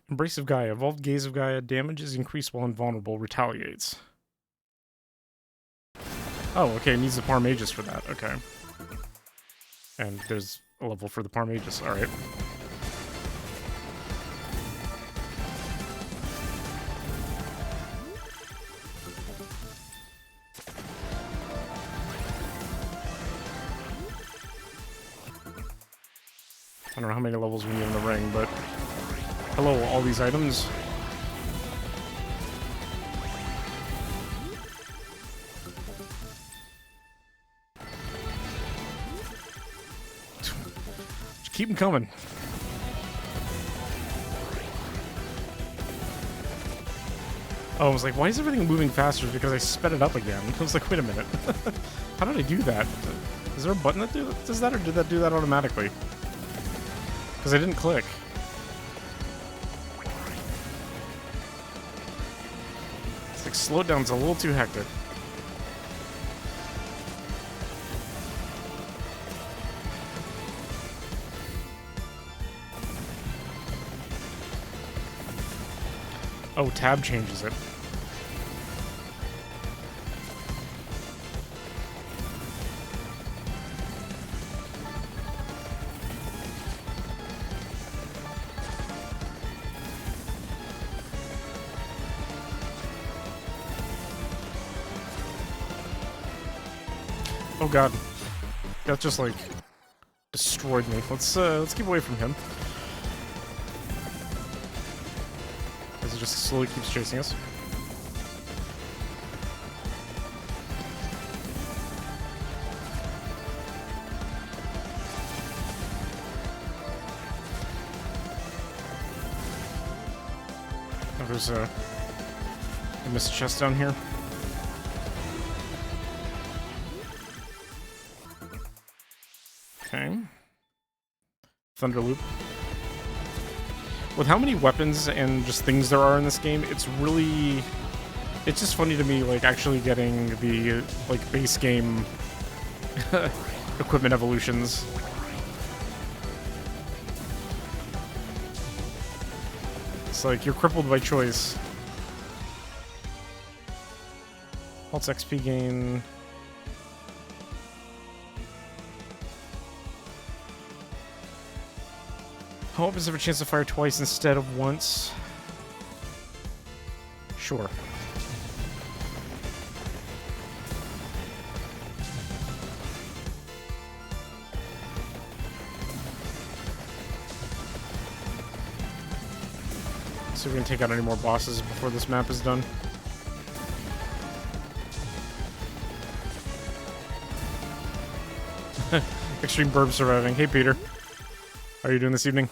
Embrace of Gaia. Evolved Gaze of Gaia. Damage is increased while invulnerable. Retaliates. Oh, okay. It needs the Parmagus for that. Okay. And there's a level for the Parmagus. Alright. I don't know how many levels we need in the ring, but... Hello, all these items. Just keep them coming. Oh, I was like, why is everything moving faster? Because I sped it up again. I was like, wait a minute. How did I do that? Is there a button that does that, or did that do that automatically? Because I didn't click. Slowdown's a little too hectic. Oh, tab changes it. Oh god. That just, like, destroyed me. Let's keep away from him. As it just slowly keeps chasing us. Oh, there's a missed chest down here. Okay. Thunder Loop. With how many weapons and just things there are in this game, it's really... It's just funny to me, like, actually getting the, like, base game equipment evolutions. It's like, you're crippled by choice. Halts XP gain... All weapons have a chance to fire twice instead of once. Sure. So we're gonna take out any more bosses before this map is done. Extreme burb surviving. Hey, Peter. How are you doing this evening?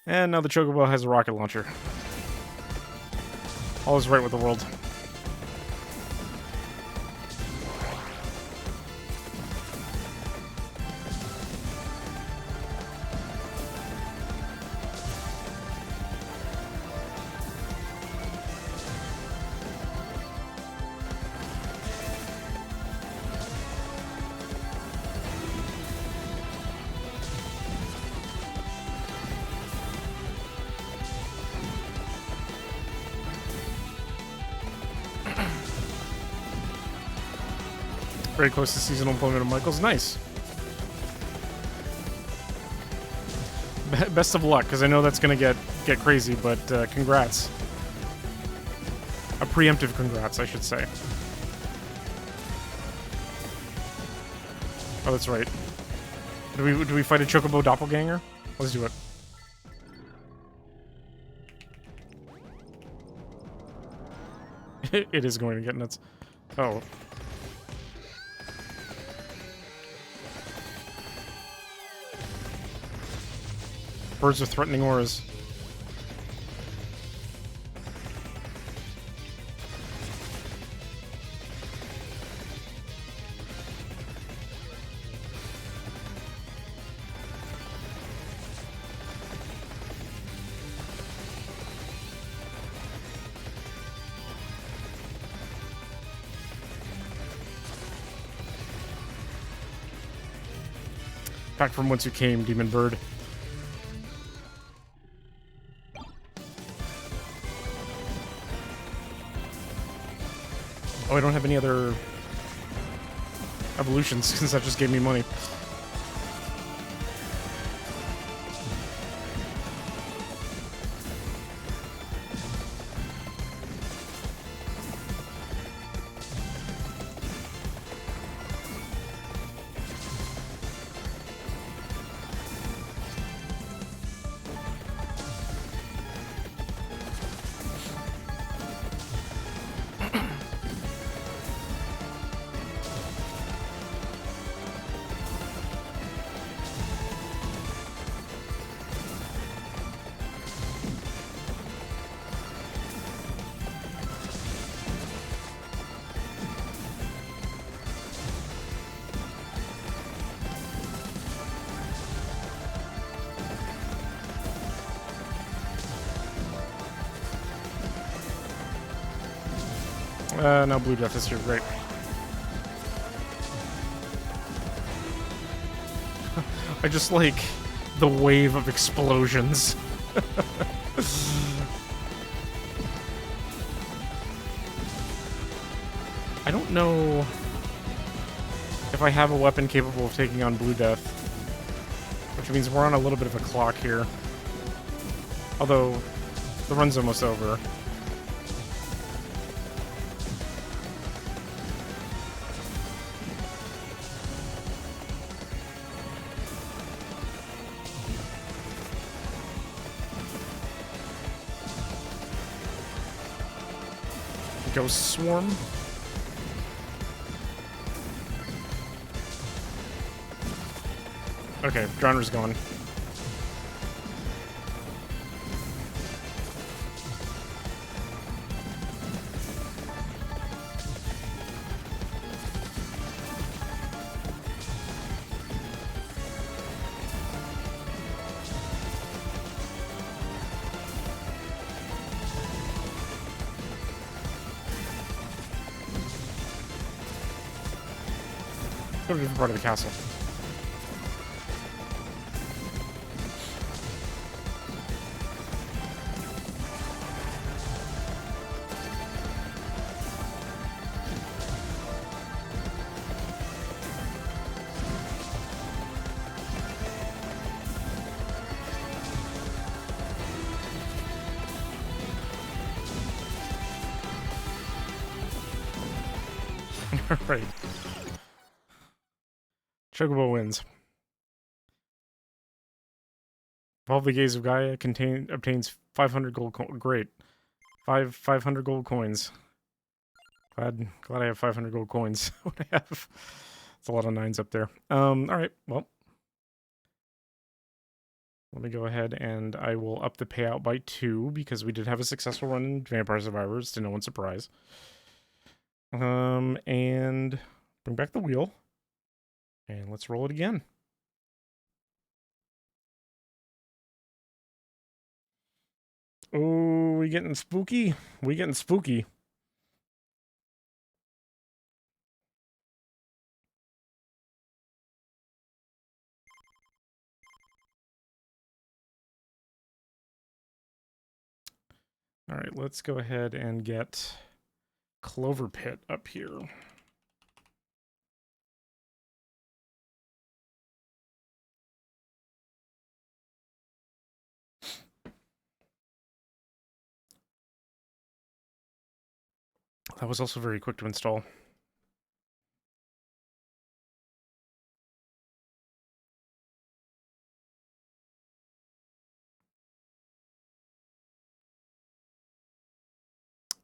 And now the Chocobo has a rocket launcher. All is right with the world. Very close to seasonal employment of Michael's. Nice. Best of luck, because I know that's going to get crazy, but congrats. A preemptive congrats, I should say. Oh, that's right. Do we fight a Chocobo doppelganger? Let's do it. It is going to get nuts. Oh. Birds with threatening auras. Back from whence you came, Demon Bird. Oh, I don't have any other evolutions since that just gave me money. Now Blue Death is here, great. I just like the wave of explosions. I don't know if I have a weapon capable of taking on Blue Death, which means we're on a little bit of a clock here. Although, the run's almost over. Ghost Swarm. Okay, Drowner's gone. Go to a different part of the castle. Right. Chocobo wins. Evolve the Gaze of Gaia obtains 500 gold great. 500 gold coins. Glad I have 500 gold coins. What I have. It's a lot of 9s up there. Alright, well. Let me go ahead and I will up the payout by 2 because we did have a successful run in Vampire Survivors, to no one's surprise. And bring back the wheel. And let's roll it again. Oh, we getting spooky? We getting spooky. All right, let's go ahead and get Clover Pit up here. That was also very quick to install.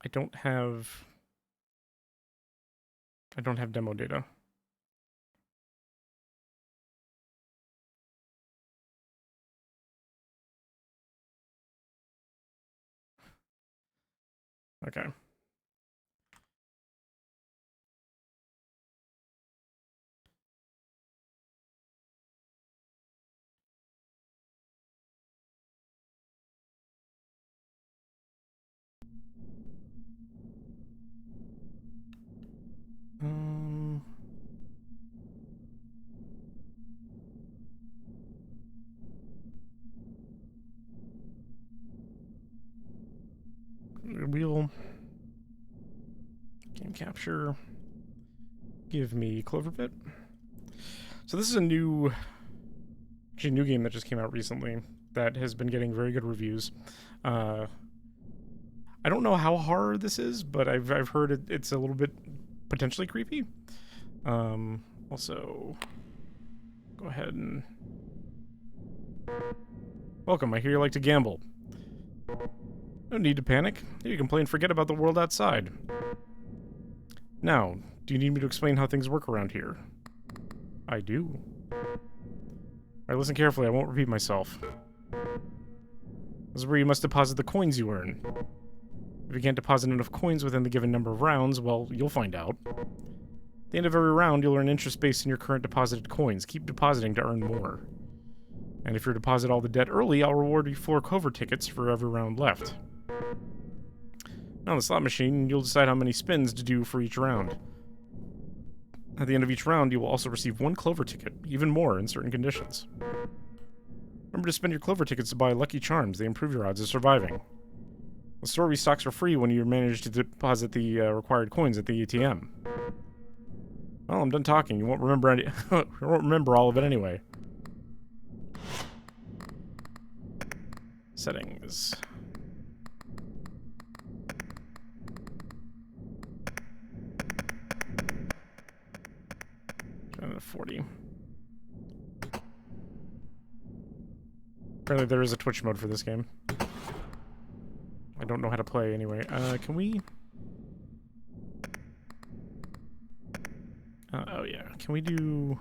I don't have demo data. Okay. Wheel. Game capture. Give me Clover Pit. So this is a new game that just came out recently that has been getting very good reviews. I don't know how horror this is, but I've heard it's a little bit potentially creepy. Also, go ahead and welcome. I hear you like to gamble. No need to panic. You can play and forget about the world outside. Now, do you need me to explain how things work around here? I do. Alright, listen carefully. I won't repeat myself. This is where you must deposit the coins you earn. If you can't deposit enough coins within the given number of rounds, well, you'll find out. At the end of every round, you'll earn interest based on your current deposited coins. Keep depositing to earn more. And if you deposit all the debt early, I'll reward you 4 cover tickets for every round left. Now, on the slot machine, you'll decide how many spins to do for each round. At the end of each round, you will also receive 1 clover ticket, even more in certain conditions. Remember to spend your clover tickets to buy lucky charms. They improve your odds of surviving. The store restocks for free when you manage to deposit the required coins at the ATM. Well, I'm done talking. You won't remember you won't remember all of it anyway. Settings. 40. Apparently there is a Twitch mode for this game. I don't know how to play anyway. Can we... oh yeah, can we do...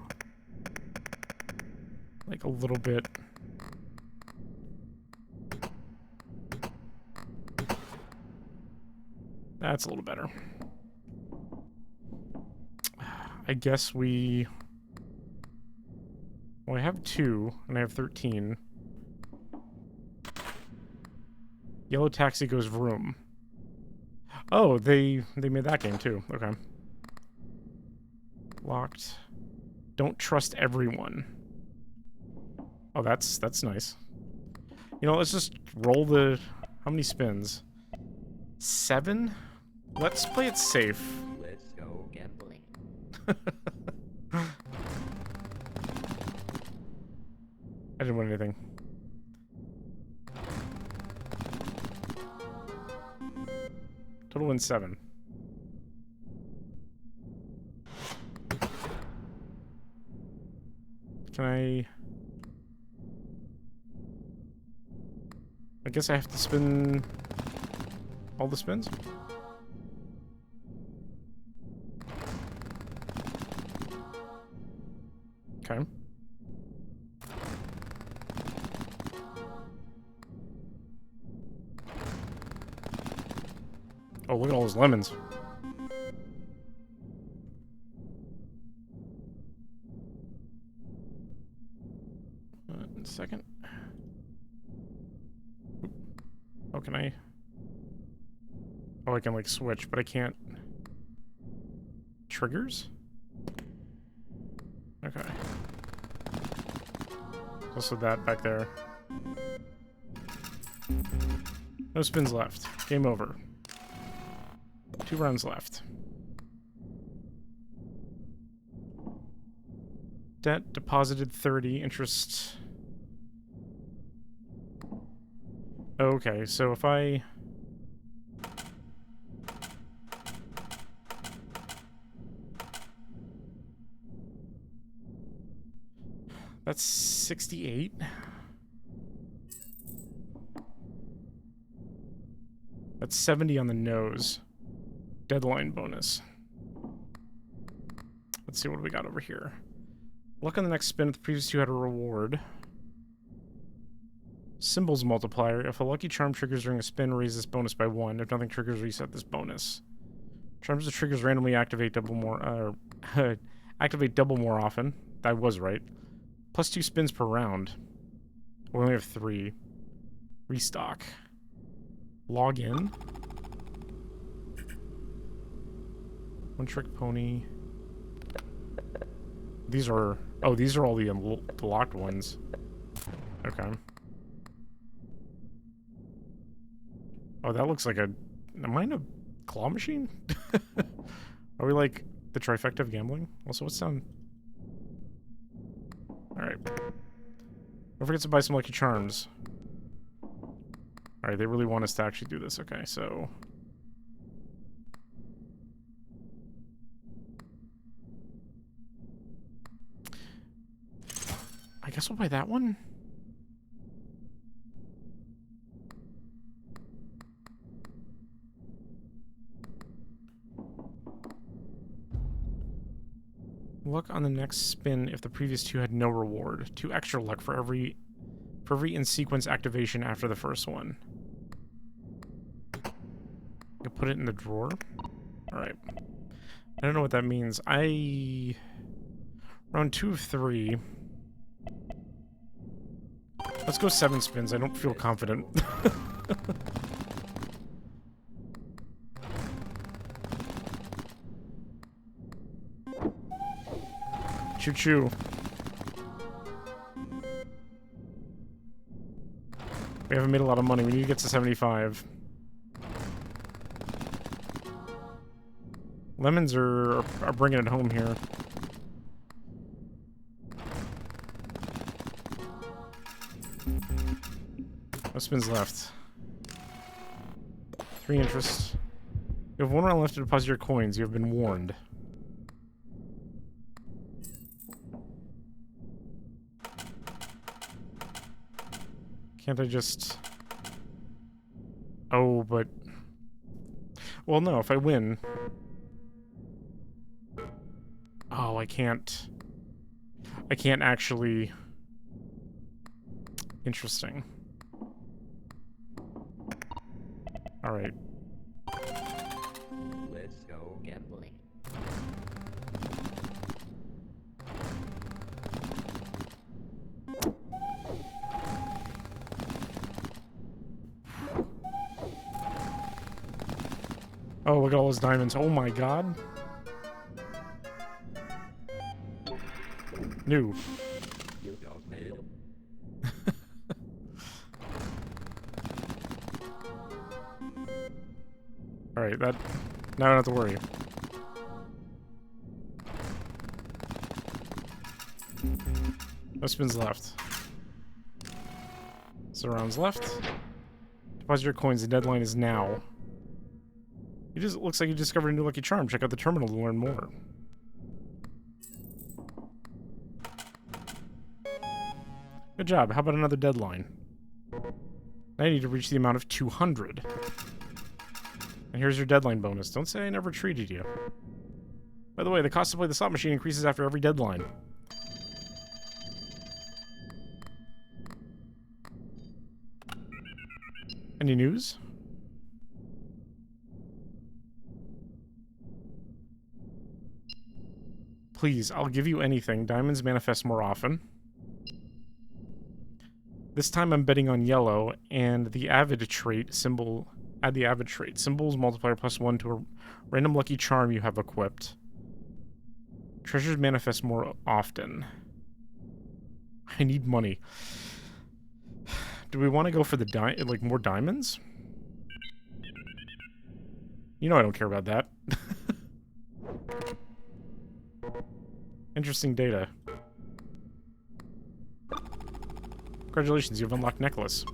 like a little bit... That's a little better. I guess we... Well, I have 2, and I have 13. Yellow taxi goes vroom. Oh, they made that game too. Okay. Locked. Don't trust everyone. Oh, that's nice. You know, let's just roll the... How many spins? 7? Let's play it safe. Let's go gambling. I didn't win anything. Total win 7. Can I guess I have to spin all the spins? Okay. Oh, look at all those lemons. Second. Oh, can I? Oh, I can, like, switch, but I can't. Triggers? Okay. Also that back there. No spins left. Game over. 2 rounds left. Debt deposited 30. Interest. Okay, so if I... That's 68. That's 70 on the nose. Deadline bonus. Let's see what we got over here. Luck on the next spin. If the previous 2 had a reward. Symbols multiplier. If a lucky charm triggers during a spin, raise this bonus by 1. If nothing triggers, reset this bonus. Charms that triggers randomly activate double more. Activate double more often. I was right. Plus 2 spins per round. We only have 3. Restock. Log in. One trick pony. These are... Oh, these are all the locked ones. Okay. Oh, that looks like a... Am I in a claw machine? Are we like the trifecta of gambling? Also, what's down... Alright. Don't forget to buy some lucky charms. Alright, they really want us to actually do this. Okay, so... I guess we'll buy that one? Luck on the next spin if the previous 2 had no reward. 2 extra luck for every in-sequence activation after the first one. I can put it in the drawer. Alright. I don't know what that means. Round 2 of 3. Let's go 7 spins. I don't feel confident. Choo-choo. We haven't made a lot of money. We need to get to 75. Lemons are bringing it home here. No spins left. 3 interest. You have 1 round left to deposit your coins. You have been warned. Can't I just... Oh, but... Well, no, if I win... Oh, I can't actually... Interesting. Alright. Let's go gambling. Oh, look at all those diamonds. Oh my god. New. You don't mail. Alright, that... Now I don't have to worry. No spins left. So rounds left. Deposit your coins. The deadline is now. It just looks like you discovered a new lucky charm. Check out the terminal to learn more. Good job. How about another deadline? I need to reach the amount of 200. And here's your deadline bonus. Don't say I never treated you. By the way, the cost to play the slot machine increases after every deadline. Any news? Please, I'll give you anything. Diamonds manifest more often. This time I'm betting on yellow, and the avid trait symbol... Add the avid trait. Symbols multiplier +1 to a random lucky charm you have equipped. Treasures manifest more often. I need money. Do we want to go for the like more diamonds? You know I don't care about that. Interesting data. Congratulations, you've unlocked necklace.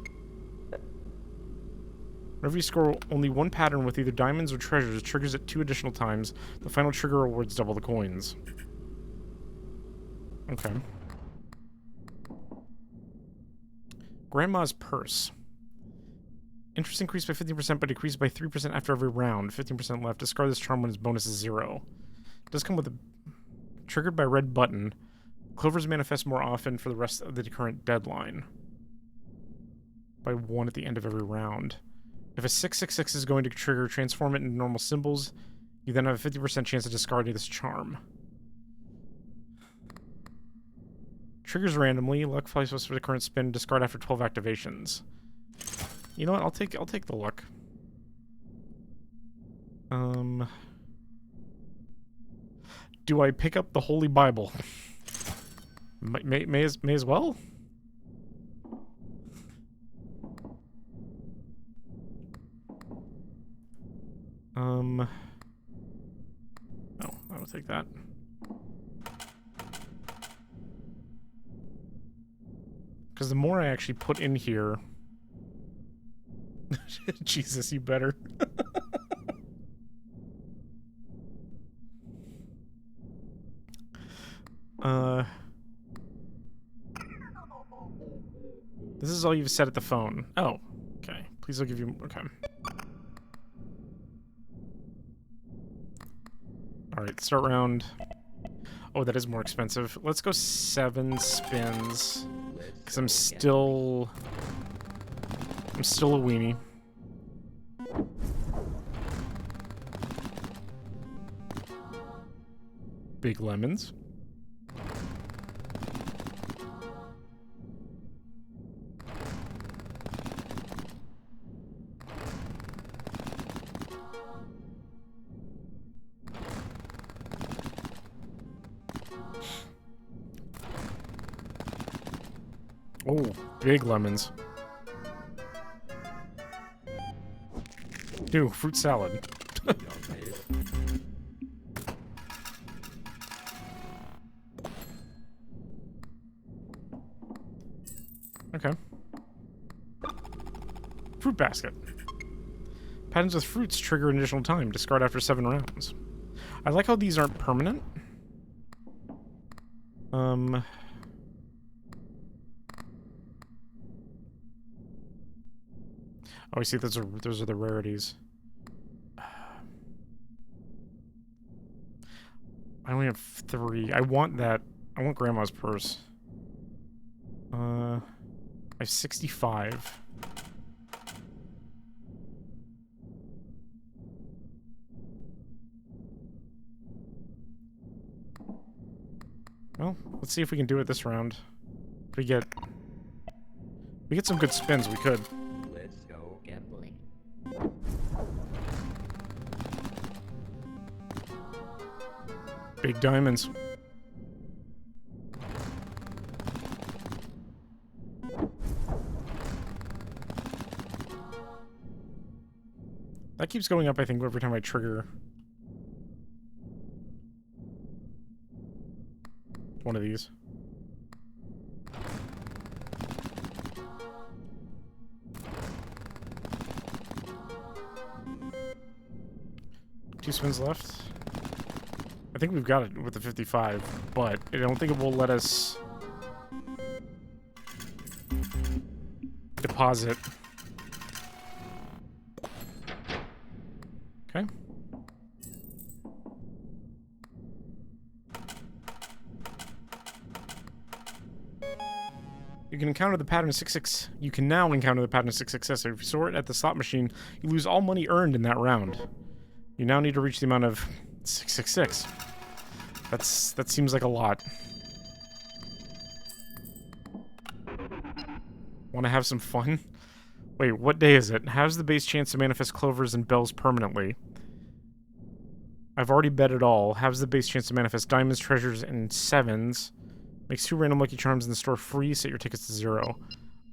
Whenever you score only one pattern with either diamonds or treasures, it triggers it 2 additional times. The final trigger awards double the coins. Okay. Grandma's purse. Interest increased by 15%, but decreased by 3% after every round. 15% left. Discard this charm when its bonus is 0. It does come with a... Triggered by red button. Clovers manifest more often for the rest of the current deadline. By 1 at the end of every round. If a 666 is going to trigger, transform it into normal symbols. You then have a 50% chance of discarding this charm. Triggers randomly. Luck flies for the current spin. Discard after 12 activations. You know what? I'll take the luck. Do I pick up the Holy Bible? may as well. No, I will take that. Because the more I actually put in here... Jesus, you better. This is all you've said at the phone. Oh, okay. Please I'll give you... Okay. Alright, start round. Oh, that is more expensive. Let's go 7 spins. Because I'm still a weenie. Big lemons. Oh, big lemons. Dude, fruit salad. Okay. Fruit basket. Patterns with fruits trigger an additional time. Discard after 7 rounds. I like how these aren't permanent. Oh, I see. Those are the rarities. I only have 3. I want that. I want Grandma's purse. I have 65. Well, let's see if we can do it this round. If we get some good spins, we could. Let's go gambling. Big diamonds. That keeps going up, I think, every time I trigger one of these. Two spins left. I think we've got it with the 55, but I don't think it will let us... deposit. Okay. You can encounter the pattern of 6-6. You can now encounter the pattern of 6-6. If you store it at the slot machine, you lose all money earned in that round. You now need to reach the amount of 666. That seems like a lot. Want to have some fun? Wait, what day is it? How's the base chance to manifest clovers and bells permanently? I've already bet it all. How's the base chance to manifest diamonds, treasures, and 7s? Makes 2 random lucky charms in the store free. Set your tickets to 0.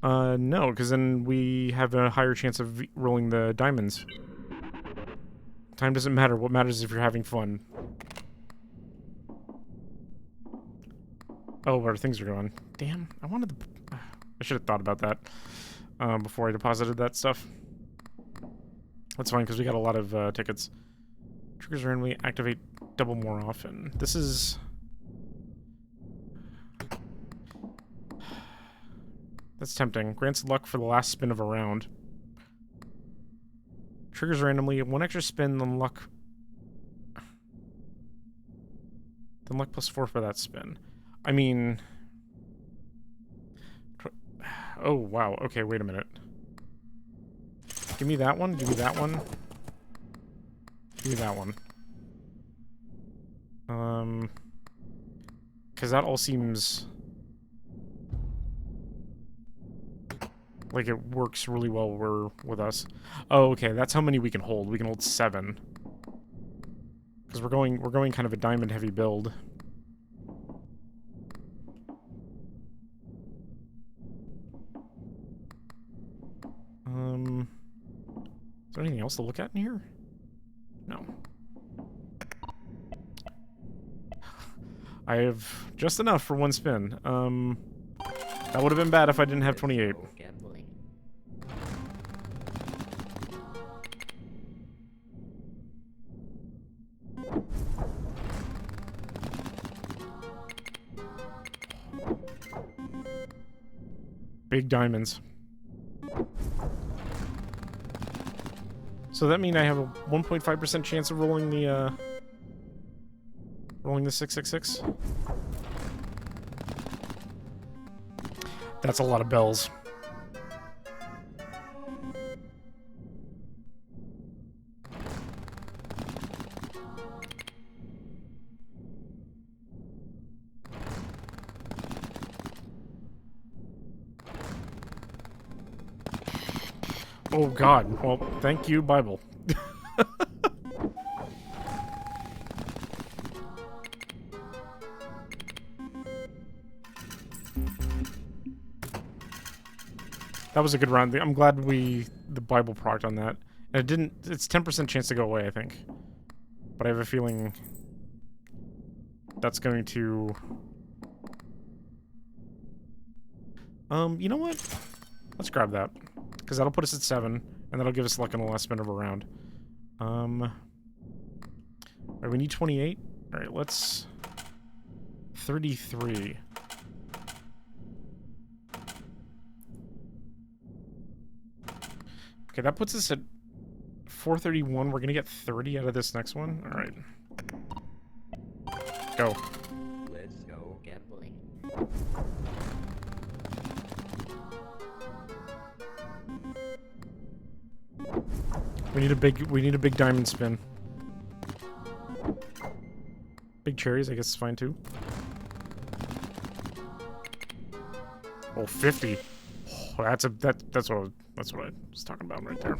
No, because then we have a higher chance of rolling the diamonds. Time doesn't matter. What matters is if you're having fun. Oh, where things are going. Damn, I wanted the... I should have thought about that before I deposited that stuff. That's fine, because we got a lot of tickets. Triggers randomly activate double more often. This is... That's tempting. Grants luck for the last spin of a round. Triggers randomly. 1 extra spin, then luck... Then luck plus 4 for that spin. I mean... Oh, wow. Okay, wait a minute. Give me that one. Give me that one. Give me that one. Because that all seems... like it works really well with us. Oh, okay. That's how many we can hold. We can hold 7. Because we're going kind of a diamond-heavy build. Is there anything else to look at in here? No. I have just enough for 1 spin. That would have been bad if I didn't have 28. Gambling. Big diamonds. So that means I have a 1.5% chance of rolling the 666. That's a lot of bells. Oh God. Well, thank you, Bible. That was a good round. I'm glad the Bible procced on that. And it didn't... It's 10% chance to go away, I think. But I have a feeling that's going to... you know what? Let's grab that. Because that'll put us at 7, and that'll give us luck on the last spin of a round. Alright, we need 28. Alright, let's... 33. Okay, that puts us at 431. We're gonna get 30 out of this next one. Alright. Go. Let's go gambling. We need a big diamond spin. Big cherries, I guess, is fine too. Oh, 50. Oh, that's what I was talking about right there.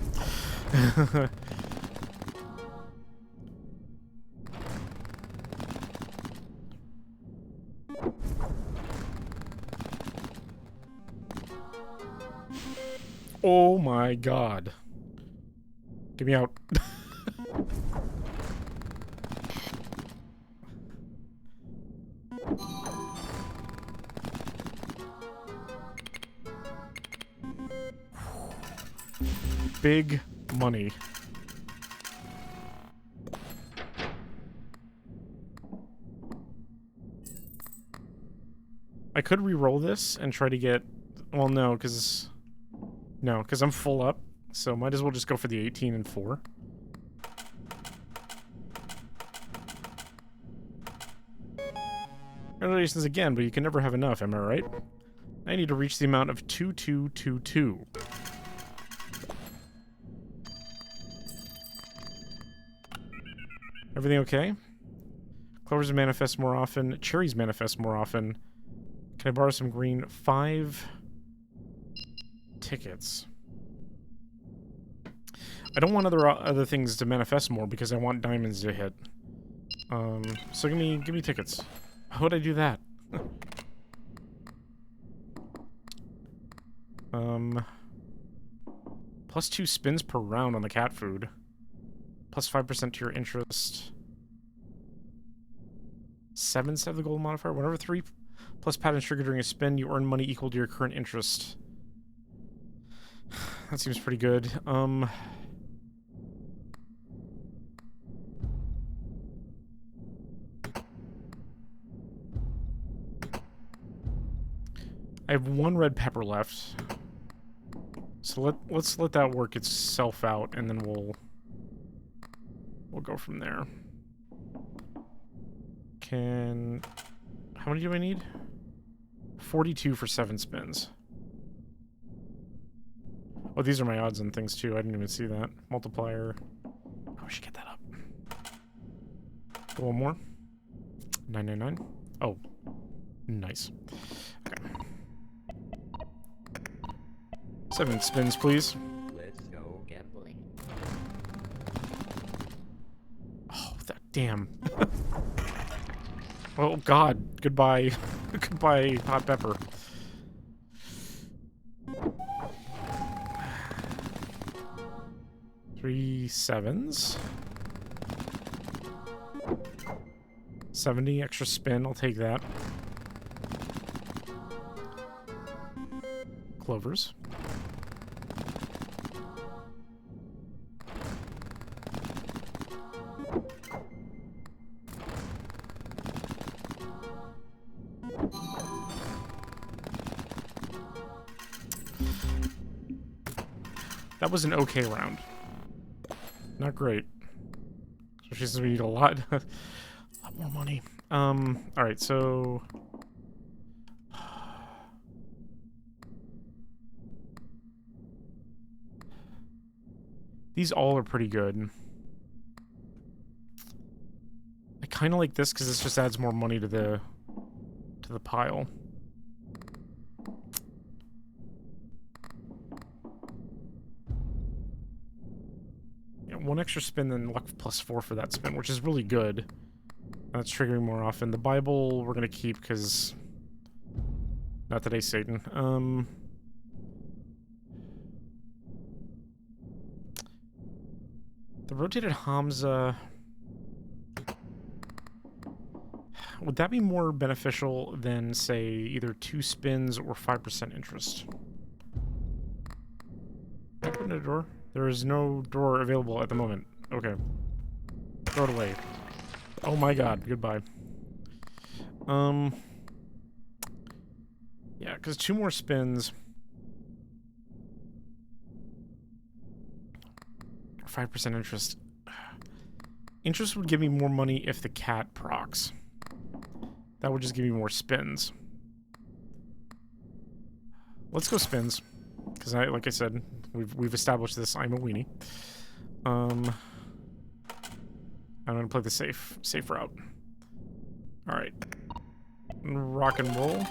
Oh my God. Get me out. Big money. I could re-roll this and try to get... Well, no, because... No, because I'm full up, so might as well just go for the 18 and 4. Congratulations again, but you can never have enough, am I right? I need to reach the amount of 2222. Everything okay? Clovers manifest more often. Cherries manifest more often. Can I borrow some green? 5 tickets. I don't want other things to manifest more because I want diamonds to hit. So give me tickets. How would I do that? Plus 2 spins per round on the cat food. Plus 5% to your interest. 7 set the gold modifier. Whenever 3 plus patterns trigger during a spin, you earn money equal to your current interest. That seems pretty good. I have 1 red pepper left. So let's let that work itself out, and then we'll go from there. How many do I need? 42 for 7 spins. Oh, these are my odds and things too. I didn't even see that. Multiplier. Oh, I should get that up. Go one more. 999. Oh, nice. Okay. 7 spins, please. Let's go gambling. Oh, that damn. Oh God! Goodbye, goodbye, hot pepper. Three 7s. 70 extra spin. I'll take that. Clovers. That was an okay round. Not great. Especially since we need a lot more money. Alright, so... These all are pretty good. I kind of like this because this just adds more money to the pile. Yeah, 1 extra spin, then luck plus 4 for that spin, which is really good. That's triggering more often. The Bible we're gonna keep because not today, Satan. The rotated Hamza. Would that be more beneficial than, say, either 2 spins or 5% interest? Can I open a door? There is no door available at the moment. Okay. Throw it away. Oh my God, goodbye. Yeah, because 2 more spins. 5% interest. Interest would give me more money if the cat procs. That would just give me more spins. Let's go spins. Because like I said, we've established this. I'm a weenie. I'm gonna play the safe route. Alright. Rock and roll.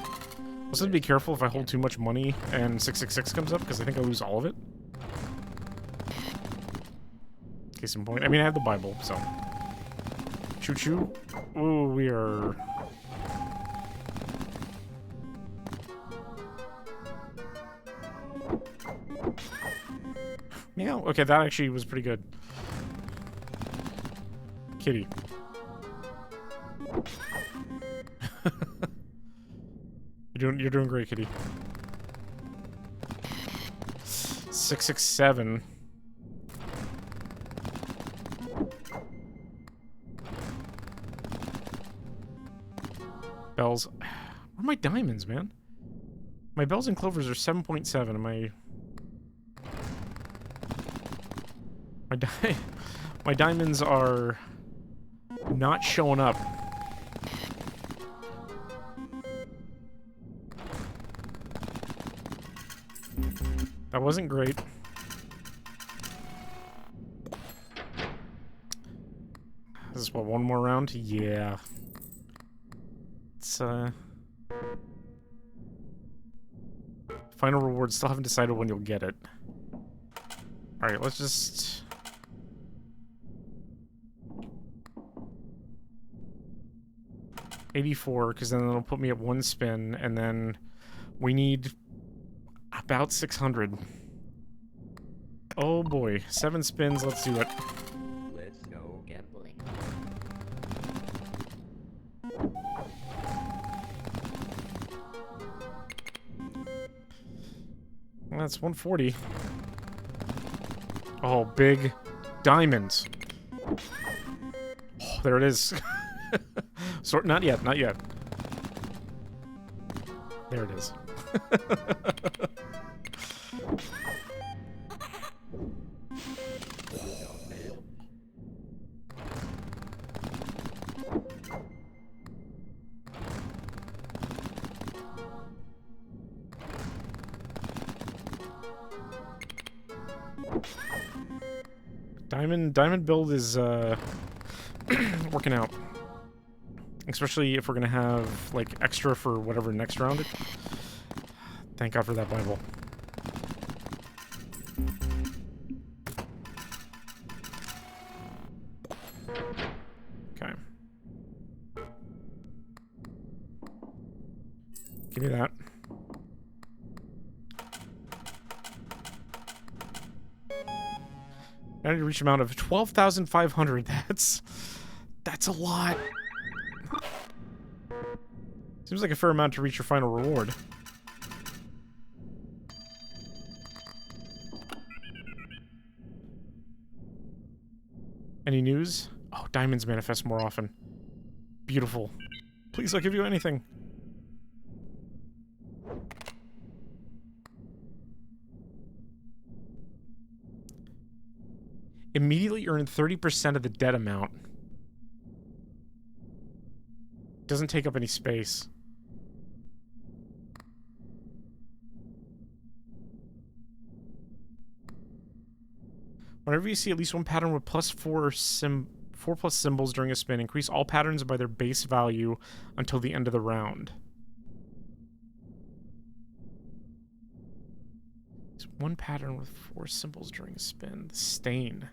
Also be careful if I hold too much money and 666 comes up, because I think I lose all of it. Case in point. I mean, I have the Bible, so. Choo-choo. Ooh, we are... Yeah, okay, that actually was pretty good. Kitty. You're doing great, Kitty. 667. Bells. Where are my diamonds, man? My bells and clovers are 7.7. Am I... My my diamonds are not showing up. That wasn't great. This is what, one more round? Yeah. It's final reward, still haven't decided when you'll get it. Alright, let's just... $84, because then it'll put me at one spin, and then we need about 600. Oh boy, 7 spins, let's do it. Let's go gambling. Well, that's 140. Oh, big diamonds. Oh, there it is. Sort, not yet, not yet. There it is. Diamond build is working out. Especially if we're gonna have like extra for whatever next round. Thank God for that Bible. Okay. Give me that. I need to reach an amount of 12,500. That's a lot. Seems like a fair amount to reach your final reward. Any news? Oh, diamonds manifest more often. Beautiful. Please, I'll give you anything. Immediately earn 30% of the debt amount. Doesn't take up any space. Whenever you see at least one pattern with +4 plus symbols during a spin, increase all patterns by their base value until the end of the round. There's one pattern with 4 symbols during a spin. Stain.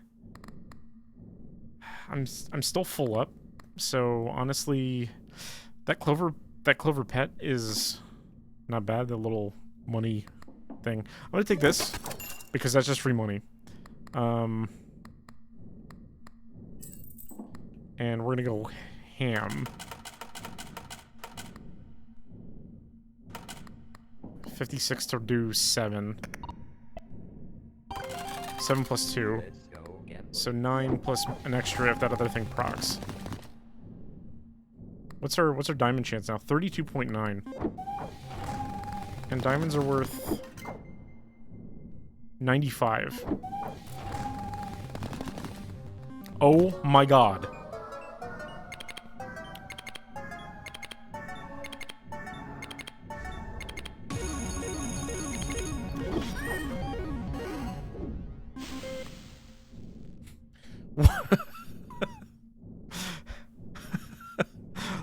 I'm still full up, so honestly, that clover pet is not bad. The little money thing. I'm gonna take this because that's just free money. And we're gonna go ham. 56 to do 7. 7 plus 2. So 9 plus an extra if that other thing procs. What's our diamond chance now? 32.9. And diamonds are worth 95. Oh my god.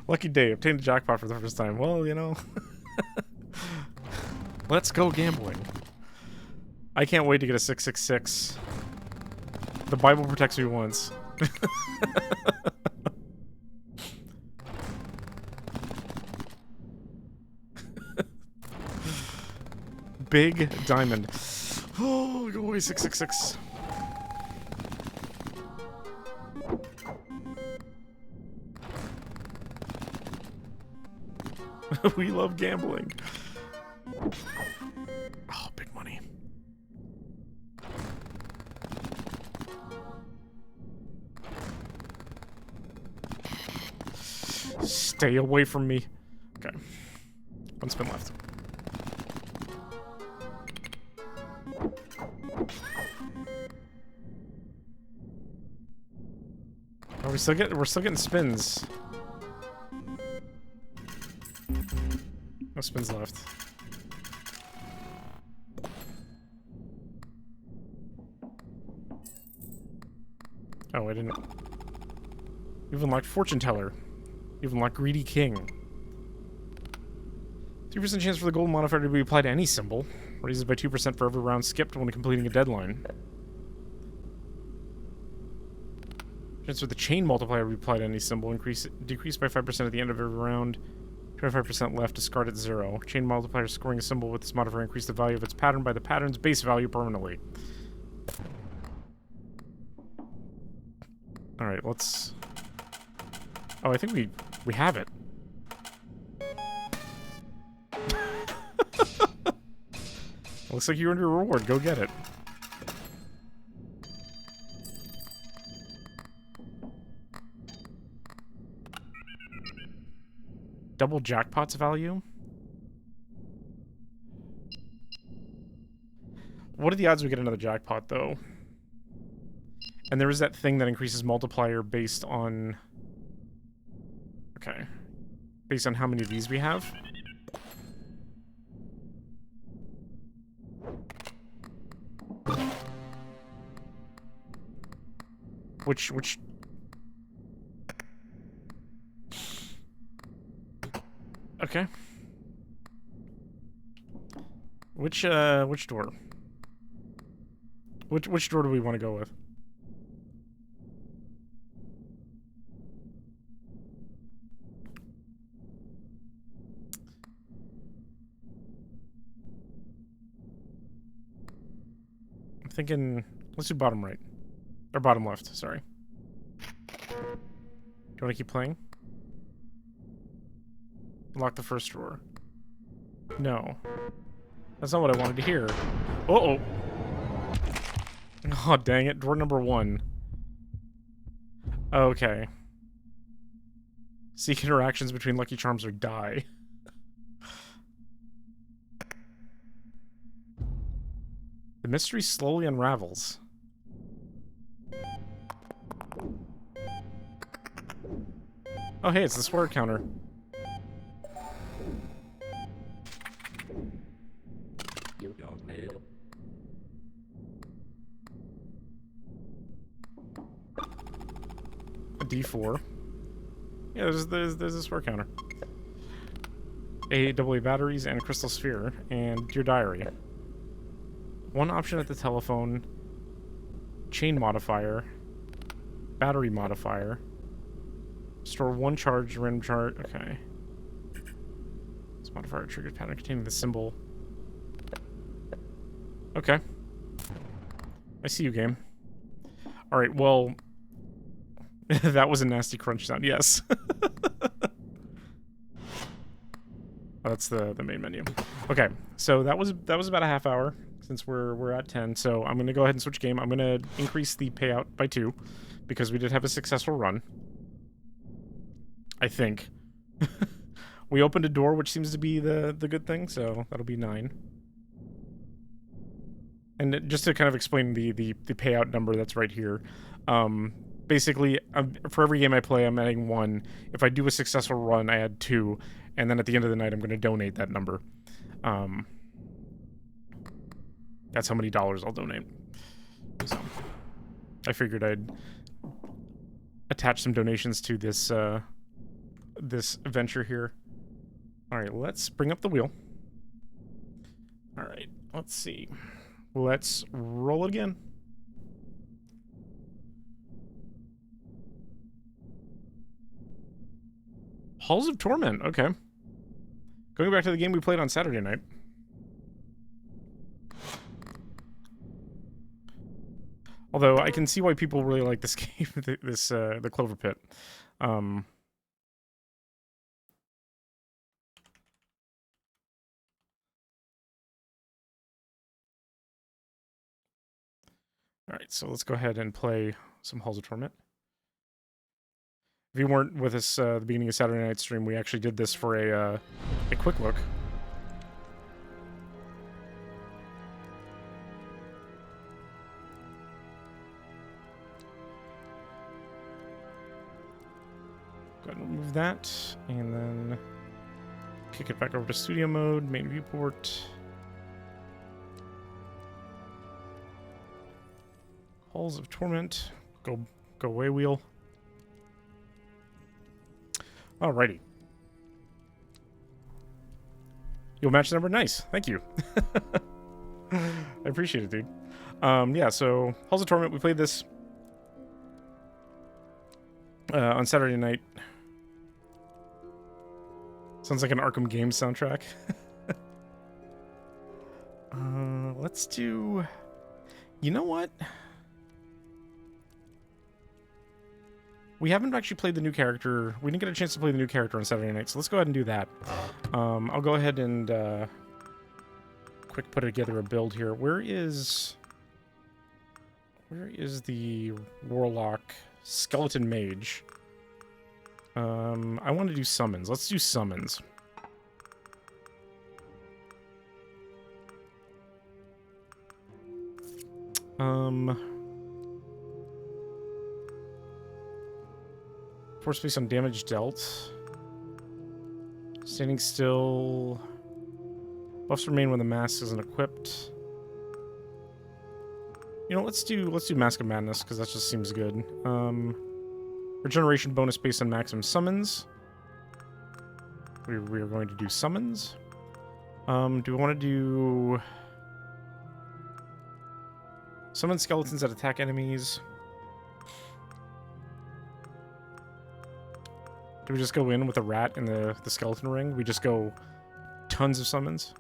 Lucky day, obtained a jackpot for the first time. Well, you know. Let's go gambling. I can't wait to get a 666. The Bible protects me once. Big diamond. Oh, go away, 666. We love gambling. Oh, big money. Stay away from me. Okay. One spin left. we're still getting spins. No spins left. Oh, I didn't. You've unlocked Fortune Teller. You've unlocked Greedy King. 3% chance for the golden modifier to be applied to any symbol. Raises by 2% for every round skipped when completing a deadline. Chance for the chain multiplier to be applied to any symbol. Decrease by 5% at the end of every round. 25% left, discard at 0. Chain multiplier scoring a symbol with this modifier increase the value of its pattern by the pattern's base value permanently. Alright, let's... Oh, I think we have it. Looks like you earned your reward. Go get it. Double jackpot's value? What are the odds we get another jackpot, though? And there is that thing that increases multiplier based on... Okay. Based on how many of these we have. Which... Okay. Which door? Which door do we want to go with? I'm thinking... Let's do bottom right. Or bottom left, sorry. Do you want to keep playing? Unlock the first drawer. No. That's not what I wanted to hear. Uh-oh. Oh, dang it. Drawer number 1. Okay. Seek interactions between Lucky Charms or die. The mystery slowly unravels. Oh, hey, it's the swear counter. You don't know. A D4. Yeah, there's a swear counter. AA batteries and crystal sphere, and your diary. One option at the telephone. Chain modifier. Battery modifier. Store 1 charge, random charge. Okay. This modifier triggers pattern containing the symbol. Okay. I see you, game. Alright, well... that was a nasty crunch sound, yes. Oh, that's the main menu. Okay, so that was about a half hour since we're at 10. So I'm gonna go ahead and switch game. I'm gonna increase the payout by 2 because we did have a successful run. I think. We opened a door, which seems to be the good thing, so that'll be 9. And just to kind of explain the payout number that's right here, basically, for every game I play, I'm adding 1. If I do a successful run, I add 2, and then at the end of the night, I'm going to donate that number. That's how many dollars I'll donate. So, I figured I'd attach some donations to this this venture here. All right, let's bring up the wheel. All right, let's see. Let's roll it again. Halls of Torment, okay. Going back to the game we played on Saturday night. Although I can see why people really like this game, the Clover Pit. Alright, so let's go ahead and play some Halls of Torment. If you weren't with us at the beginning of Saturday night stream, we actually did this for a quick look. ahead and remove that, and then kick it back over to studio mode, main viewport. Halls of Torment. Go away, wheel. Alrighty. You'll match the number. Nice. Thank you. I appreciate it, dude. Yeah, so Halls of Torment, we played this on Saturday night. Sounds like an Arkham Games soundtrack. Let's do... You know what? We haven't actually played the new character. We didn't get a chance to play the new character on Saturday night, so let's go ahead and do that. I'll go ahead and quick put together a build here. Where is the Warlock Skeleton Mage? I want to do summons. Let's do summons. Force based on damage dealt. Standing still. Buffs remain when the mask isn't equipped. You know, let's do Mask of Madness, because that just seems good. Regeneration bonus based on maximum summons. We are going to do summons. Do we want to do... Summon skeletons that attack enemies? Do we just go in with a rat in the skeleton ring? We just go tons of summons?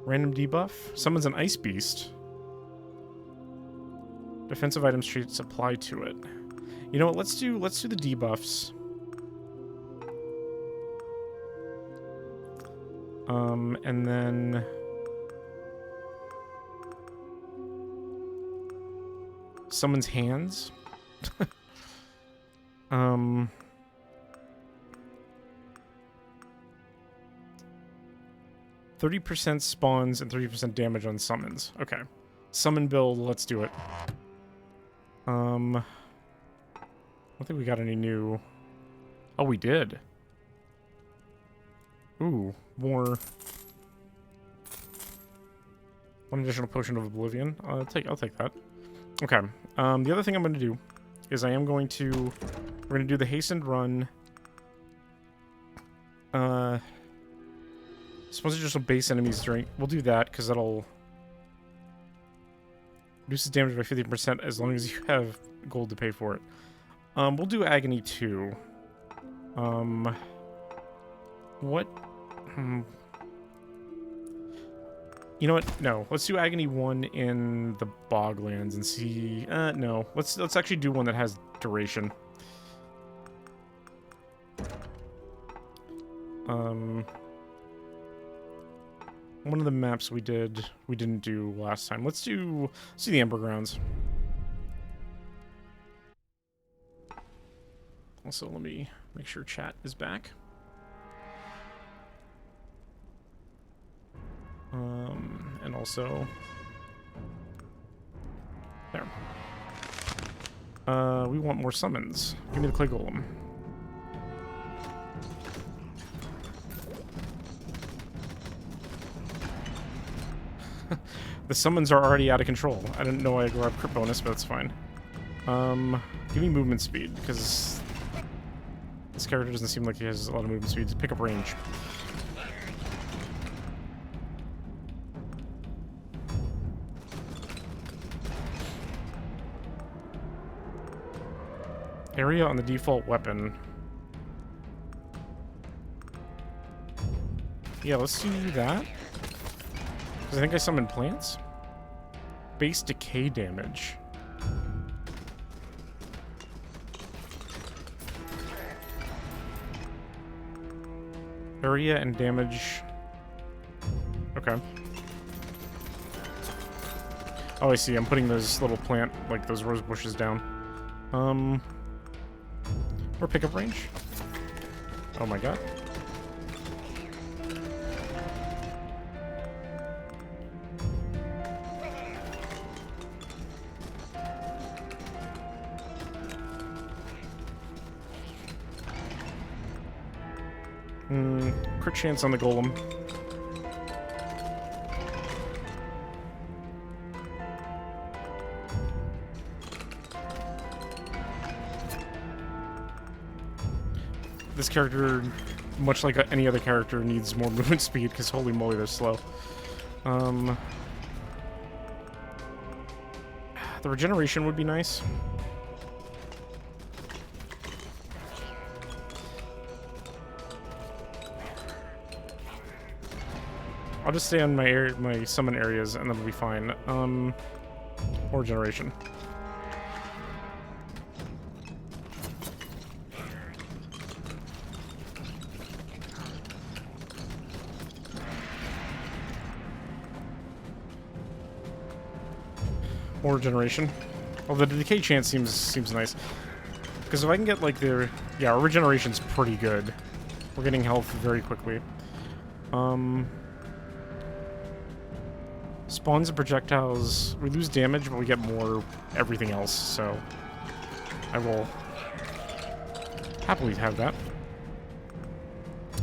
Random debuff? Summons an ice beast. Defensive items traits apply to it. You know what? Let's do the debuffs. And then summons hands. 30% spawns and 30% damage on summons. Okay. Summon build, let's do it. I don't think we got any new... Oh, we did. Ooh, more... One additional potion of oblivion. I'll take that. Okay. The other thing I'm going to do is we're going to do the hastened run. Suppose just some base enemies during... We'll do that, because that'll... Reduces damage by 50% as long as you have gold to pay for it. We'll do Agony 2. What? You know what? No. Let's do Agony 1 in the Boglands and see... no. Let's actually do one that has duration. One of the maps we didn't do last time. Let's do the Ember Grounds. Also, let me make sure chat is back. And also there. We want more summons. Give me the Clay Golem. The summons are already out of control. I didn't know I grabbed crit bonus, but that's fine. Give me movement speed, because this character doesn't seem like he has a lot of movement speed. Pick up range. Area on the default weapon. Yeah, let's do that. Because I think I summoned plants. Base decay damage. Area and damage. Okay. Oh, I see. I'm putting those little plant, like those rose bushes down. Or pickup range. Oh my god. Crit chance on the golem. This character, much like any other character, needs more movement speed because holy moly, they're slow. The regeneration would be nice. I'll just stay on my summon areas and then we'll be fine. More regeneration. More regeneration. Well, the decay chance seems nice. Because if I can get like their... Yeah, our regeneration's pretty good. We're getting health very quickly. Spawns and projectiles. We lose damage, but we get more everything else, so... I will happily have that.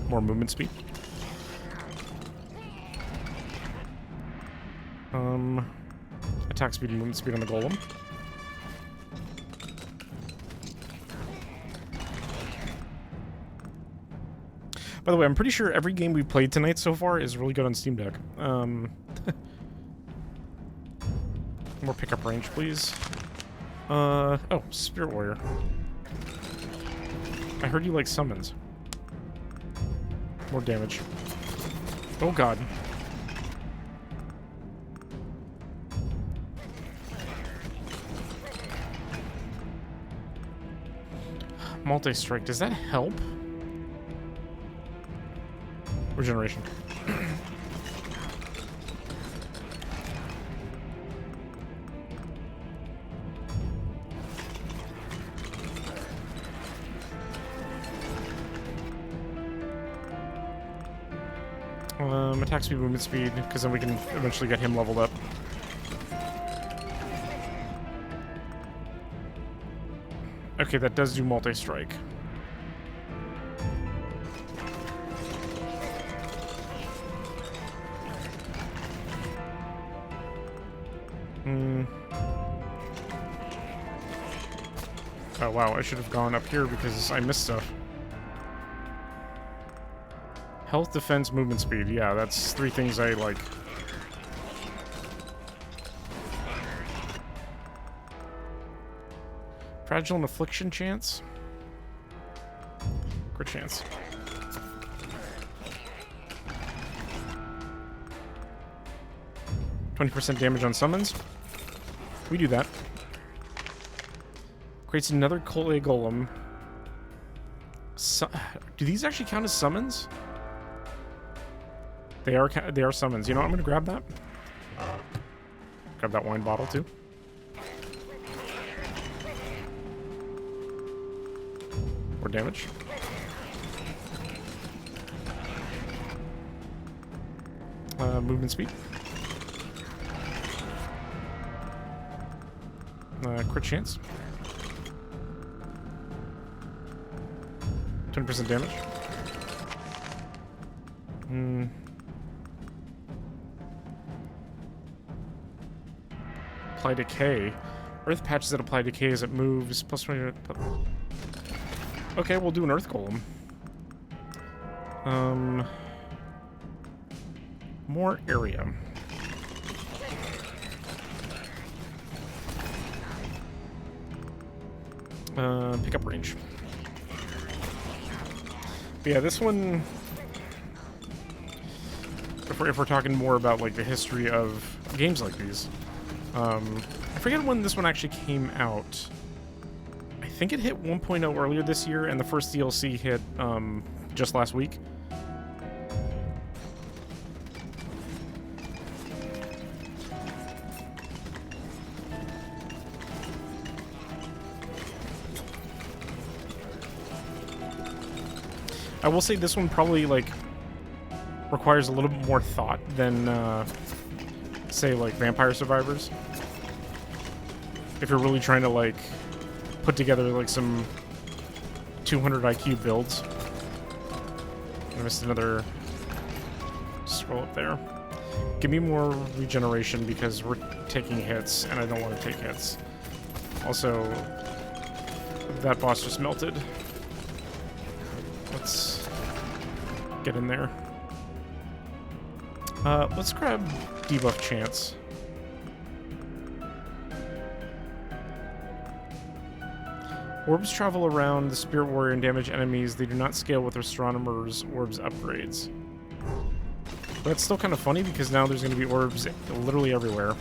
More movement speed. Attack speed and movement speed on the golem. By the way, I'm pretty sure every game we've played tonight so far is really good on Steam Deck. More pickup range, please. Oh, Spirit Warrior. I heard you like summons. More damage. Oh god. Multi-strike, does that help? Regeneration. Attack speed, movement speed, because then we can eventually get him leveled up. Okay, that does do multi-strike. Oh wow, I should have gone up here because I missed stuff. Health, defense, movement speed. Yeah, that's three things I like. Fragile and affliction chance? Crit chance. %20 damage on summons. We do that. Creates another Clay Golem. Do these actually count as summons? They are summons. You know what? I'm gonna grab that. Grab that wine bottle too. More damage. Movement speed. Crit chance. 20% damage. Apply decay. Earth patches that apply decay as it moves. Plus 20. Okay, we'll do an Earth Golem. More area. Pickup range. But yeah, this one... If we're talking more about like the history of games like these, I forget when this one actually came out. I think it hit 1.0 earlier this year, and the first DLC hit just last week. I will say this one probably like requires a little bit more thought than say like Vampire Survivors. If you're really trying to like put together like some 200 IQ builds. I missed another scroll up there. Give me more regeneration because we're taking hits, and I don't want to take hits. Also, that boss just melted. Let's get in there. Let's grab debuff chance. Orbs travel around the Spirit Warrior and damage enemies. They do not scale with Astronomer's Orbs upgrades. But that's still kind of funny because now there's going to be orbs literally everywhere.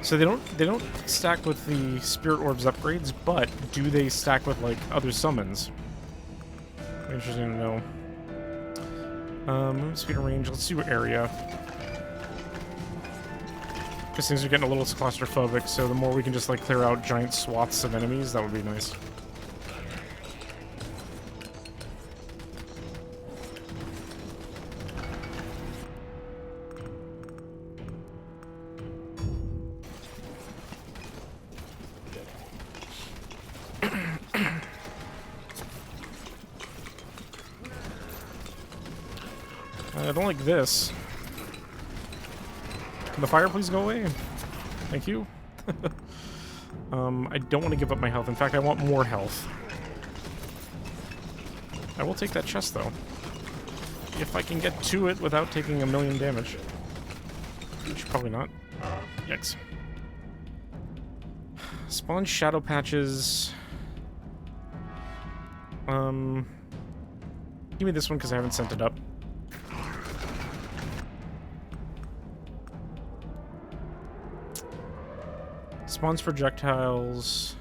So they don't stack with the Spirit Orbs upgrades, but do they stack with like other summons? Interesting to know. Movement speed and range. Let's do area. Because things are getting a little claustrophobic, so the more we can just like clear out giant swaths of enemies, that would be nice. I don't like this. Can the fire please go away? Thank you. I don't want to give up my health. In fact, I want more health. I will take that chest, though. If I can get to it without taking a million damage. Which probably not. Yikes. Spawn shadow patches. Give me this one because I haven't sent it up. Spawns projectiles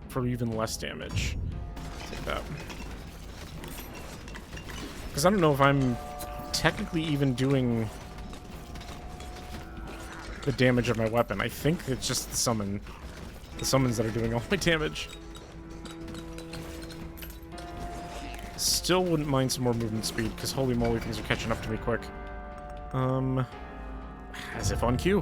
for even less damage. Take that. Because I don't know if I'm technically even doing the damage of my weapon. I think it's just the summons that are doing all my damage. Still wouldn't mind some more movement speed, because holy moly, things are catching up to me quick. As if on cue.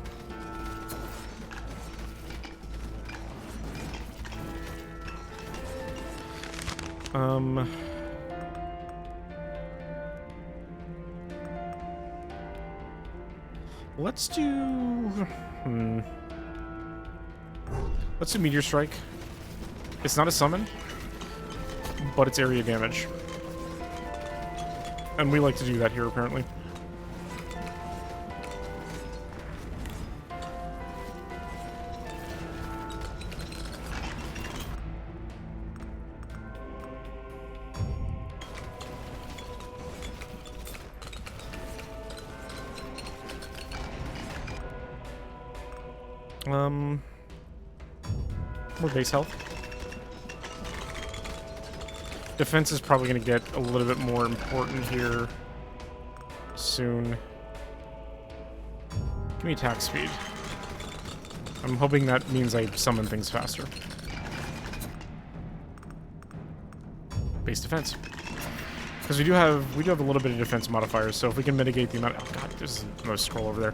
Let's do... Let's do Meteor Strike. It's not a summon, but it's area damage. And we like to do that here, apparently. More base health. Defense is probably going to get a little bit more important here soon. Give me attack speed. I'm hoping that means I summon things faster. Base defense. Because we do have a little bit of defense modifiers, so if we can mitigate the amount... Oh god, there's another scroll over there.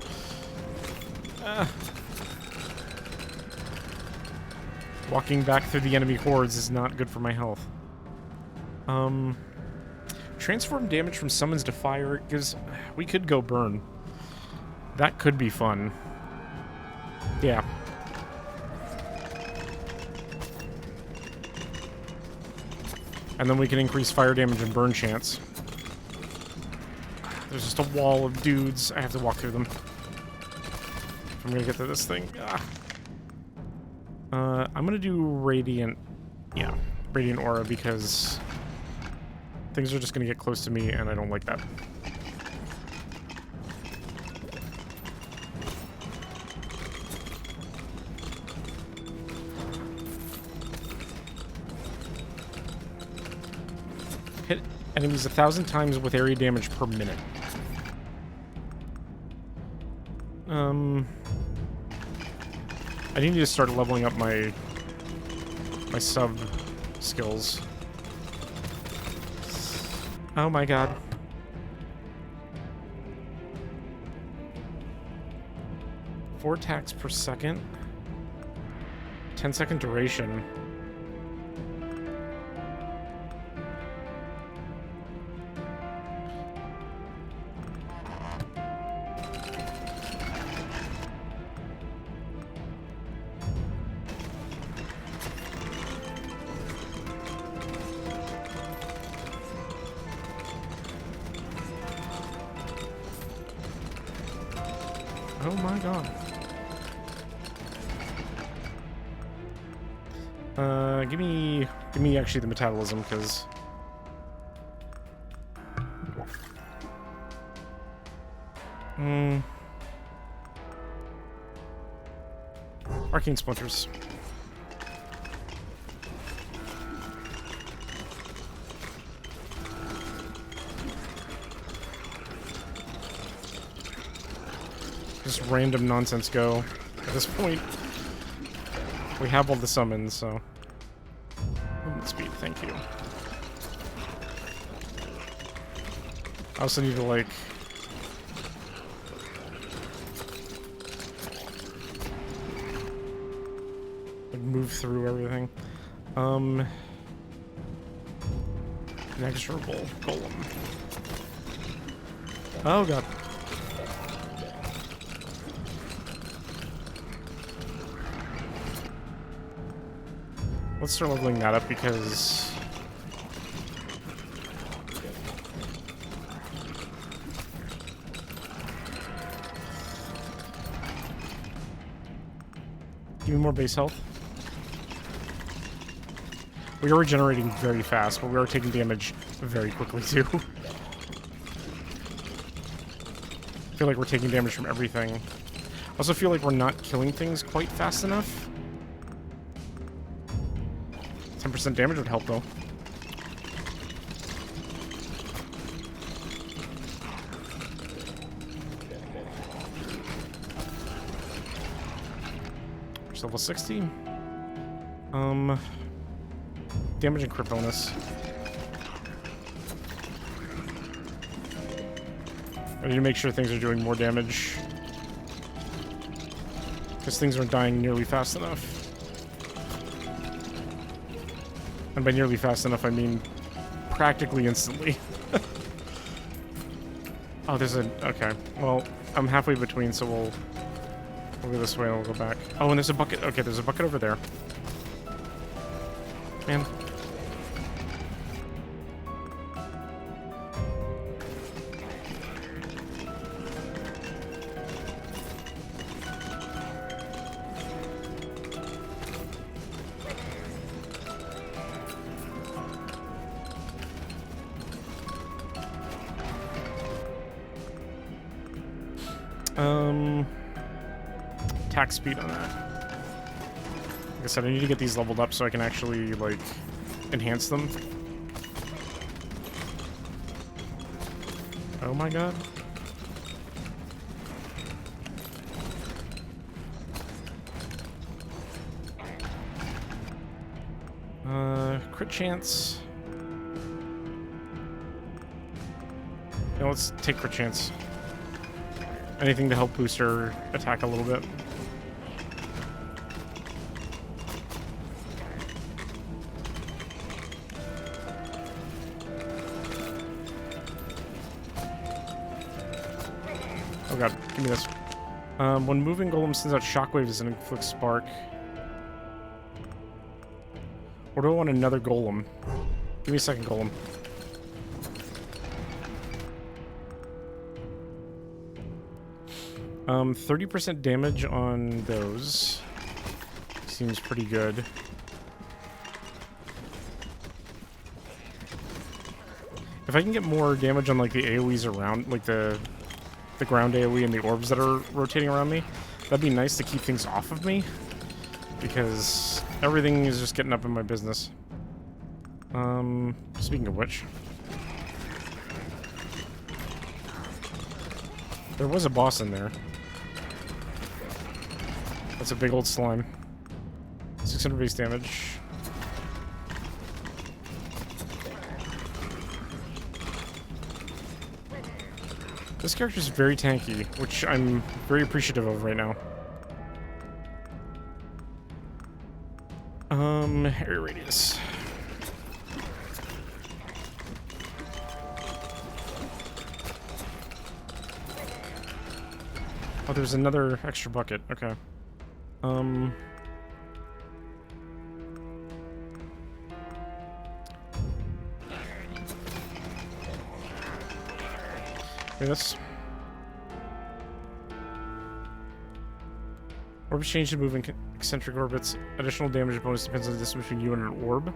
Walking back through the enemy hordes is not good for my health. Transform damage from summons to fire gives... We could go burn. That could be fun. Yeah. And then we can increase fire damage and burn chance. There's just a wall of dudes. I have to walk through them. If I'm gonna get to this thing. I'm gonna do Radiant... Yeah, Radiant Aura because... things are just gonna get close to me and I don't like that. Hit enemies 1,000 times with area damage per minute. I need to start leveling up my sub skills. Oh my god. Four attacks per second. 10-second duration. Oh my god. Give me actually the metabolism, because arcane splinters. Just random nonsense go. At this point, we have all the summons, so movement speed, thank you. I also need to like move through everything. Inexorable golem. Oh god. Let's start leveling that up because give me more base health. We are regenerating very fast, but we are taking damage very quickly too. I feel like we're taking damage from everything. I also feel like we're not killing things quite fast enough. 10% damage would help though. We're level 60. Damage and crit bonus. I need to make sure things are doing more damage, because things aren't dying nearly fast enough. And by nearly fast enough, I mean practically instantly. Oh, there's a... Okay. Well, I'm halfway between, so we'll go this way and we'll go back. Oh, and there's a bucket. Okay, there's a bucket over there. Man. Attack speed on that. Like I said, I need to get these leveled up so I can actually, like, enhance them. Oh my god. Crit chance. Yeah, let's take crit chance. Anything to help boost our attack a little bit. Oh god, give me this. When moving, golem sends out shockwaves and inflicts spark. Or do I want another golem? Give me a second golem. Um, 30% damage on those. Seems pretty good. If I can get more damage on like the AoEs around, like the ground AoE and the orbs that are rotating around me, that'd be nice to keep things off of me, because everything is just getting up in my business. Speaking of which, there was a boss in there. That's a big old slime. 600 base damage. This character is very tanky, which I'm very appreciative of right now. Area radius. Oh, there's another extra bucket. Okay. This. Orbs change to move in eccentric orbits. Additional damage bonus depends on the distance between you and an orb.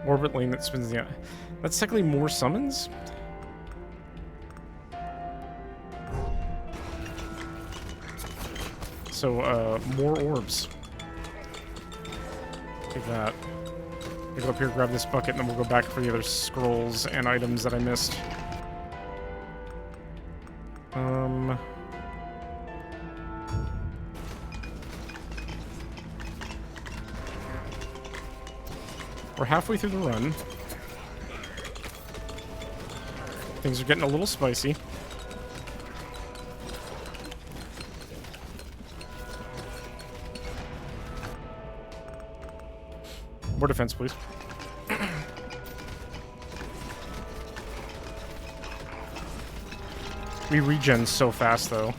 Orbit lane that spins the... That's technically more summons? So, more orbs. Take that. I'll go up here, grab this bucket, and then we'll go back for the other scrolls and items that I missed. We're halfway through the run. Things are getting a little spicy. More defense, please. We regen so fast, though.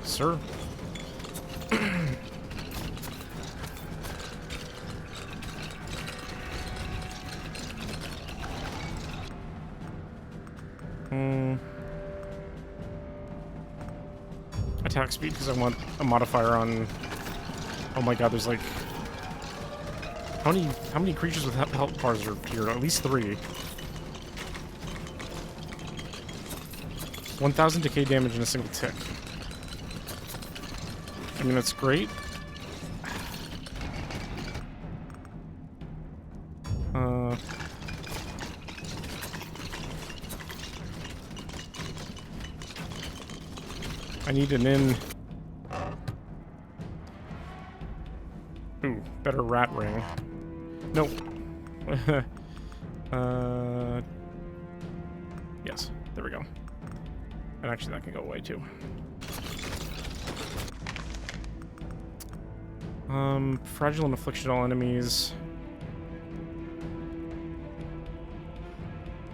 Sir. Attack speed, because I want a modifier on... Oh my god, there's like... How many creatures with health bars are here? At least 3. 1,000 decay damage in a single tick. I mean, that's great. I need an in. Ooh, better rat ring. Nope. Yes, there we go. And actually, that can go away too. Fragile and affliction all enemies.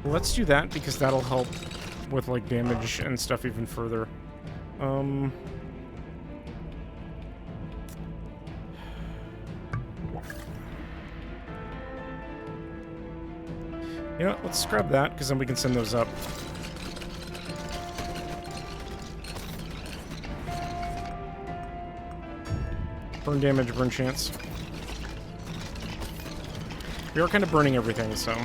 Let's do that because that'll help with like damage and stuff even further. You know what, let's scrub that because then we can send those up. Burn damage, burn chance. We are kind of burning everything, so...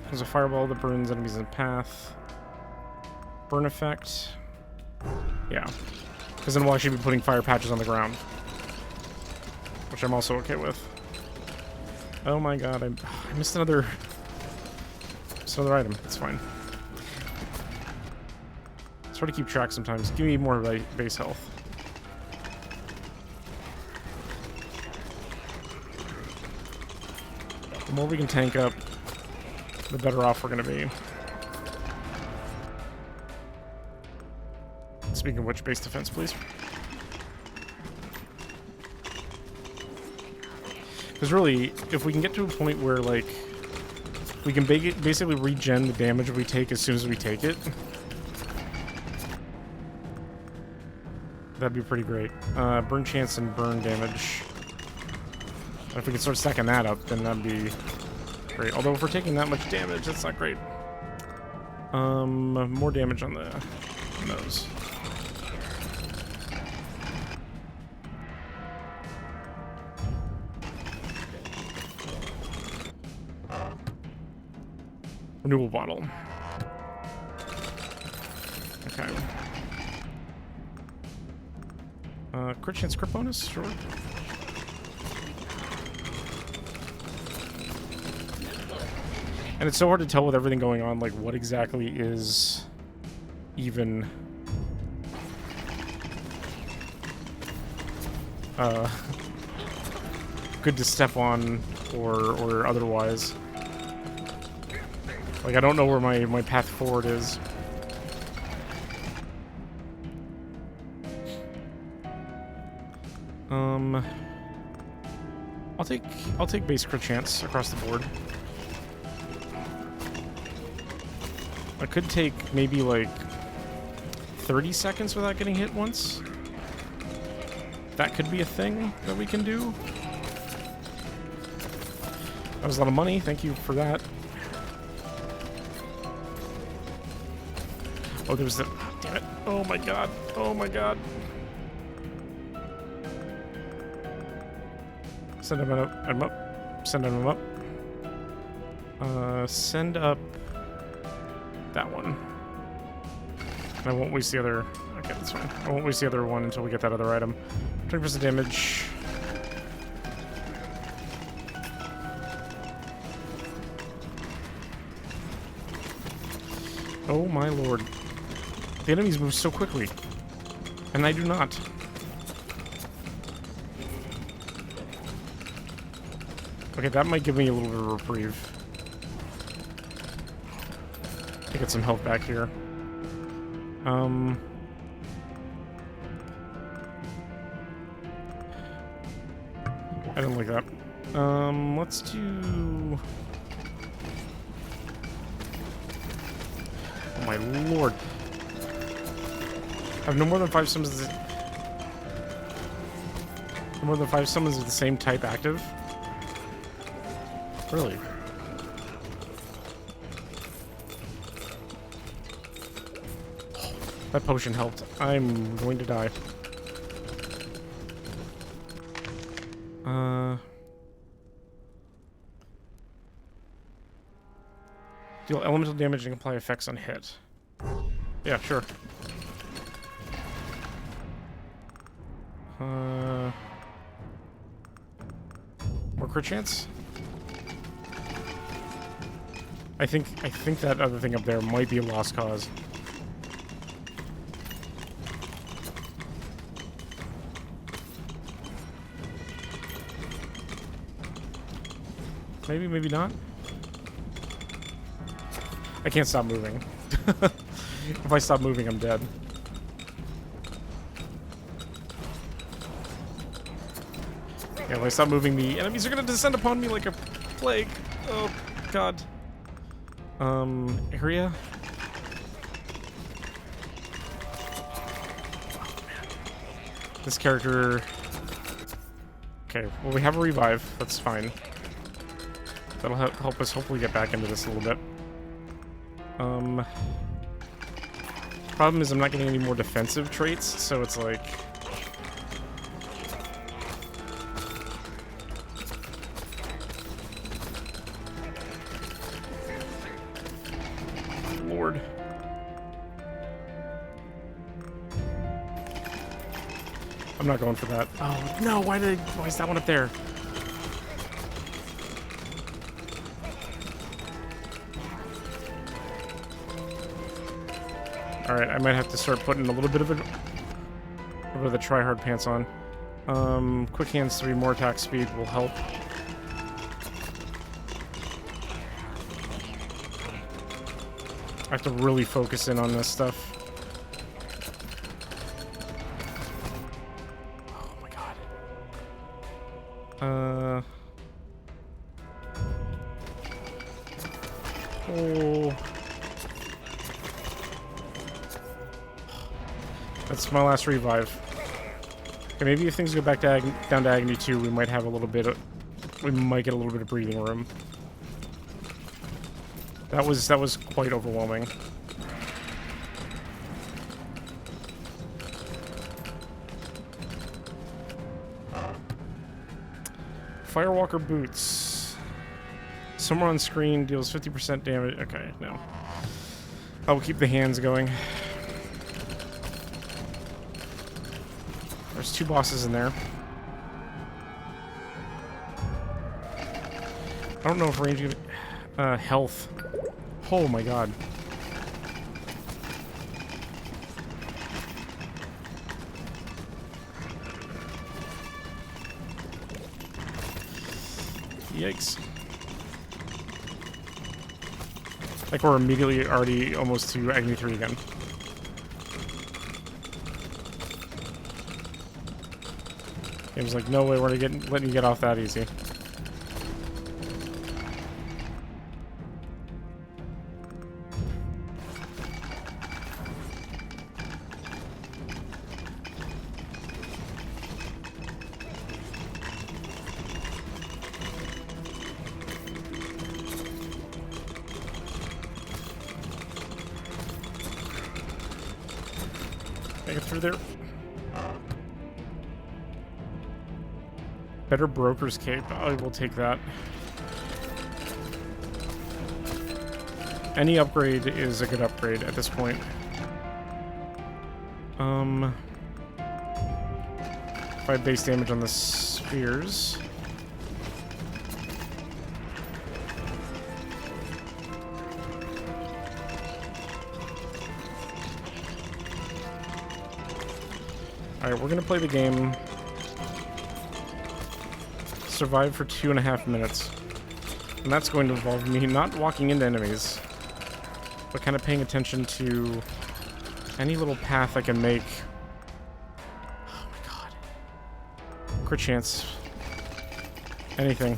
There's a fireball that burns enemies in the path. Burn effect. Yeah. Because then we'll actually be putting fire patches on the ground. Which I'm also okay with. Oh my god, I missed another item. It's fine. It's hard to keep track sometimes. Give me more base health. The more we can tank up, the better off we're going to be. Speaking of which, base defense, please. Because really, if we can get to a point where, like, we can basically regen the damage we take as soon as we take it, that'd be pretty great. Burn chance and burn damage. If we can start stacking that up, then that'd be great. Although if we're taking that much damage, that's not great. More damage on those. Renewal bottle. Okay. Crit chance, crit bonus, sure. And it's so hard to tell with everything going on, like, what exactly is even good to step on or otherwise. Like, I don't know where my path forward is. I'll take base crit chance across the board. I could take maybe like 30 seconds without getting hit once. That could be a thing that we can do. That was a lot of money. Thank you for that. Oh, there was the... Damn it. Oh my god. Oh my god. Send him up. I'm up. Send him up. Send up that one. And I won't waste the other... Okay, that's fine. I won't waste the other one until we get that other item. 20% damage. Oh my lord. The enemies move so quickly. And I do not. Okay, that might give me a little bit of a reprieve. To get some health back here. I don't like that. Let's do... Oh my lord. I have no more than 5 summons. No more than 5 summons of the same type active? Really? That potion helped. I'm going to die. Deal elemental damage and apply effects on hit. Yeah, sure. More crit chance? I think that other thing up there might be a lost cause. Maybe, maybe not. I can't stop moving. If I stop moving, I'm dead. Yeah, if I stop moving, the enemies are gonna descend upon me like a plague. Oh, God. Area? This character... Okay, well, we have a revive. That's fine. That'll help us hopefully get back into this a little bit. Problem is I'm not getting any more defensive traits, so it's like... Lord. I'm not going for that. Oh, no, why is that one up there? Alright, I might have to start putting a little bit of the try-hard pants on. Quick hands 3, more attack speed will help. I have to really focus in on this stuff. Oh my god. Oh. That's my last revive. Okay, maybe if things go back to down to Agony 2, we might have a little bit of... We might get a little bit of breathing room. That was quite overwhelming. Firewalker boots. Somewhere on screen deals 50% damage. Okay, no. I will keep the hands going. There's 2 bosses in there. I don't know if range... health. Oh my god. Yikes. Like we're immediately already almost to Agony 3 again. Game's like, no way we're letting you get off that easy. Make it through there. Better broker's cape. I will take that. Any upgrade is a good upgrade at this point. 5 base damage on the spheres. Alright, we're gonna play the game. Survive for 2.5 minutes. And that's going to involve me not walking into enemies, but kind of paying attention to any little path I can make. Oh my god. Crit chance. Anything.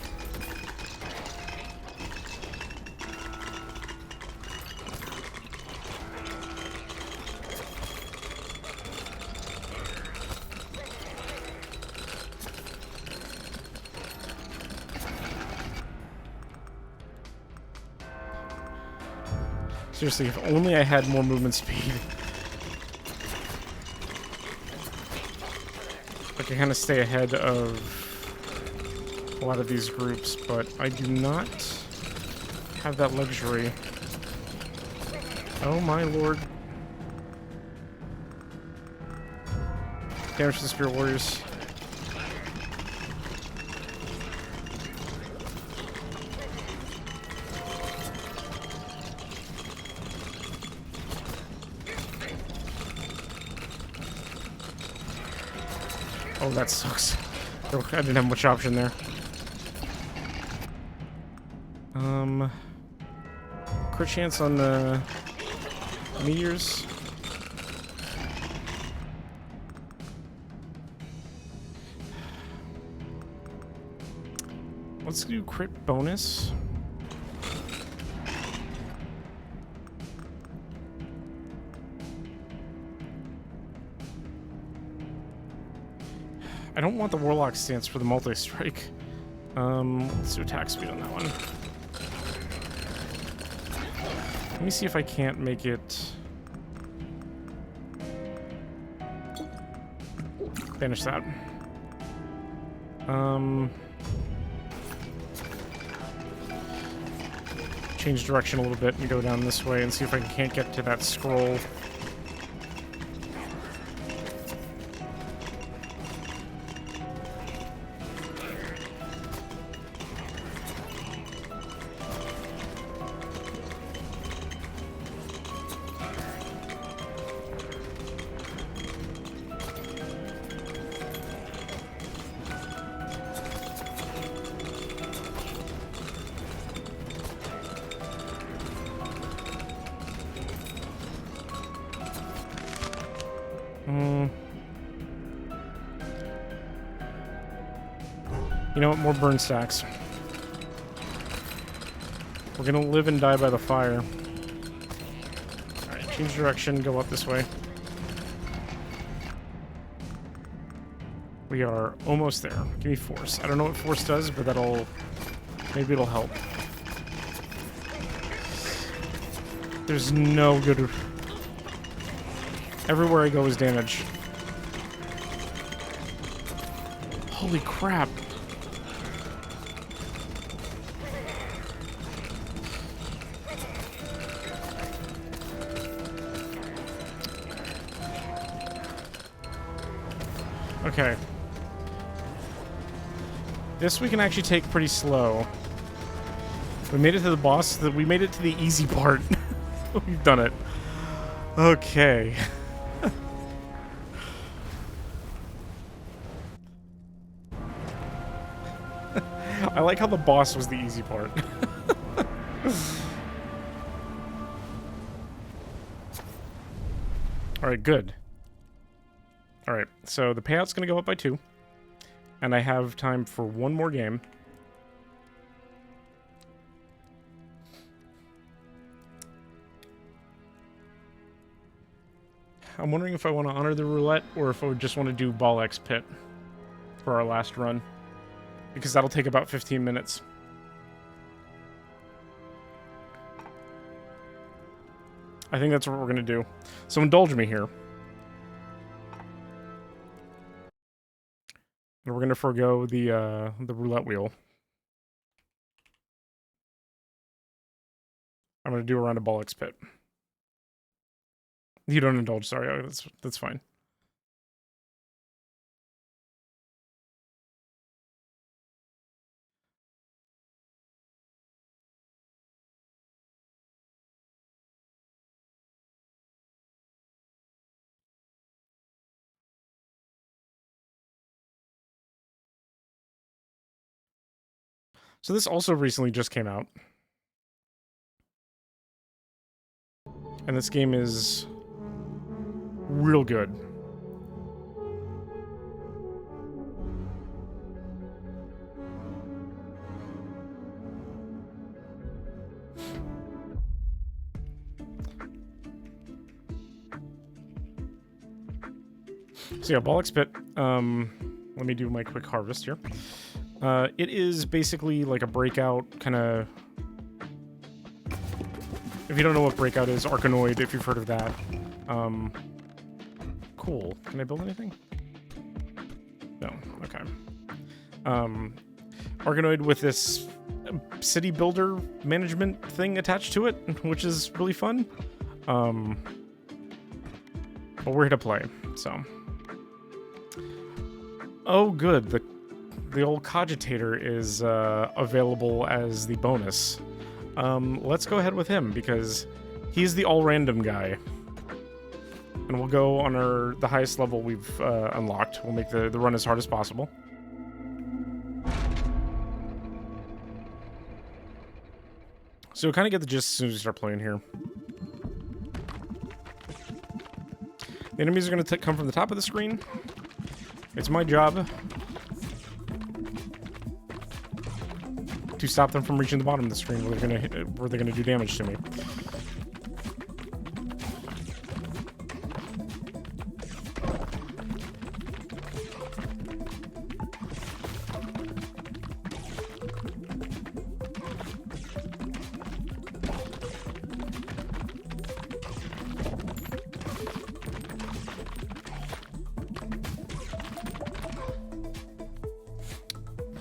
Seriously, if only I had more movement speed. I can kind of stay ahead of a lot of these groups, but I do not have that luxury. Oh my lord. Damage to the Spirit Warriors. Oh, that sucks. I didn't have much option there. Crit chance on the meteors. Let's do crit bonus. I don't want the Warlock stance for the multi-strike. Let's do attack speed on that one. Let me see if I can't make it... Banish that. Change direction a little bit and go down this way and see if I can't get to that scroll. You know what? More burn stacks. We're gonna live and die by the fire. Alright, change direction, go up this way. We are almost there. Give me force. I don't know what force does, but that'll... maybe it'll help. There's no good... Everywhere I go is damage. Holy crap. Okay. This we can actually take pretty slow. We made it to the boss. We made it to the easy part. We've done it. Okay. I like how the boss was the easy part. Alright, good. Alright, so the payout's going to go up by 2. And I have time for one more game. I'm wondering if I want to honor the roulette or if I would just want to do Ball X Pit for our last run. Because that'll take about 15 minutes. I think that's what we're going to do. So indulge me here. And we're going to forego the roulette wheel. I'm going to do a round of Ball X Pit. You don't indulge, sorry. Oh, that's fine. So this also recently just came out. And this game is real good. So yeah, Ball X Pit. Let me do my quick harvest here. It is basically like a breakout kind of... If you don't know what breakout is, Arkanoid, if you've heard of that. Cool. Can I build anything? No. Okay. Arkanoid with this city builder management thing attached to it, which is really fun. But we're here to play, so... Oh, good. The old Cogitator is available as the bonus. Let's go ahead with him, because he's the all-random guy. And we'll go on the highest level we've unlocked. We'll make the run as hard as possible. So we'll kind of get the gist as soon as we start playing here. The enemies are going to come from the top of the screen. It's my job to stop them from reaching the bottom of the screen where they're gonna do damage to me.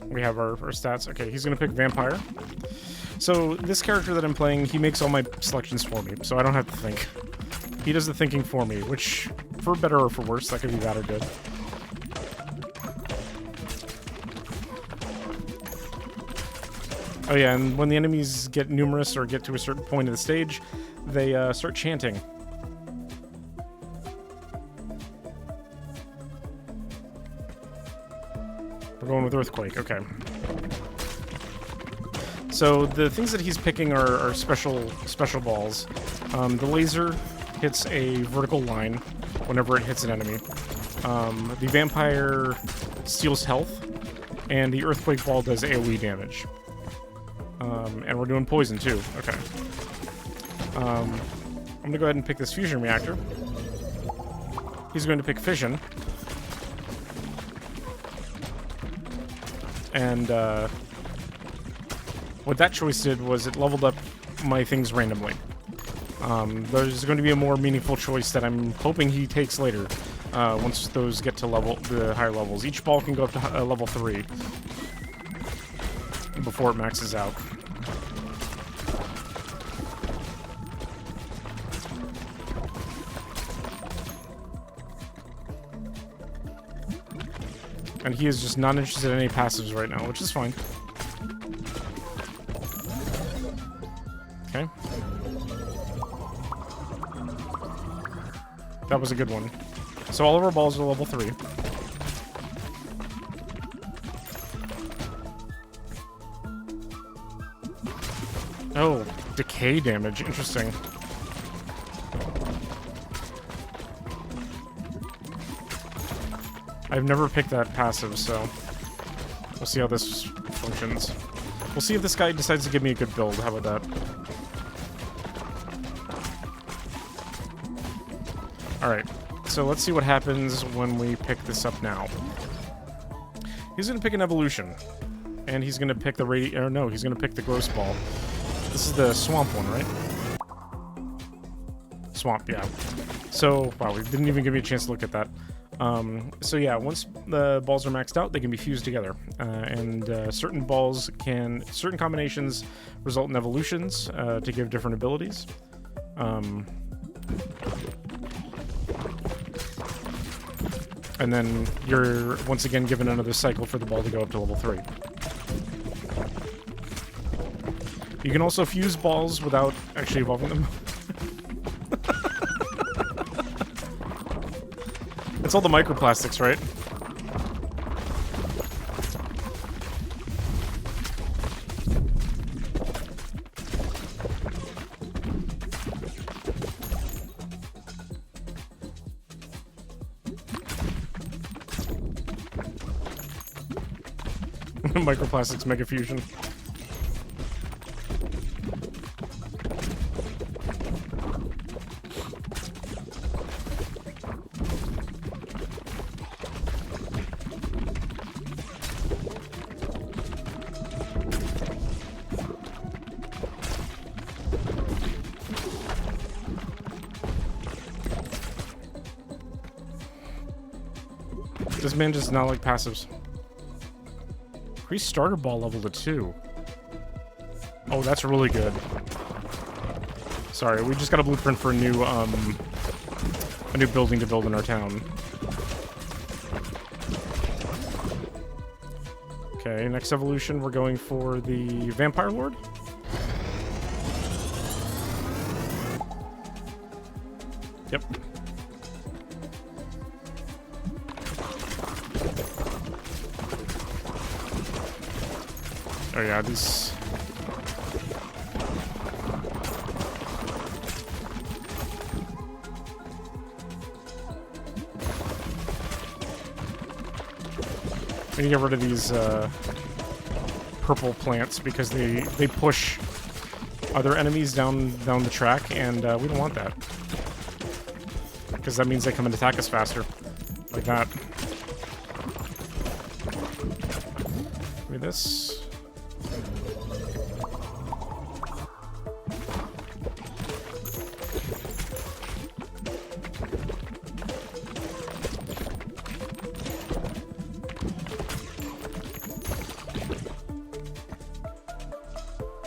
We have our stats. Okay, he's going to pick Vampire. So this character that I'm playing, he makes all my selections for me, so I don't have to think. He does the thinking for me, which, for better or for worse, that could be bad or good. Oh yeah, and when the enemies get numerous or get to a certain point of the stage, they start chanting. We're going with Earthquake, okay. So the things that he's picking are special balls. The laser hits a vertical line whenever it hits an enemy. The Vampire steals health, and the Earthquake ball does AoE damage. And we're doing poison too, okay. I'm gonna go ahead and pick this fusion reactor. He's going to pick fission. And what that choice did was it leveled up my things randomly. There's going to be a more meaningful choice that I'm hoping he takes later, once those get to the higher levels. Each ball can go up to level 3 before it maxes out. And he is just not interested in any passives right now, which is fine. Okay. That was a good one. So all of our balls are level 3. Oh, decay damage. Interesting. I've never picked that passive, so we'll see how this functions. We'll see if this guy decides to give me a good build. How about that? Alright, so let's see what happens when we pick this up now. He's gonna pick an evolution. And he's gonna pick the he's gonna pick the gross ball. This is the swamp one, right? Swamp, yeah. So, wow, we didn't even give me a chance to look at that. So yeah, once the balls are maxed out, they can be fused together. Certain combinations result in evolutions to give different abilities. And then you're once again given another cycle for the ball to go up to level 3. You can also fuse balls without actually evolving them. It's all the microplastics, right? Microplastics Mega Fusion. This man does not like passives. Increase starter ball level to 2. Oh, that's really good. Sorry, we just got a blueprint for a new building to build in our town. Okay, next evolution, we're going for the Vampire Lord. Yep. Oh yeah, this... We need to get rid of these purple plants because they push other enemies down the track, and we don't want that. Because that means they come and attack us faster. Like that. Give me this.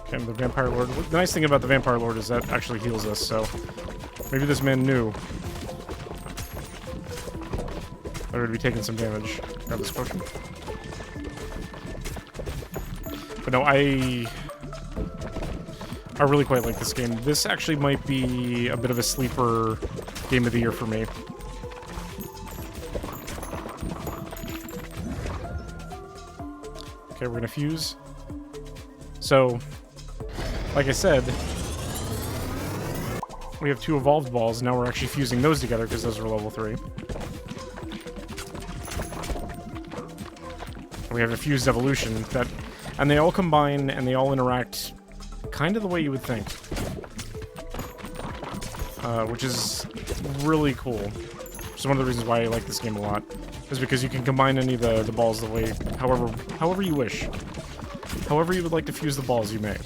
Okay, the Vampire Lord. The nice thing about the Vampire Lord is that actually heals us, so maybe this man knew. I would be taking some damage. Grab this potion. But no, I really quite like this game. This actually might be a bit of a sleeper game of the year for me. Okay, we're gonna fuse. So, like I said, we have 2 evolved balls. Now we're actually fusing those together because those are level 3. We have a fused evolution that, and they all combine and they all interact kind of the way you would think, which is really cool. So one of the reasons why I like this game a lot is because you can combine any of the balls the way, however you wish, however you would like to fuse the balls, you may.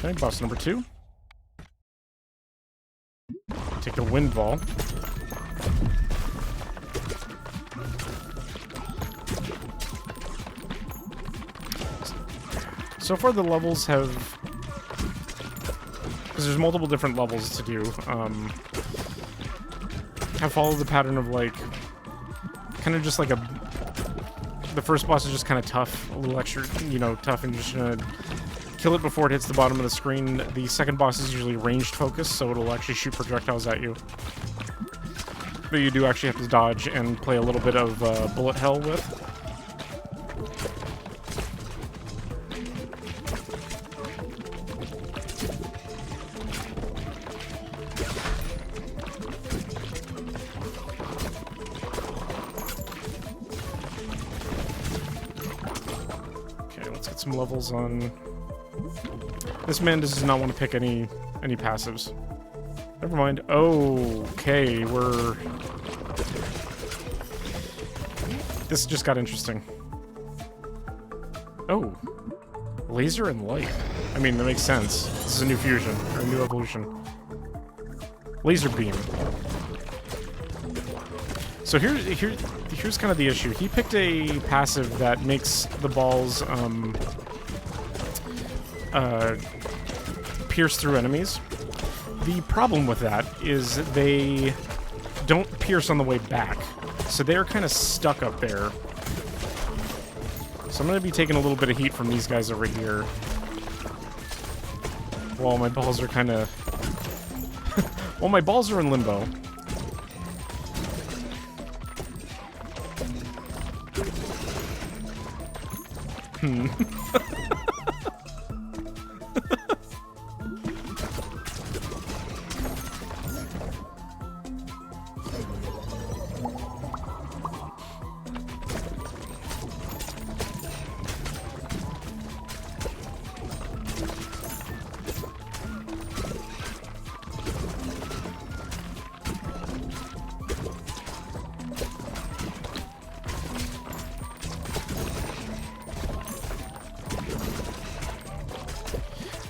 Okay, boss number 2. Take the wind ball. So far the levels have... because there's multiple different levels to do. I followed the pattern of, like, kind of just like a... the first boss is just kind of tough, a little extra, you know, tough, and just gonna kill it before it hits the bottom of the screen. The second boss is usually ranged focus, so it'll actually shoot projectiles at you. But you do actually have to dodge and play a little bit of bullet hell with. Some levels on... this man does not want to pick any passives. Never mind. Okay, we're... this just got interesting. Oh. Laser and light. I mean, that makes sense. This is a new fusion, or a new evolution. Laser beam. So here's kind of the issue. He picked a passive that makes the balls pierce through enemies. The problem with that is they don't pierce on the way back, so they're kind of stuck up there. So I'm going to be taking a little bit of heat from these guys over here, while my balls are kind of... well, my balls are in limbo.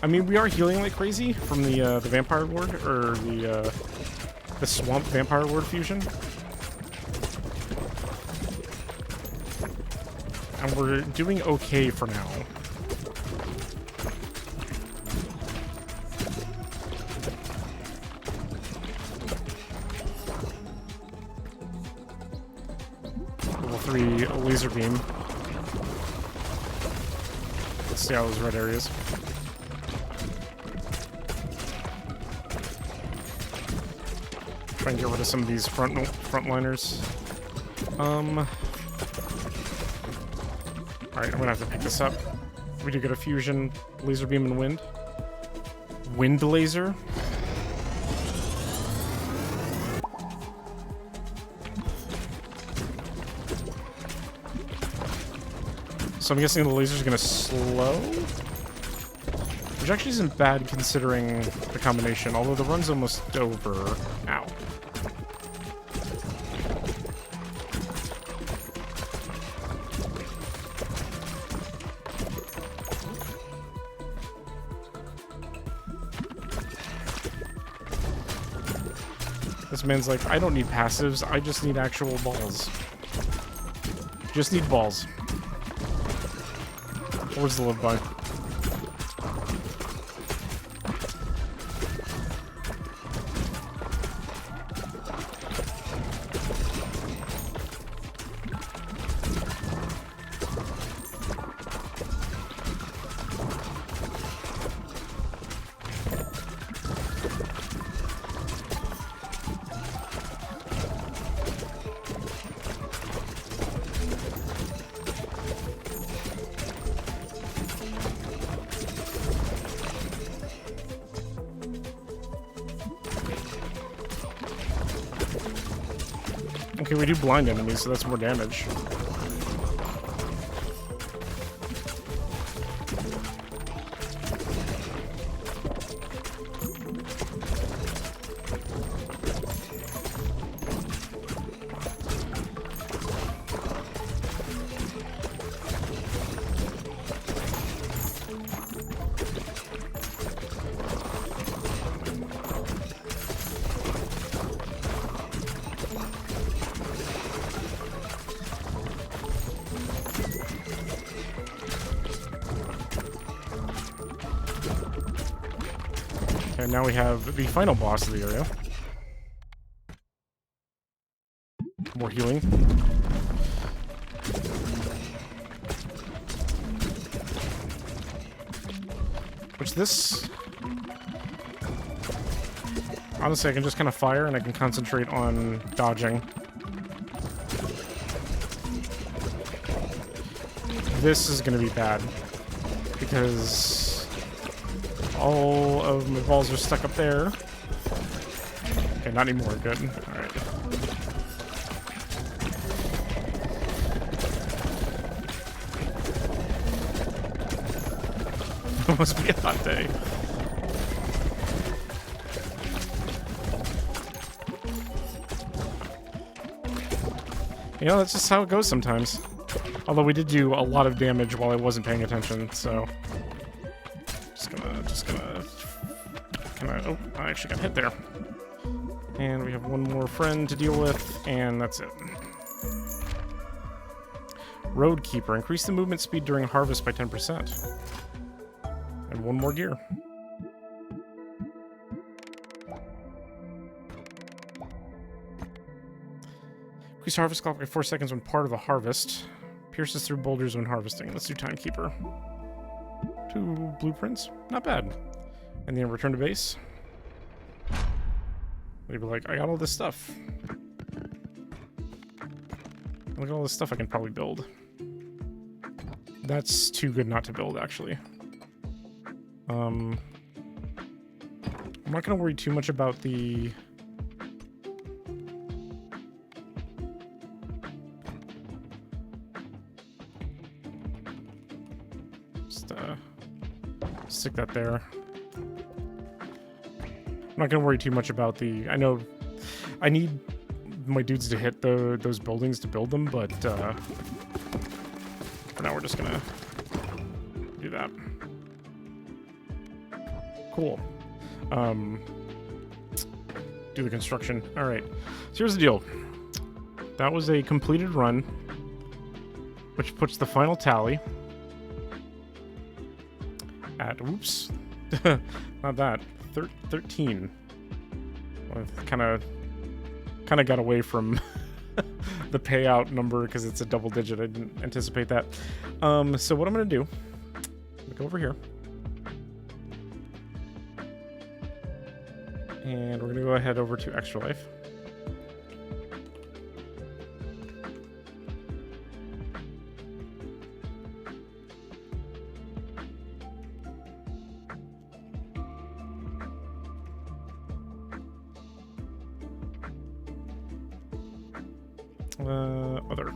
I mean, we are healing like crazy from the Vampire Lord, or the Swamp Vampire Lord fusion. And we're doing okay for now. Level 3 laser beam. Let's see how those red areas. Try and get rid of some of these frontliners. Alright, I'm gonna have to pick this up. We do get a fusion, laser beam, and wind. Wind laser? So I'm guessing the laser's gonna slow? Which actually isn't bad considering the combination, although the run's almost over. Ow. This man's like, I don't need passives, I just need actual balls. Just need balls. Where's the live by? Okay, we do blind enemies, so that's more damage. And now we have the final boss of the area. More healing. Which this... Honestly, I can just kind of fire and I can concentrate on dodging. This is going to be bad. Because all of my balls are stuck up there. Okay, not anymore. Good. Alright. It must be a hot day. You know, that's just how it goes sometimes. Although we did do a lot of damage while I wasn't paying attention, so... Just gonna... Oh, I actually got hit there. And we have one more friend to deal with, and that's it. Roadkeeper. Increase the movement speed during harvest by 10%. And one more gear. Increase harvest clock by 4 seconds when part of a harvest. Pierces through boulders when harvesting. Let's do Timekeeper. 2 blueprints. Not bad. And then return to base. They'd be like, I got all this stuff. Look at all this stuff I can probably build. That's too good not to build, actually. I'm not going to worry too much about the... Just, stick that there. I'm not going to worry too much about the... I know I need my dudes to hit those buildings to build them, but for now we're just going to do that. Cool. Do the construction. Alright. So here's the deal. That was a completed run, which puts the final tally at, whoops, not that, 13. I've kind of got away from the payout number because it's a double digit. I didn't anticipate that. So what I'm going to do, I'm going to go over here. And we're going to go ahead over to Extra Life. Other.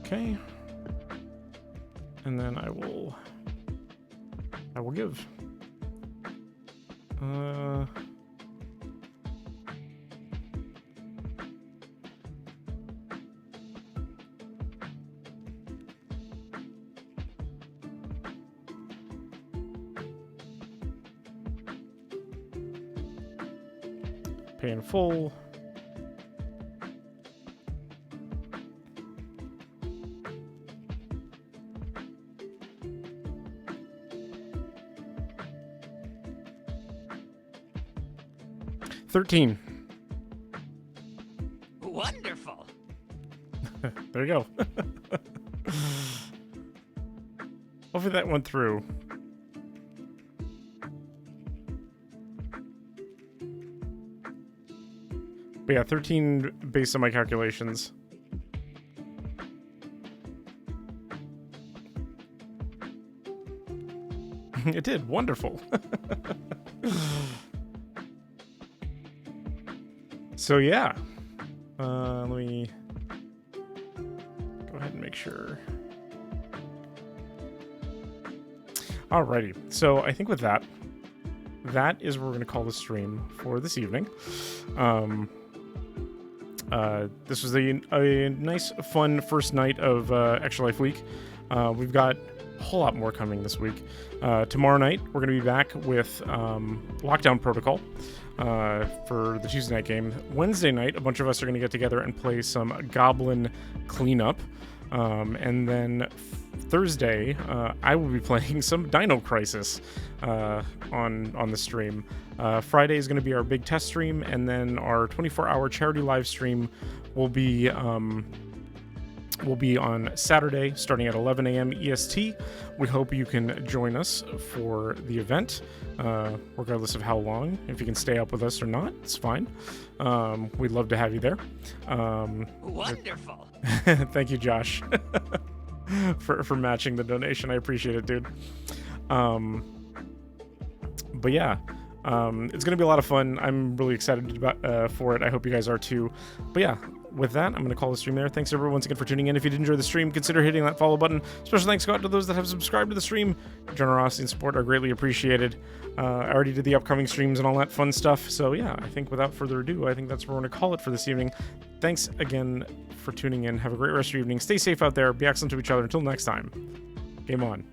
Okay. And then I will give. Pay in full. $13. Wonderful. There you go. Hopefully that went through. But yeah, 13 based on my calculations. It did. Wonderful. So yeah, let me go ahead and make sure. Alrighty, so I think with that is what we're going to call the stream for this evening. This was a nice, fun first night of Extra Life Week. We've got a whole lot more coming this week. Tomorrow night, we're going to be back with Lockdown Protocol for the Tuesday night game. Wednesday night, a bunch of us are going to get together and play some Goblin Cleanup. And then Thursday, I will be playing some Dino Crisis on the stream. Friday is going to be our big test stream, and then our 24-hour charity live stream will be on Saturday, starting at 11 a.m. EST. We hope you can join us for the event, regardless of how long. If you can stay up with us or not, it's fine. We'd love to have you there. Wonderful. Thank you, Josh, for matching the donation. I appreciate it, dude. But yeah, it's gonna be a lot of fun. I'm really excited for it. I hope you guys are too. But yeah, with that, I'm gonna call the stream there. Thanks everyone once again for tuning in. If you did enjoy the stream, consider hitting that follow button. Special thanks go out to those that have subscribed to the stream. Your generosity and support are greatly appreciated. I already did the upcoming streams and all that fun stuff. So yeah, I think without further ado, I think that's what we're gonna call it for this evening. Thanks again for tuning in. Have a great rest of your evening. Stay safe out there. Be excellent to each other. Until next time, game on.